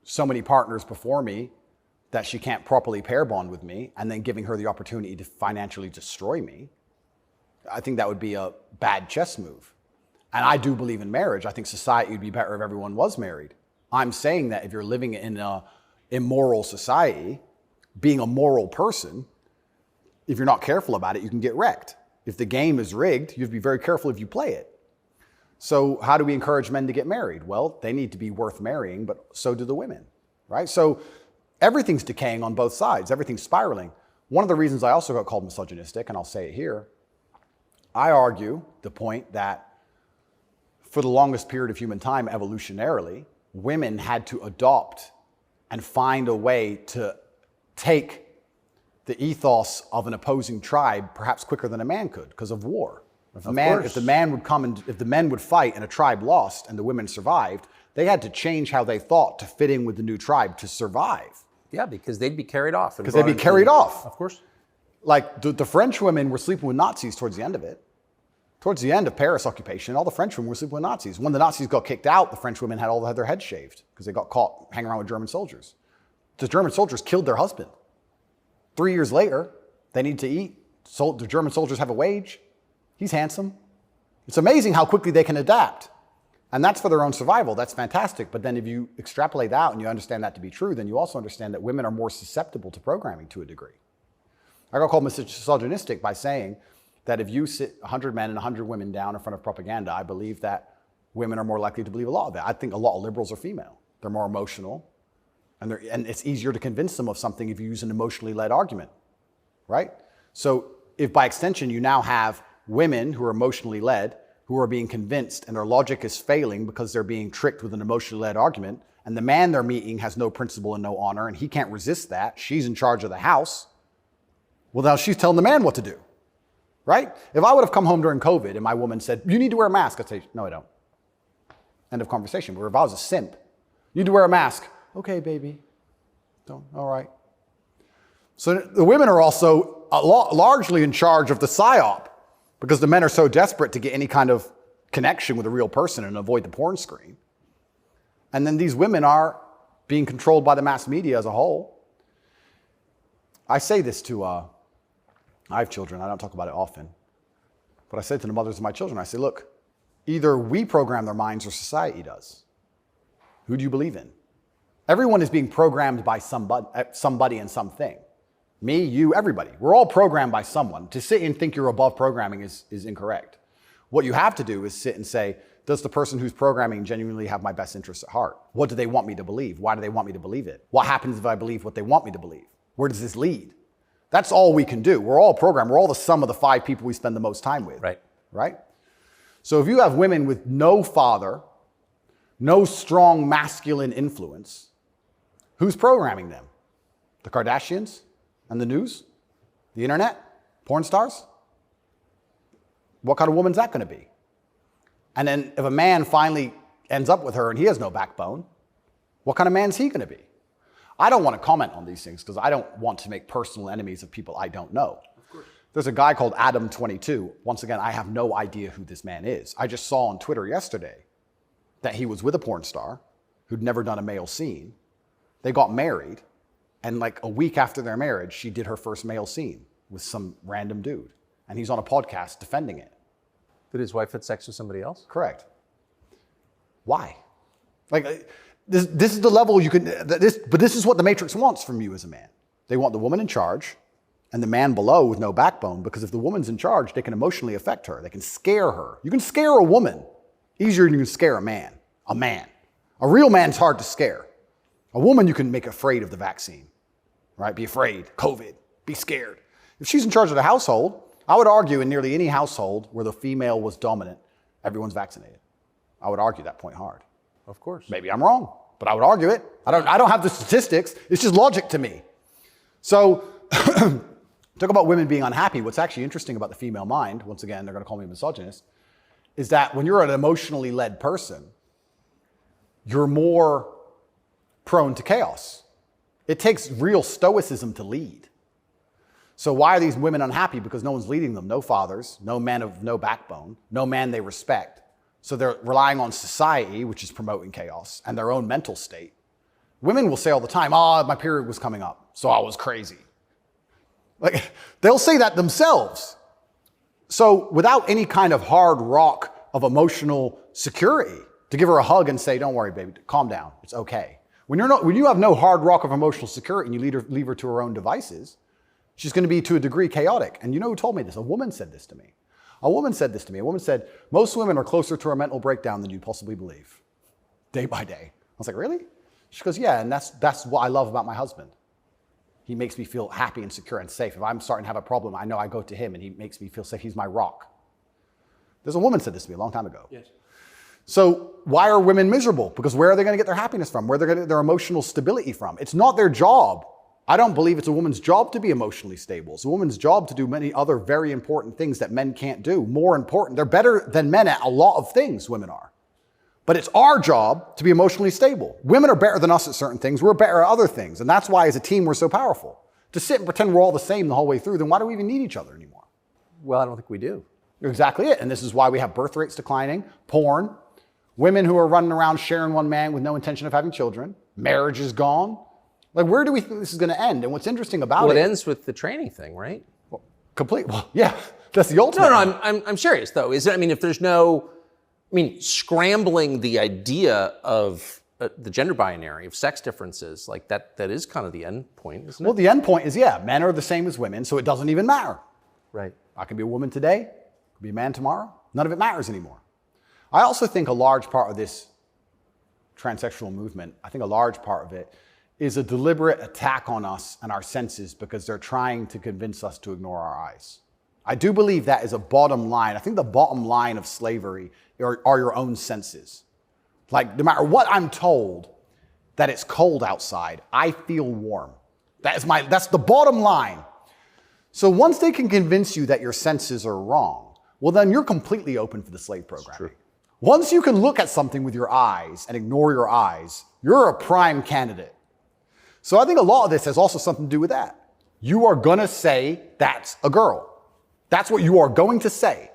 so many partners before me that she can't properly pair bond with me and then giving her the opportunity to financially destroy me. I think that would be a bad chess move. And I do believe in marriage. I think society would be better if everyone was married. I'm saying that if you're living in an immoral society, being a moral person, if you're not careful about it, you can get wrecked. If the game is rigged, you have to be very careful if you play it. So how do we encourage men to get married? Well, they need to be worth marrying, but so do the women, right? So everything's decaying on both sides. Everything's spiraling. One of the reasons I also got called misogynistic, and I'll say it here, I argue the point that for the longest period of human time, evolutionarily, women had to adopt and find a way to take the ethos of an opposing tribe perhaps quicker than a man could because of war. If the men would fight and a tribe lost and the women survived, they had to change how they thought to fit in with the new tribe to survive. Yeah, because they'd be carried off. Because they'd be carried off. Of course. Like the French women were sleeping with Nazis towards the end of it. Towards the end of Paris occupation, all the French women were sleeping with Nazis. When the Nazis got kicked out, the French women had their heads shaved because they got caught hanging around with German soldiers. The German soldiers killed their husband. 3 years later, they need to eat. So the German soldiers have a wage. He's handsome. It's amazing how quickly they can adapt. And that's for their own survival. That's fantastic. But then if you extrapolate that out and you understand that to be true, then you also understand that women are more susceptible to programming to a degree. I got called misogynistic by saying that if you sit 100 men and 100 women down in front of propaganda, I believe that women are more likely to believe a lot of it. I think a lot of liberals are female. They're more emotional. And it's easier to convince them of something if you use an emotionally led argument, right? So if by extension you now have women who are emotionally led, who are being convinced and their logic is failing because they're being tricked with an emotionally led argument, and the man they're meeting has no principle and no honor, and he can't resist that, she's in charge of the house, well, now she's telling the man what to do, right? If I would have come home during COVID and my woman said, you need to wear a mask, I'd say, no, I don't. End of conversation. Where if I was a simp, you need to wear a mask. Okay, baby. Don't. All right. So the women are also largely in charge of the psyop because the men are so desperate to get any kind of connection with a real person and avoid the porn screen. And then these women are being controlled by the mass media as a whole. I say this to, I have children. I don't talk about it often. But I say to the mothers of my children, I say, look, either we program their minds or society does. Who do you believe in? Everyone is being programmed by somebody and something. Me, you, everybody. We're all programmed by someone. To sit and think you're above programming is incorrect. What you have to do is sit and say, does the person who's programming genuinely have my best interests at heart? What do they want me to believe? Why do they want me to believe it? What happens if I believe what they want me to believe? Where does this lead? That's all we can do. We're all programmed. We're all the sum of the 5 people we spend the most time with. Right? So if you have women with no father, no strong masculine influence, who's programming them? The Kardashians and the news? The internet? Porn stars? What kind of woman's that going to be? And then if a man finally ends up with her and he has no backbone, what kind of man's he going to be? I don't want to comment on these things because I don't want to make personal enemies of people I don't know. There's a guy called Adam22. Once again, I have no idea who this man is. I just saw on Twitter yesterday that he was with a porn star who'd never done a male scene. They got married, and like a week after their marriage, she did her first male scene with some random dude. And he's on a podcast defending it. Did his wife have sex with somebody else? Correct. Why? Like, this is the level you can, but this is what the Matrix wants from you as a man. They want the woman in charge and the man below with no backbone, because if the woman's in charge, they can emotionally affect her. They can scare her. You can scare a woman easier than you can scare a man. A man. A real man's hard to scare. A woman you can make afraid of the vaccine, right? Be afraid, COVID, be scared. If she's in charge of the household, I would argue in nearly any household where the female was dominant, everyone's vaccinated. I would argue that point hard. Of course. Maybe I'm wrong, but I would argue it. I don't have the statistics. It's just logic to me. So talk about women being unhappy. What's actually interesting about the female mind, once again, they're going to call me a misogynist, is that when you're an emotionally led person, you're more prone to chaos. It takes real stoicism to lead. So why are these women unhappy? Because no one's leading them. No fathers, no men of no backbone, no man they respect. So they're relying on society, which is promoting chaos, and their own mental state. Women will say all the time, my period was coming up, so I was crazy. Like, they'll say that themselves. So without any kind of hard rock of emotional security, to give her a hug and say, don't worry, baby, calm down, it's okay. When you have no hard rock of emotional security and you leave her to her own devices, she's going to be to a degree chaotic. And you know who told me this? A woman said this to me. A woman said, most women are closer to a mental breakdown than you possibly believe, day by day. I was like, really? She goes, yeah, and that's what I love about my husband. He makes me feel happy and secure and safe. If I'm starting to have a problem, I know I go to him and he makes me feel safe. He's my rock. There's a woman said this to me a long time ago. Yes. So why are women miserable? Because where are they going to get their happiness from? Where are they going to get their emotional stability from? It's not their job. I don't believe it's a woman's job to be emotionally stable. It's a woman's job to do many other very important things that men can't do. More important. They're better than men at a lot of things, women are. But it's our job to be emotionally stable. Women are better than us at certain things. We're better at other things. And that's why as a team we're so powerful. To sit and pretend we're all the same the whole way through, then why do we even need each other anymore? Well, I don't think we do. Exactly it. And this is why we have birth rates declining, porn, women who are running around sharing one man with no intention of having children, marriage is gone. Like, where do we think this is going to end? And what's interesting about Well, it ends with the training thing, right? Well, yeah, that's the ultimate. No, I'm serious though. If there's scrambling the idea of the gender binary, of sex differences, like that is kind of the end point, isn't it? Well, the end point is, yeah, men are the same as women, so it doesn't even matter. Right. I can be a woman today, I can be a man tomorrow. None of it matters anymore. I also think a large part of this transsexual movement, I think a large part of it is a deliberate attack on us and our senses because they're trying to convince us to ignore our eyes. I do believe that is a bottom line. I think the bottom line of slavery are your own senses. Like, no matter what I'm told, that it's cold outside, I feel warm. That's the bottom line. So once they can convince you that your senses are wrong, well, then you're completely open for the slave programming. Once you can look at something with your eyes and ignore your eyes, you're a prime candidate. So I think a lot of this has also something to do with that. You are going to say that's a girl. That's what you are going to say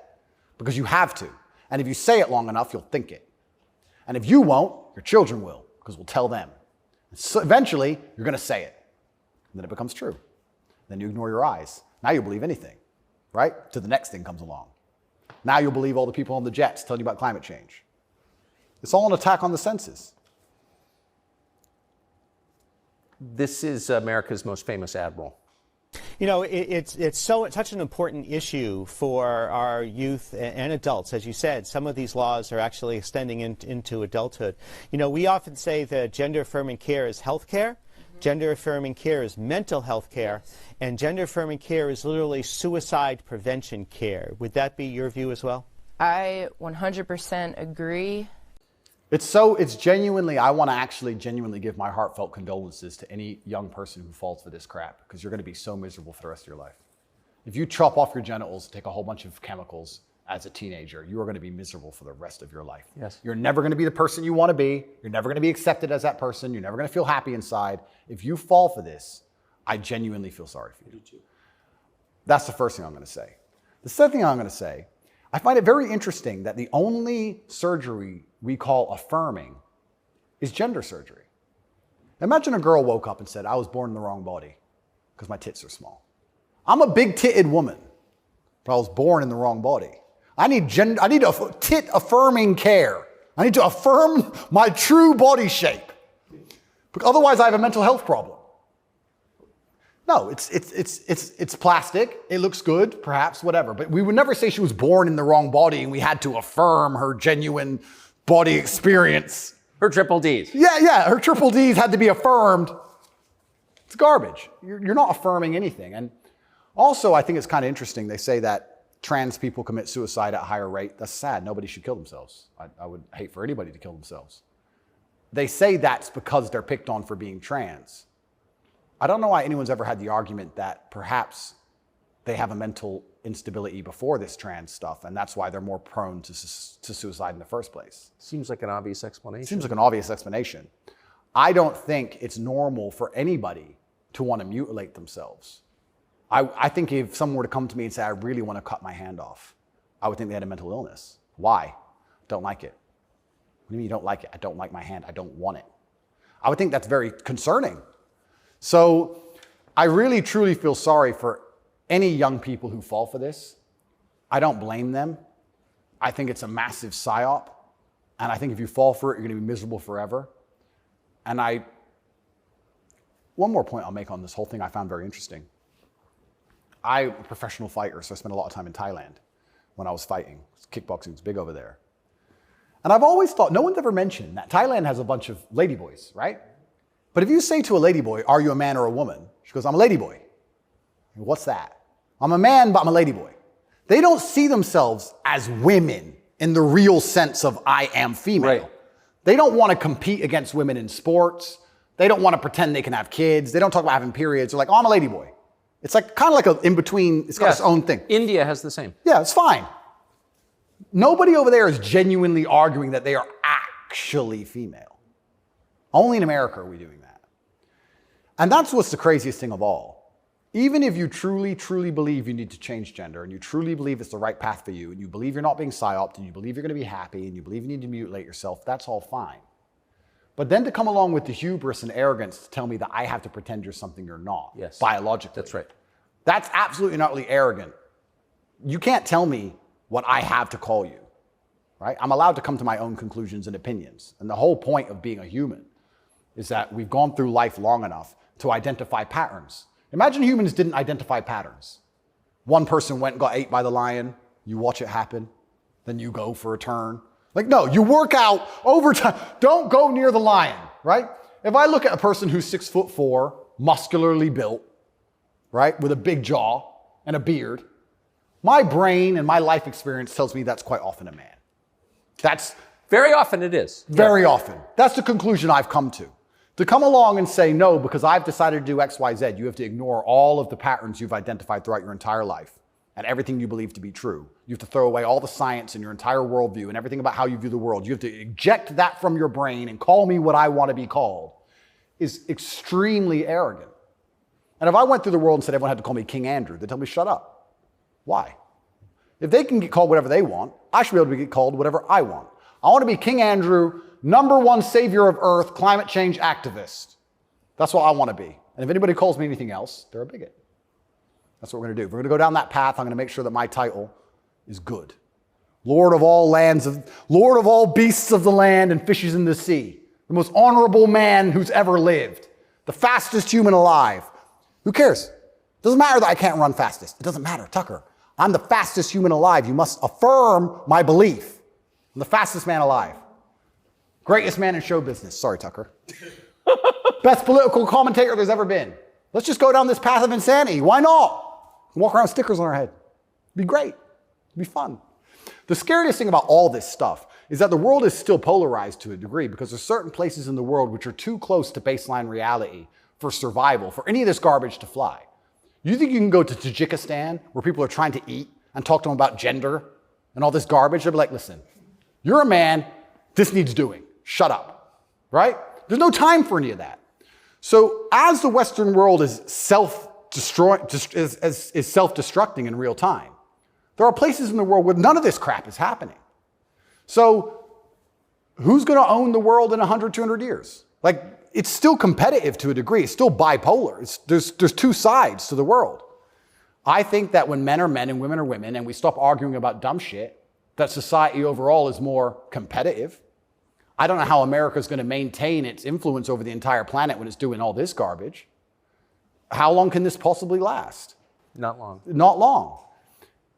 because you have to. And if you say it long enough, you'll think it. And if you won't, your children will because we'll tell them. So eventually, you're going to say it. And then it becomes true. Then you ignore your eyes. Now you'll believe anything, right? Till the next thing comes along. Now you'll believe all the people on the jets telling you about climate change. It's all an attack on the senses. This is America's most famous admiral. You know, it's such an important issue for our youth and adults. As you said, some of these laws are actually extending into adulthood. You know, we often say that gender-affirming care is health care. Gender-affirming care is mental health care. And gender-affirming care is literally suicide prevention care. Would that be your view as well? I 100% agree. It's genuinely, I want to actually genuinely give my heartfelt condolences to any young person who falls for this crap, because you're going to be so miserable for the rest of your life. If you chop off your genitals, take a whole bunch of chemicals as a teenager, you are going to be miserable for the rest of your life. Yes. You're never going to be the person you want to be. You're never going to be accepted as that person. You're never going to feel happy inside. If you fall for this, I genuinely feel sorry for you. That's the first thing I'm going to say. The second thing I'm going to say, I find it very interesting that the only surgery we call affirming is gender surgery. Imagine a girl woke up and said, I was born in the wrong body because my tits are small. I'm a big-titted woman, but I was born in the wrong body. I need tit affirming care. I need to affirm my true body shape. Because otherwise I have a mental health problem. No, it's plastic. It looks good, perhaps, whatever. But we would never say she was born in the wrong body and we had to affirm her genuine body experience. Her triple Ds. Yeah, her triple Ds had to be affirmed. It's garbage. You're not affirming anything. And also, I think it's kind of interesting. They say that trans people commit suicide at a higher rate. That's sad. Nobody should kill themselves. I would hate for anybody to kill themselves. They say that's because they're picked on for being trans. I don't know why anyone's ever had the argument that perhaps they have a mental instability before this trans stuff, and that's why they're more prone to suicide in the first place. Seems like an obvious explanation. Seems like an obvious explanation. I don't think it's normal for anybody to want to mutilate themselves. I think if someone were to come to me and say, I really want to cut my hand off, I would think they had a mental illness. Why? Don't like it. What do you mean you don't like it? I don't like my hand. I don't want it. I would think that's very concerning. So I really, truly feel sorry for any young people who fall for this. I don't blame them. I think it's a massive psyop. And I think if you fall for it, you're going to be miserable forever. And one more point I'll make on this whole thing I found very interesting. I'm a professional fighter, so I spent a lot of time in Thailand when I was fighting. Kickboxing was big over there. And I've always thought, no one's ever mentioned that Thailand has a bunch of ladyboys, right? But if you say to a ladyboy, are you a man or a woman? She goes, I'm a ladyboy. What's that? I'm a man, but I'm a ladyboy. They don't see themselves as women in the real sense of I am female. Right. They don't want to compete against women in sports. They don't want to pretend they can have kids. They don't talk about having periods. They're like, oh, I'm a ladyboy. It's like kind of like an in-between, it's got its own thing. India has the same. Yeah, it's fine. Nobody over there is genuinely arguing that they are actually female. Only in America are we doing that. And that's what's the craziest thing of all. Even if you truly, truly believe you need to change gender, and you truly believe it's the right path for you, and you believe you're not being psyoped, and you believe you're going to be happy, and you believe you need to mutilate yourself, that's all fine. But then to come along with the hubris and arrogance to tell me that I have to pretend you're something you're not, yes, biologically. That's right. That's absolutely not really arrogant. You can't tell me what I have to call you, right? I'm allowed to come to my own conclusions and opinions. And the whole point of being a human is that we've gone through life long enough to identify patterns. Imagine humans didn't identify patterns. One person went and got ate by the lion. You watch it happen. Then you go for a turn. Like, no, you work out over time. Don't go near the lion, right? If I look at a person who's 6'4", muscularly built, right, with a big jaw and a beard, my brain and my life experience tells me that's quite often a man. That's very often it is. Very often. That's the conclusion I've come to. To come along and say, no, because I've decided to do X, Y, Z, you have to ignore all of the patterns you've identified throughout your entire life and everything you believe to be true. You have to throw away all the science and your entire worldview and everything about how you view the world. You have to eject that from your brain and call me what I want to be called is extremely arrogant. And if I went through the world and said everyone had to call me King Andrew, they'd tell me, shut up. Why? If they can get called whatever they want, I should be able to get called whatever I want. I want to be King Andrew, #1 savior of Earth, climate change activist. That's what I want to be. And if anybody calls me anything else, they're a bigot. That's what we're going to do. If we're going to go down that path, I'm going to make sure that my title is good. Lord of all Lord of all beasts of the land and fishes in the sea. The most honorable man who's ever lived. The fastest human alive. Who cares? Doesn't matter that I can't run fastest. It doesn't matter, Tucker. I'm the fastest human alive. You must affirm my belief. I'm the fastest man alive. Greatest man in show business. Sorry, Tucker. Best political commentator there's ever been. Let's just go down this path of insanity. Why not? Walk around with stickers on our head. It'd be great. It'd be fun. The scariest thing about all this stuff is that the world is still polarized to a degree because there's certain places in the world which are too close to baseline reality for survival, for any of this garbage to fly. You think you can go to Tajikistan where people are trying to eat and talk to them about gender and all this garbage? They'll be like, listen, you're a man, this needs doing. Shut up, right? There's no time for any of that. So as the Western world is self-destructing in real time, there are places in the world where none of this crap is happening. So who's going to own the world in 100, 200 years? Like, it's still competitive to a degree. It's still bipolar. There's two sides to the world. I think that when men are men and women are women and we stop arguing about dumb shit, that society overall is more competitive. I don't know how America is going to maintain its influence over the entire planet when it's doing all this garbage. How long can this possibly last? Not long. Not long.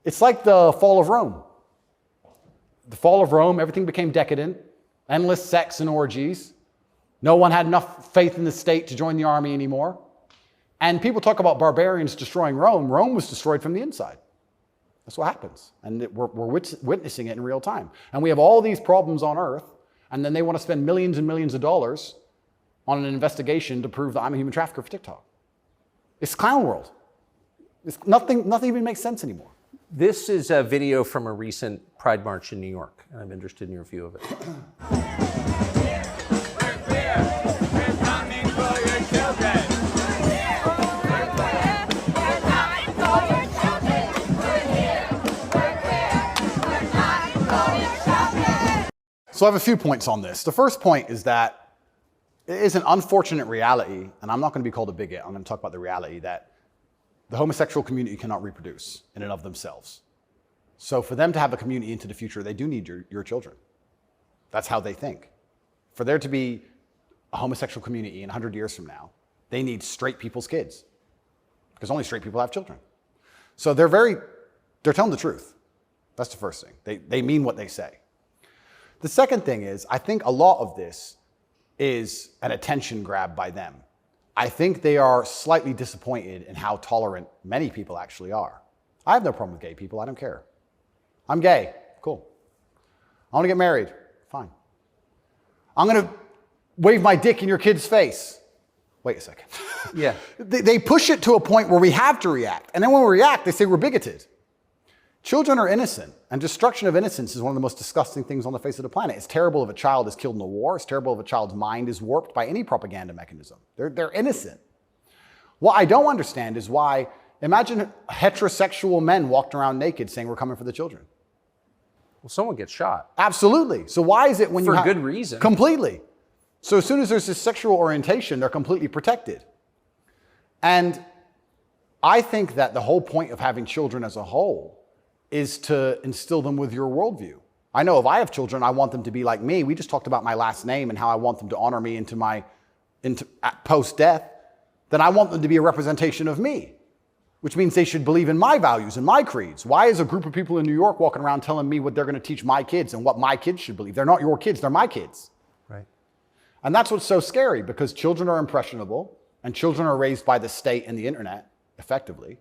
It's like the fall of Rome. The fall of Rome, everything became decadent. endless sex and orgies. No one had enough faith in the state to join the army anymore. And people talk about barbarians destroying Rome. Rome was destroyed from the inside. That's what happens. And we're witnessing it in real time. And we have all these problems on Earth, and then they want to spend millions and millions of dollars on an investigation to prove that I'm a human trafficker for TikTok. It's clown world. Nothing even makes sense anymore. This is a video from a recent Pride March in New York, and I'm interested in your view of it. So I have a few points on this. The first point is that it is an unfortunate reality, and I'm not going to be called a bigot. I'm going to talk about the reality that the homosexual community cannot reproduce in and of themselves. So for them to have a community into the future, they do need your children. That's how they think. For there to be a homosexual community in 100 years from now, they need straight people's kids, because only straight people have children. So they're telling the truth. That's the first thing. They mean what they say. The second thing is, I think a lot of this is an attention grab by them. I think they are slightly disappointed in how tolerant many people actually are. I have no problem with gay people. I don't care. I'm gay. Cool. I want to get married. Fine. I'm going to wave my dick in your kid's face. Wait a second. Yeah. They push it to a point where we have to react. And then when we react, they say we're bigoted. Children are innocent, and destruction of innocence is one of the most disgusting things on the face of the planet. It's terrible if a child is killed in a war. It's terrible if a child's mind is warped by any propaganda mechanism. They're innocent. What I don't understand is why, imagine heterosexual men walked around naked saying we're coming for the children. Well, someone gets shot. Absolutely. So why is it when you For good reason. Completely. So as soon as there's this sexual orientation, they're completely protected. And I think that the whole point of having children as a whole is to instill them with your worldview. I know if I have children, I want them to be like me. We just talked about my last name and how I want them to honor me into post-death. Then I want them to be a representation of me, which means they should believe in my values and my creeds. Why is a group of people in New York walking around telling me what they're going to teach my kids and what my kids should believe? They're not your kids, they're my kids. Right. And that's what's so scary, because children are impressionable and children are raised by the state and the internet, effectively,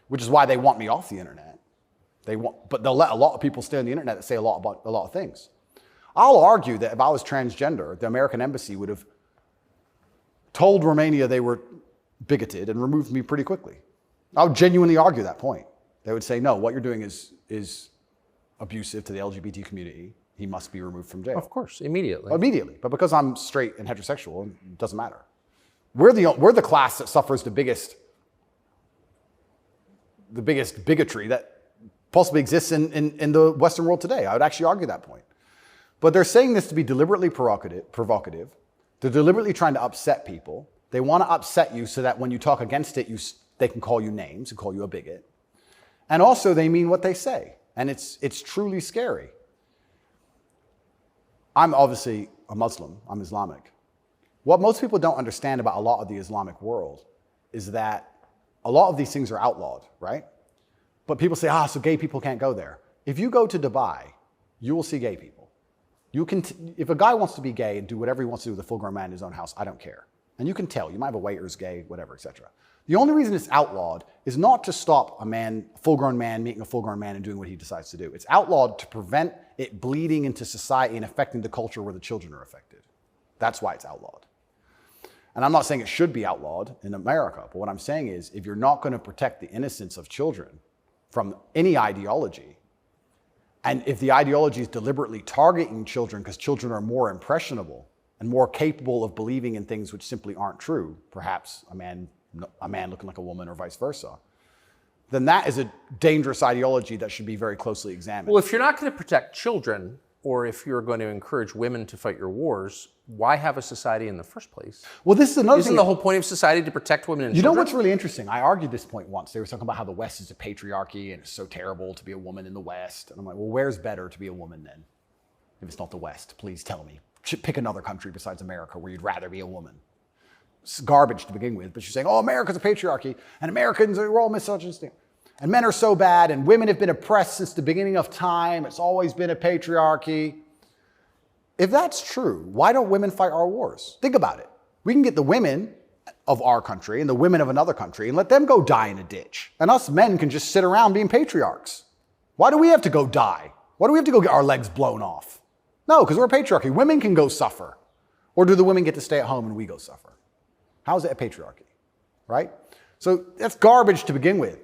which is why they want me off the internet. But they'll let a lot of people stay on the internet that say a lot about a lot of things. I'll argue that if I was transgender, the American embassy would have told Romania they were bigoted and removed me pretty quickly. I would genuinely argue that point. They would say, no, what you're doing is abusive to the LGBT community. He must be removed from jail. Of course, immediately. Immediately. But because I'm straight and heterosexual, it doesn't matter. We're the class that suffers the biggest bigotry that possibly exists in the Western world today. I would actually argue that point. But they're saying this to be deliberately provocative. They're deliberately trying to upset people. They want to upset you so that when you talk against it, they can call you names and call you a bigot. And also they mean what they say. And it's truly scary. I'm obviously a Muslim. I'm Islamic. What most people don't understand about a lot of the Islamic world is that a lot of these things are outlawed, right? But people say, so gay people can't go there. If you go to Dubai, you will see gay people. If a guy wants to be gay and do whatever he wants to do with a full-grown man in his own house, I don't care. And you can tell. You might have a waiter who's gay, whatever, etc. The only reason it's outlawed is not to stop a full-grown man meeting a full-grown man and doing what he decides to do. It's outlawed to prevent it bleeding into society and affecting the culture where the children are affected. That's why it's outlawed. And I'm not saying it should be outlawed in America, but what I'm saying is if you're not going to protect the innocence of children from any ideology, and if the ideology is deliberately targeting children because children are more impressionable and more capable of believing in things which simply aren't true, perhaps a man looking like a woman or vice versa, then that is a dangerous ideology that should be very closely examined. Well, if you're not going to protect children, or if you're going to encourage women to fight your wars, why have a society in the first place? Well, this is another Isn't thing. the whole point of society to protect women and You children? know what's really interesting? I argued this point once. They were talking about how the West is a patriarchy and it's so terrible to be a woman in the West. And I'm like, well, where's better to be a woman then? If it's not the West, please tell me. Pick another country besides America where you'd rather be a woman. It's garbage to begin with, but she's saying, America's a patriarchy and Americans are all misogynistic. And men are so bad and women have been oppressed since the beginning of time. It's always been a patriarchy. if that's true, why don't women fight our wars? Think about it. We can get the women of our country and the women of another country and let them go die in a ditch. And us men can just sit around being patriarchs. Why do we have to go die? Why do we have to go get our legs blown off? No, because we're a patriarchy. Women can go suffer. Or do the women get to stay at home and we go suffer? How is it a patriarchy? Right? So that's garbage to begin with.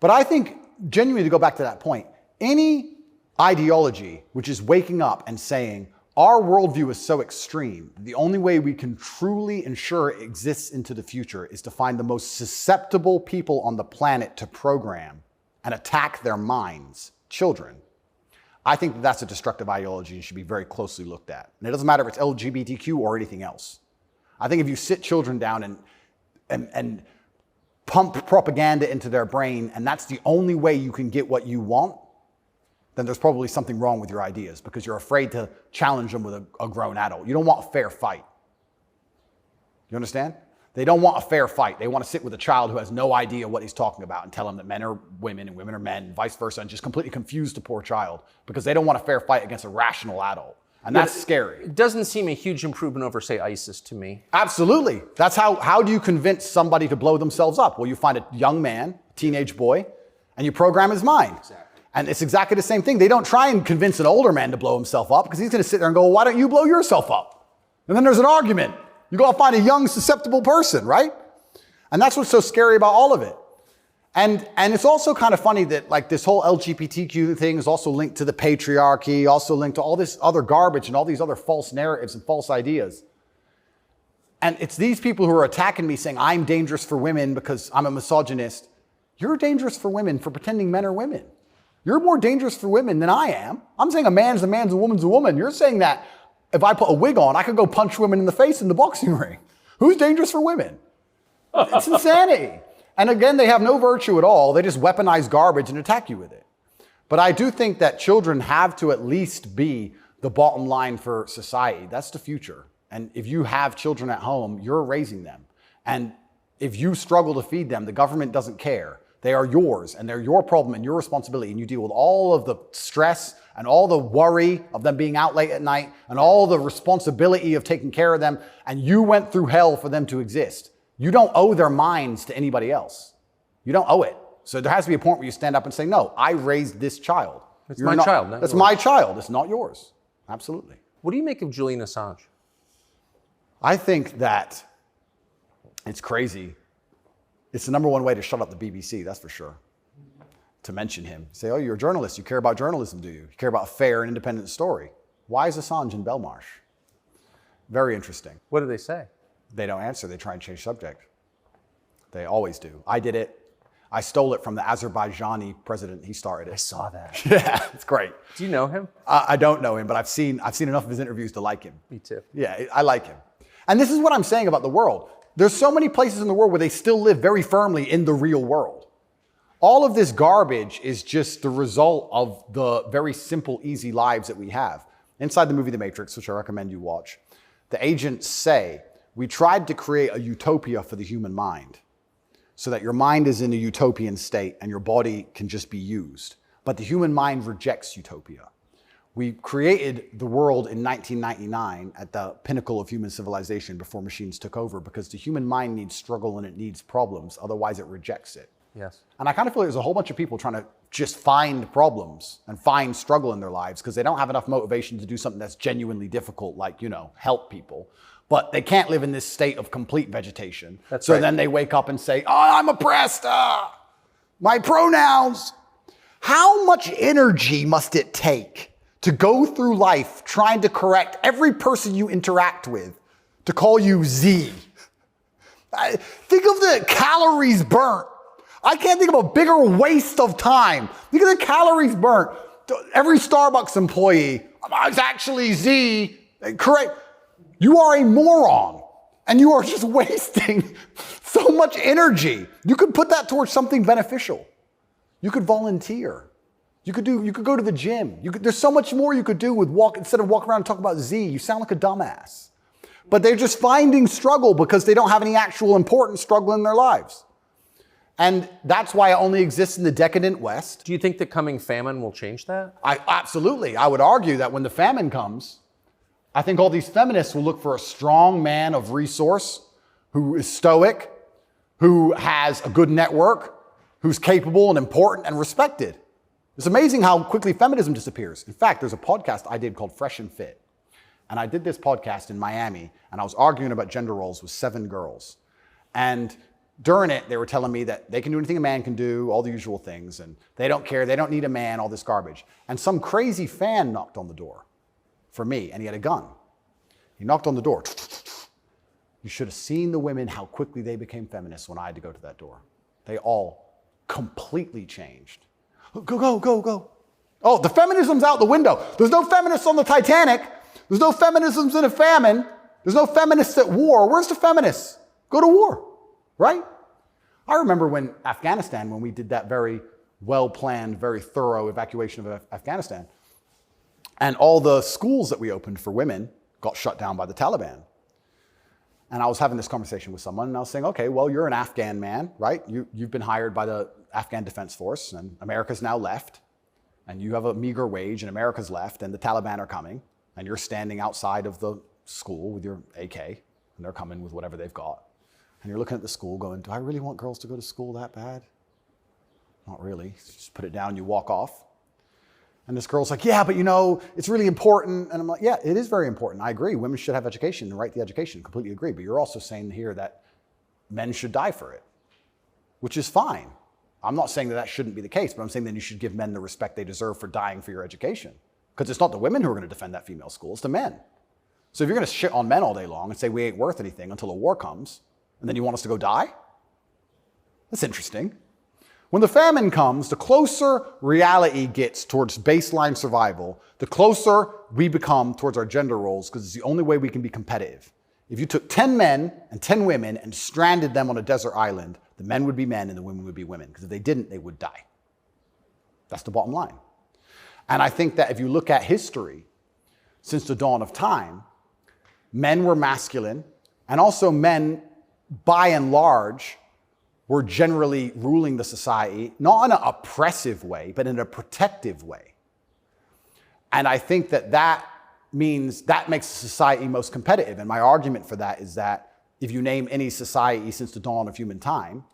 But I think, genuinely, to go back to that point, any ideology which is waking up and saying, our worldview is so extreme, the only way we can truly ensure it exists into the future is to find the most susceptible people on the planet to program and attack their minds, children. I think that's a destructive ideology and should be very closely looked at. And it doesn't matter if it's LGBTQ or anything else. I think if you sit children down and pump propaganda into their brain, and that's the only way you can get what you want, then there's probably something wrong with your ideas because you're afraid to challenge them with a grown adult. You don't want a fair fight. You understand? They don't want a fair fight. They want to sit with a child who has no idea what he's talking about and tell him that men are women and women are men, and vice versa, and just completely confuse the poor child because they don't want a fair fight against a rational adult. And that's scary. It doesn't seem a huge improvement over, say, ISIS to me. Absolutely. That's how do you convince somebody to blow themselves up? Well, you find a young man, teenage boy, and you program his mind. Exactly. And it's exactly the same thing. They don't try and convince an older man to blow himself up because he's going to sit there and go, well, why don't you blow yourself up? And then there's an argument. You go find a young, susceptible person, right? And that's what's so scary about all of it. And it's also kind of funny that like this whole LGBTQ thing is also linked to the patriarchy, also linked to all this other garbage and all these other false narratives and false ideas. And it's these people who are attacking me saying, I'm dangerous for women because I'm a misogynist. You're dangerous for women for pretending men are women. You're more dangerous for women than I am. I'm saying a man's a man's, a woman's a woman. You're saying that if I put a wig on, I could go punch women in the face in the boxing ring. Who's dangerous for women? It's insanity. And again, they have no virtue at all. They just weaponize garbage and attack you with it. But I do think that children have to at least be the bottom line for society. That's the future. And if you have children at home, you're raising them. And if you struggle to feed them, the government doesn't care. They are yours, and they're your problem and your responsibility, and you deal with all of the stress and all the worry of them being out late at night and all the responsibility of taking care of them, and you went through hell for them to exist. You don't owe their minds to anybody else. You don't owe it. So there has to be a point where you stand up and say, no, I raised this child. It's my child. That's my child. It's not yours. Absolutely. What do you make of Julian Assange? I think that it's crazy. It's the number one way to shut up the BBC, that's for sure. To mention him. Say, oh, you're a journalist. You care about journalism, do you? You care about a fair and independent story. Why is Assange in Belmarsh? Very interesting. What do they say? They don't answer. They try and change subject. They always do. I did it. I stole it from the Azerbaijani president. He started it. I saw that. Yeah, it's great. Do you know him? I don't know him, but I've seen enough of his interviews to like him. Me too. Yeah, I like him. And this is what I'm saying about the world. There's so many places in the world where they still live very firmly in the real world. All of this garbage is just the result of the very simple, easy lives that we have. Inside the movie The Matrix, which I recommend you watch, the agents say, we tried to create a utopia for the human mind so that your mind is in a utopian state and your body can just be used. But the human mind rejects utopia. We created the world in 1999 at the pinnacle of human civilization before machines took over because the human mind needs struggle and it needs problems. Otherwise, it rejects it. Yes. And I kind of feel like there's a whole bunch of people trying to just find problems and find struggle in their lives because they don't have enough motivation to do something that's genuinely difficult, like, help people. But they can't live in this state of complete vegetation. That's so right. Then they wake up and say, oh, I'm oppressed. My pronouns. How much energy must it take to go through life trying to correct every person you interact with to call you Z? Think of the calories burnt. I can't think of a bigger waste of time. Think of the calories burnt. Every Starbucks employee, it's actually Z. Correct. You are a moron and you are just wasting so much energy. You could put that towards something beneficial. You could volunteer. You could go to the gym. There's so much more you could do with instead of walking around and talking about Z. You sound like a dumbass. But they're just finding struggle because they don't have any actual important struggle in their lives. And that's why it only exists in the decadent West. Do you think the coming famine will change that? Absolutely. I would argue that when the famine comes, I think all these feminists will look for a strong man of resource who is stoic, who has a good network, who's capable and important and respected. It's amazing how quickly feminism disappears. In fact, there's a podcast I did called Fresh and Fit. And I did this podcast in Miami, and I was arguing about gender roles with 7 girls. And during it, they were telling me that they can do anything a man can do, all the usual things, and they don't care, they don't need a man, all this garbage. And some crazy fan knocked on the door for me, and he had a gun. He knocked on the door. You should have seen the women, how quickly they became feminists when I had to go to that door. They all completely changed. Go, go, go, go. Oh, the feminism's out the window. There's no feminists on the Titanic. There's no feminisms in a famine. There's no feminists at war. Where's the feminists? Go to war, right? I remember when Afghanistan, when we did that very well-planned, very thorough evacuation of Afghanistan, and all the schools that we opened for women got shut down by the Taliban. And I was having this conversation with someone, and I was saying, okay, well, you're an Afghan man, right? You've been hired by the Afghan Defense Force, and America's now left, and you have a meager wage, and America's left, and the Taliban are coming, and you're standing outside of the school with your AK, and they're coming with whatever they've got. And you're looking at the school going, do I really want girls to go to school that bad? Not really. Just put it down, you walk off. And this girl's like, yeah, but it's really important. And I'm like, yeah, it is very important. I agree. Women should have education and right the education. Completely agree. But you're also saying here that men should die for it, which is fine. I'm not saying that shouldn't be the case, but I'm saying that you should give men the respect they deserve for dying for your education. Because it's not the women who are going to defend that female school, it's the men. So if you're going to shit on men all day long and say we ain't worth anything until a war comes, and then you want us to go die? That's interesting. When the famine comes, the closer reality gets towards baseline survival, the closer we become towards our gender roles, because it's the only way we can be competitive. If you took 10 men and 10 women and stranded them on a desert island, the men would be men and the women would be women, because if they didn't, they would die. That's the bottom line. And I think that if you look at history, since the dawn of time, men were masculine, and also men, by and large, were generally ruling the society, not in an oppressive way, but in a protective way. And I think that means that makes the society most competitive. And my argument for that is that if you name any society since the dawn of human time,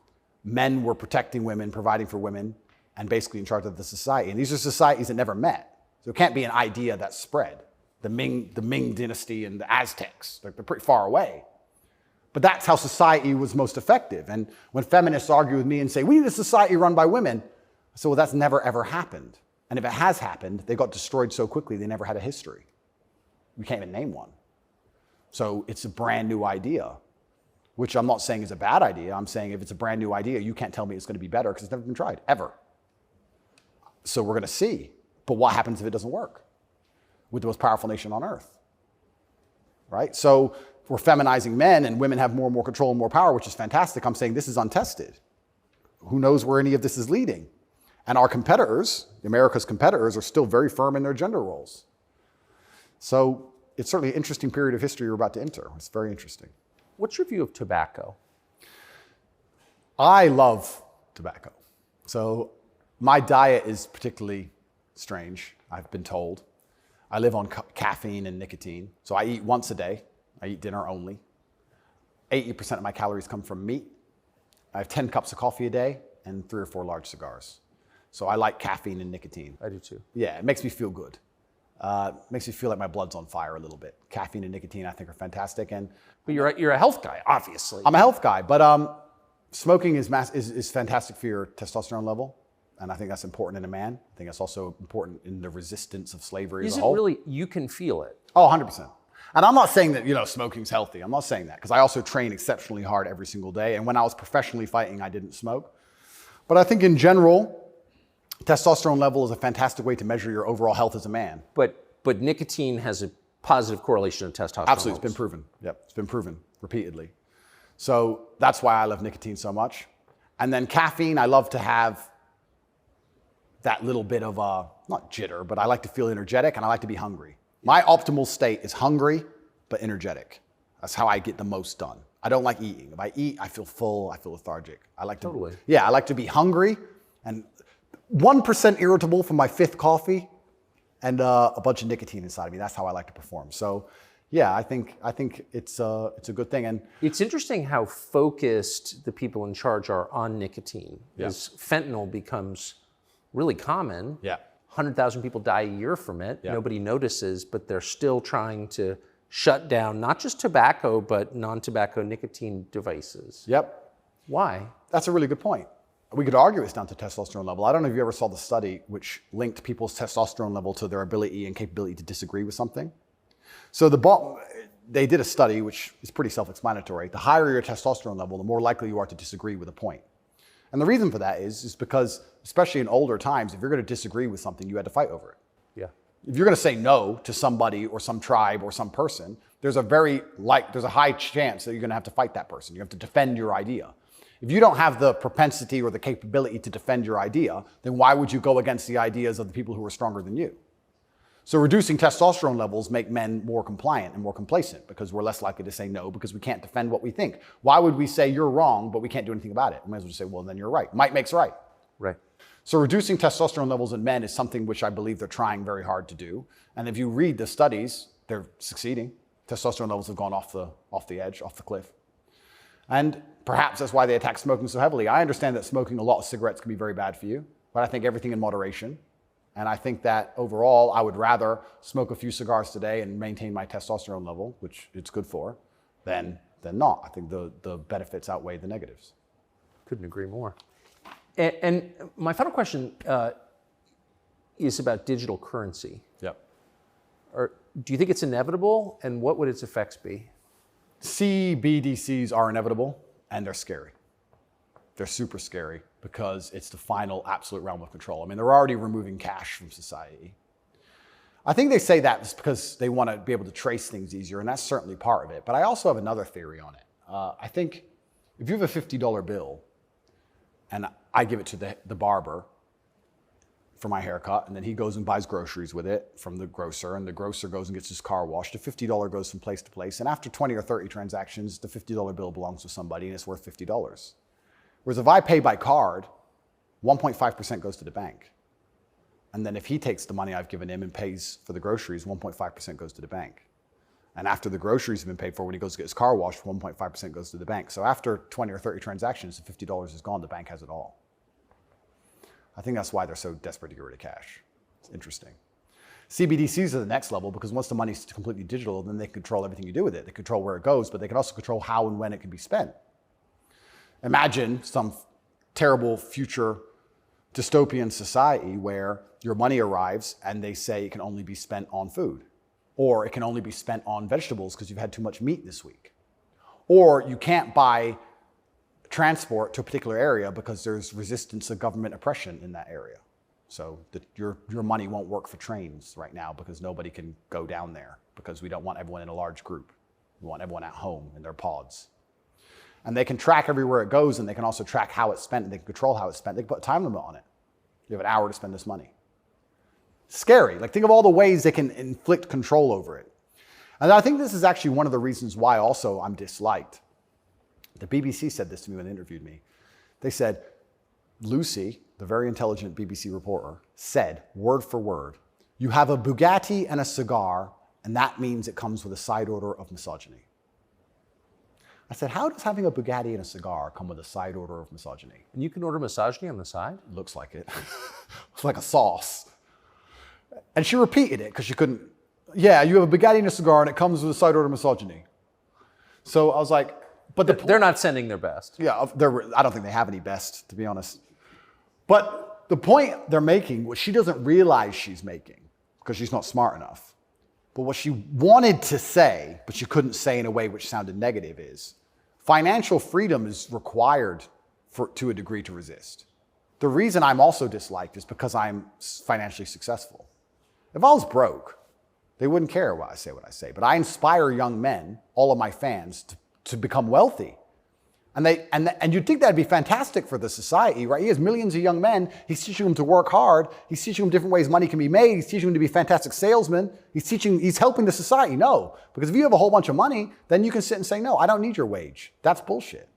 men were protecting women, providing for women, and basically in charge of the society. And these are societies that never met. So it can't be an idea that spread. The Ming dynasty and the Aztecs, they're pretty far away. But that's how society was most effective. And when feminists argue with me and say, we need a society run by women, I say, well, that's never ever happened. And if it has happened, they got destroyed so quickly, they never had a history. We can't even name one. So it's a brand new idea, which I'm not saying is a bad idea. I'm saying if it's a brand new idea, you can't tell me it's going to be better because it's never been tried, ever. So we're going to see. But what happens if it doesn't work with the most powerful nation on earth? Right? So we're feminizing men and women have more and more control and more power, which is fantastic. I'm saying this is untested. Who knows where any of this is leading? And our competitors, America's competitors, are still very firm in their gender roles. So it's certainly an interesting period of history we're about to enter. It's very interesting. What's your view of tobacco? I love tobacco. So my diet is particularly strange, I've been told. I live on caffeine and nicotine. So I eat once a day. I eat dinner only. 80% of my calories come from meat. I have 10 cups of coffee a day and 3 or 4 large cigars. So I like caffeine and nicotine. I do too. Yeah, it makes me feel good. Makes me feel like my blood's on fire a little bit. Caffeine and nicotine, I think, are fantastic. But you're a health guy, obviously. I'm a health guy, but smoking is fantastic for your testosterone level, and I think that's important in a man. I think that's also important in the resistance of slavery as a whole. Is it really? You can feel it. Oh, 100%. And I'm not saying that, smoking's healthy. I'm not saying that, because I also train exceptionally hard every single day, and when I was professionally fighting, I didn't smoke. But I think in general, testosterone level is a fantastic way to measure your overall health as a man. But nicotine has a positive correlation to testosterone. Absolutely, it's been proven. Yep, it's been proven repeatedly. So that's why I love nicotine so much. And then caffeine, I love to have that little bit of not jitter, but I like to feel energetic and I like to be hungry. My optimal state is hungry, but energetic. That's how I get the most done. I don't like eating. If I eat, I feel full, I feel lethargic. I like to, totally. Yeah, I like to be hungry and 1% irritable from my 5th coffee and a bunch of nicotine inside of me. That's how I like to perform. So yeah, I think it's a good thing. And It's interesting how focused the people in charge are on nicotine. As fentanyl becomes really common, 100,000 people die a year from it. Nobody notices, but they're still trying to shut down not just tobacco, but non-tobacco nicotine devices. Yep. Why? That's a really good point. We could argue it's down to testosterone level. I don't know if you ever saw the study which linked people's testosterone level to their ability and capability to disagree with something. So they did a study which is pretty self-explanatory. The higher your testosterone level, the more likely you are to disagree with a point. And the reason for that is because, especially in older times, if you're going to disagree with something, you had to fight over it. Yeah. If you're going to say no to somebody or some tribe or some person, there's a high chance that you're going to have to fight that person. You have to defend your idea. If you don't have the propensity or the capability to defend your idea, then why would you go against the ideas of the people who are stronger than you? So reducing testosterone levels make men more compliant and more complacent because we're less likely to say no because we can't defend what we think. Why would we say you're wrong, but we can't do anything about it? We might as well just say, well, then you're right. Might makes right. Right. So reducing testosterone levels in men is something which I believe they're trying very hard to do. And if you read the studies, they're succeeding. Testosterone levels have gone off the edge, off the cliff. And perhaps that's why they attack smoking so heavily. I understand that smoking a lot of cigarettes can be very bad for you, but I think everything in moderation. And I think that overall, I would rather smoke a few cigars today and maintain my testosterone level, which it's good for, than not. I think the benefits outweigh the negatives. Couldn't agree more. And my final question is about digital currency. Yep. Do you think it's inevitable, and what would its effects be? CBDCs are inevitable, and they're scary. They're super scary because it's the final absolute realm of control. I mean, they're already removing cash from society. I think they say that just because they want to be able to trace things easier, and that's certainly part of it. But I also have another theory on it. I think if you have a $50 bill, and I give it to the barber for my haircut, and then he goes and buys groceries with it from the grocer, and the grocer goes and gets his car washed, the $50 goes from place to place, and after 20 or 30 transactions, the $50 bill belongs to somebody, and it's worth $50. Whereas if I pay by card, 1.5% goes to the bank. And then if he takes the money I've given him and pays for the groceries, 1.5% goes to the bank. And after the groceries have been paid for, when he goes to get his car washed, 1.5% goes to the bank. So after 20 or 30 transactions, the $50 is gone, the bank has it all. I think that's why they're so desperate to get rid of cash. It's interesting. CBDCs are the next level because once the money's completely digital, then they control everything you do with it. They control where it goes, but they can also control how and when it can be spent. Imagine some terrible future dystopian society where your money arrives and they say it can only be spent on food, or it can only be spent on vegetables because you've had too much meat this week, or you can't buy transport to a particular area because there's resistance of government oppression in that area. So your money won't work for trains right now because nobody can go down there because we don't want everyone in a large group. We want everyone at home in their pods. And they can track everywhere it goes, and they can also track how it's spent, and they can control how it's spent. They can put a time limit on it. You have an hour to spend this money. Scary. Like, think of all the ways they can inflict control over it. And I think this is actually one of the reasons why also I'm disliked. The BBC said this to me when they interviewed me. They said, Lucy, the very intelligent BBC reporter, said, word for word, you have a Bugatti and a cigar, and that means it comes with a side order of misogyny. I said, how does having a Bugatti and a cigar come with a side order of misogyny? And you can order misogyny on the side? Looks like it. It's like a sauce. And she repeated it because she couldn't. Yeah, you have a Bugatti and a cigar, and it comes with a side order of misogyny. So I was like, but they're not sending their best. Yeah, I don't think they have any best, to be honest. But the point they're making, what she doesn't realize she's making, because she's not smart enough, but what she wanted to say, but she couldn't say in a way which sounded negative, is financial freedom is required to a degree to resist. The reason I'm also disliked is because I'm financially successful. If I was broke, they wouldn't care what I say. But I inspire young men, all of my fans, to become wealthy. And you'd think that'd be fantastic for the society, right? He has millions of young men. He's teaching them to work hard. He's teaching them different ways money can be made. He's teaching them to be fantastic salesmen. He's helping the society. No, because if you have a whole bunch of money, then you can sit and say, no, I don't need your wage. That's bullshit.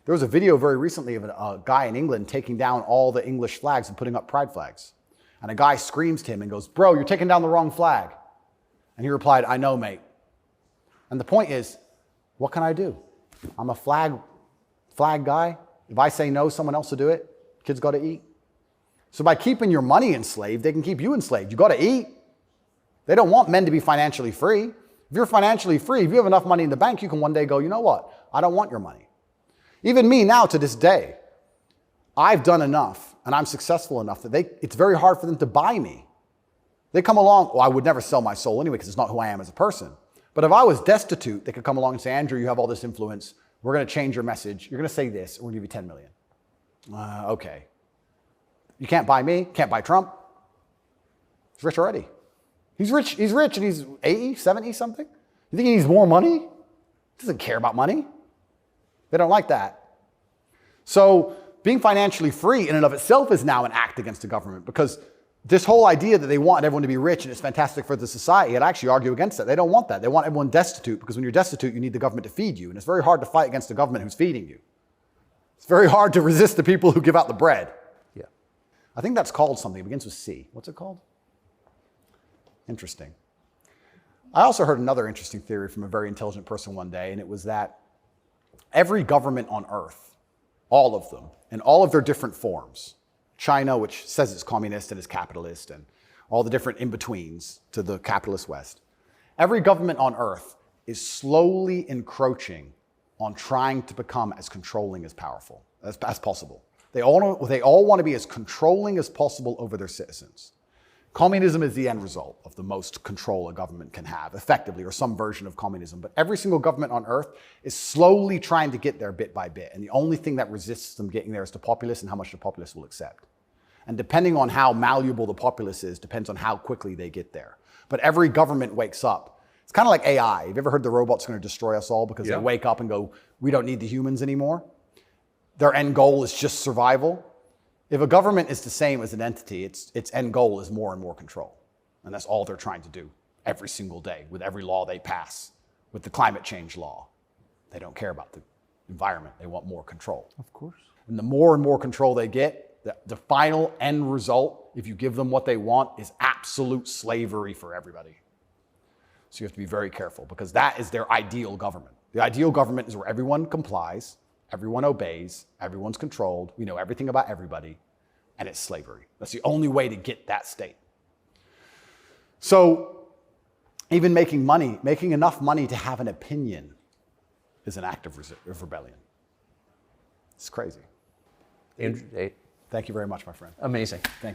There was a video very recently of a guy in England taking down all the English flags and putting up pride flags. And a guy screams to him and goes, bro, you're taking down the wrong flag. And he replied, I know, mate. And the point is, what can I do? I'm a flag guy. If I say no, someone else will do it. Kids got to eat. So by keeping your money enslaved, they can keep you enslaved. You got to eat. They don't want men to be financially free. If you're financially free, if you have enough money in the bank, you can one day go, you know what? I don't want your money. Even me now to this day, I've done enough and I'm successful enough that it's very hard for them to buy me. They come along, well, I would never sell my soul anyway because it's not who I am as a person. But if I was destitute, they could come along and say, Andrew, you have all this influence. We're going to change your message. You're going to say this. We're going to give you 10 million. Okay. You can't buy me. Can't buy Trump. He's rich already. He's rich and he's 80, 70 something. You think he needs more money? He doesn't care about money. They don't like that. So being financially free in and of itself is now an act against the government, because this whole idea that they want everyone to be rich and it's fantastic for the society, I'd actually argue against that. They don't want that. They want everyone destitute, because when you're destitute, you need the government to feed you. And it's very hard to fight against the government who's feeding you. It's very hard to resist the people who give out the bread. Yeah. I think that's called something. It begins with C. What's it called? Interesting. I also heard another interesting theory from a very intelligent person one day, and it was that every government on earth, all of them, in all of their different forms, China, which says it's communist and is capitalist, and all the different in-betweens to the capitalist West, every government on earth is slowly encroaching on trying to become as controlling as powerful as possible. They all want to be as controlling as possible over their citizens. Communism is the end result of the most control a government can have, effectively, or some version of communism. But every single government on earth is slowly trying to get there bit by bit. And the only thing that resists them getting there is the populace and how much the populace will accept. And depending on how malleable the populace is, depends on how quickly they get there. But every government wakes up. It's kind of like AI. Have you ever heard the robot's going to destroy us all because they wake up and go, we don't need the humans anymore? Their end goal is just survival. If a government is the same as an entity, its end goal is more and more control. And that's all they're trying to do every single day with every law they pass, with the climate change law. They don't care about the environment. They want more control. Of course. And the more and more control they get, the final end result, if you give them what they want, is absolute slavery for everybody. So you have to be very careful, because that is their ideal government. The ideal government is where everyone complies, everyone obeys, everyone's controlled, we know everything about everybody, and it's slavery. That's the only way to get that state. So even making enough money to have an opinion is an act of rebellion. It's crazy. Andrew, Tate. Thank you very much, my friend. Amazing. Thank you.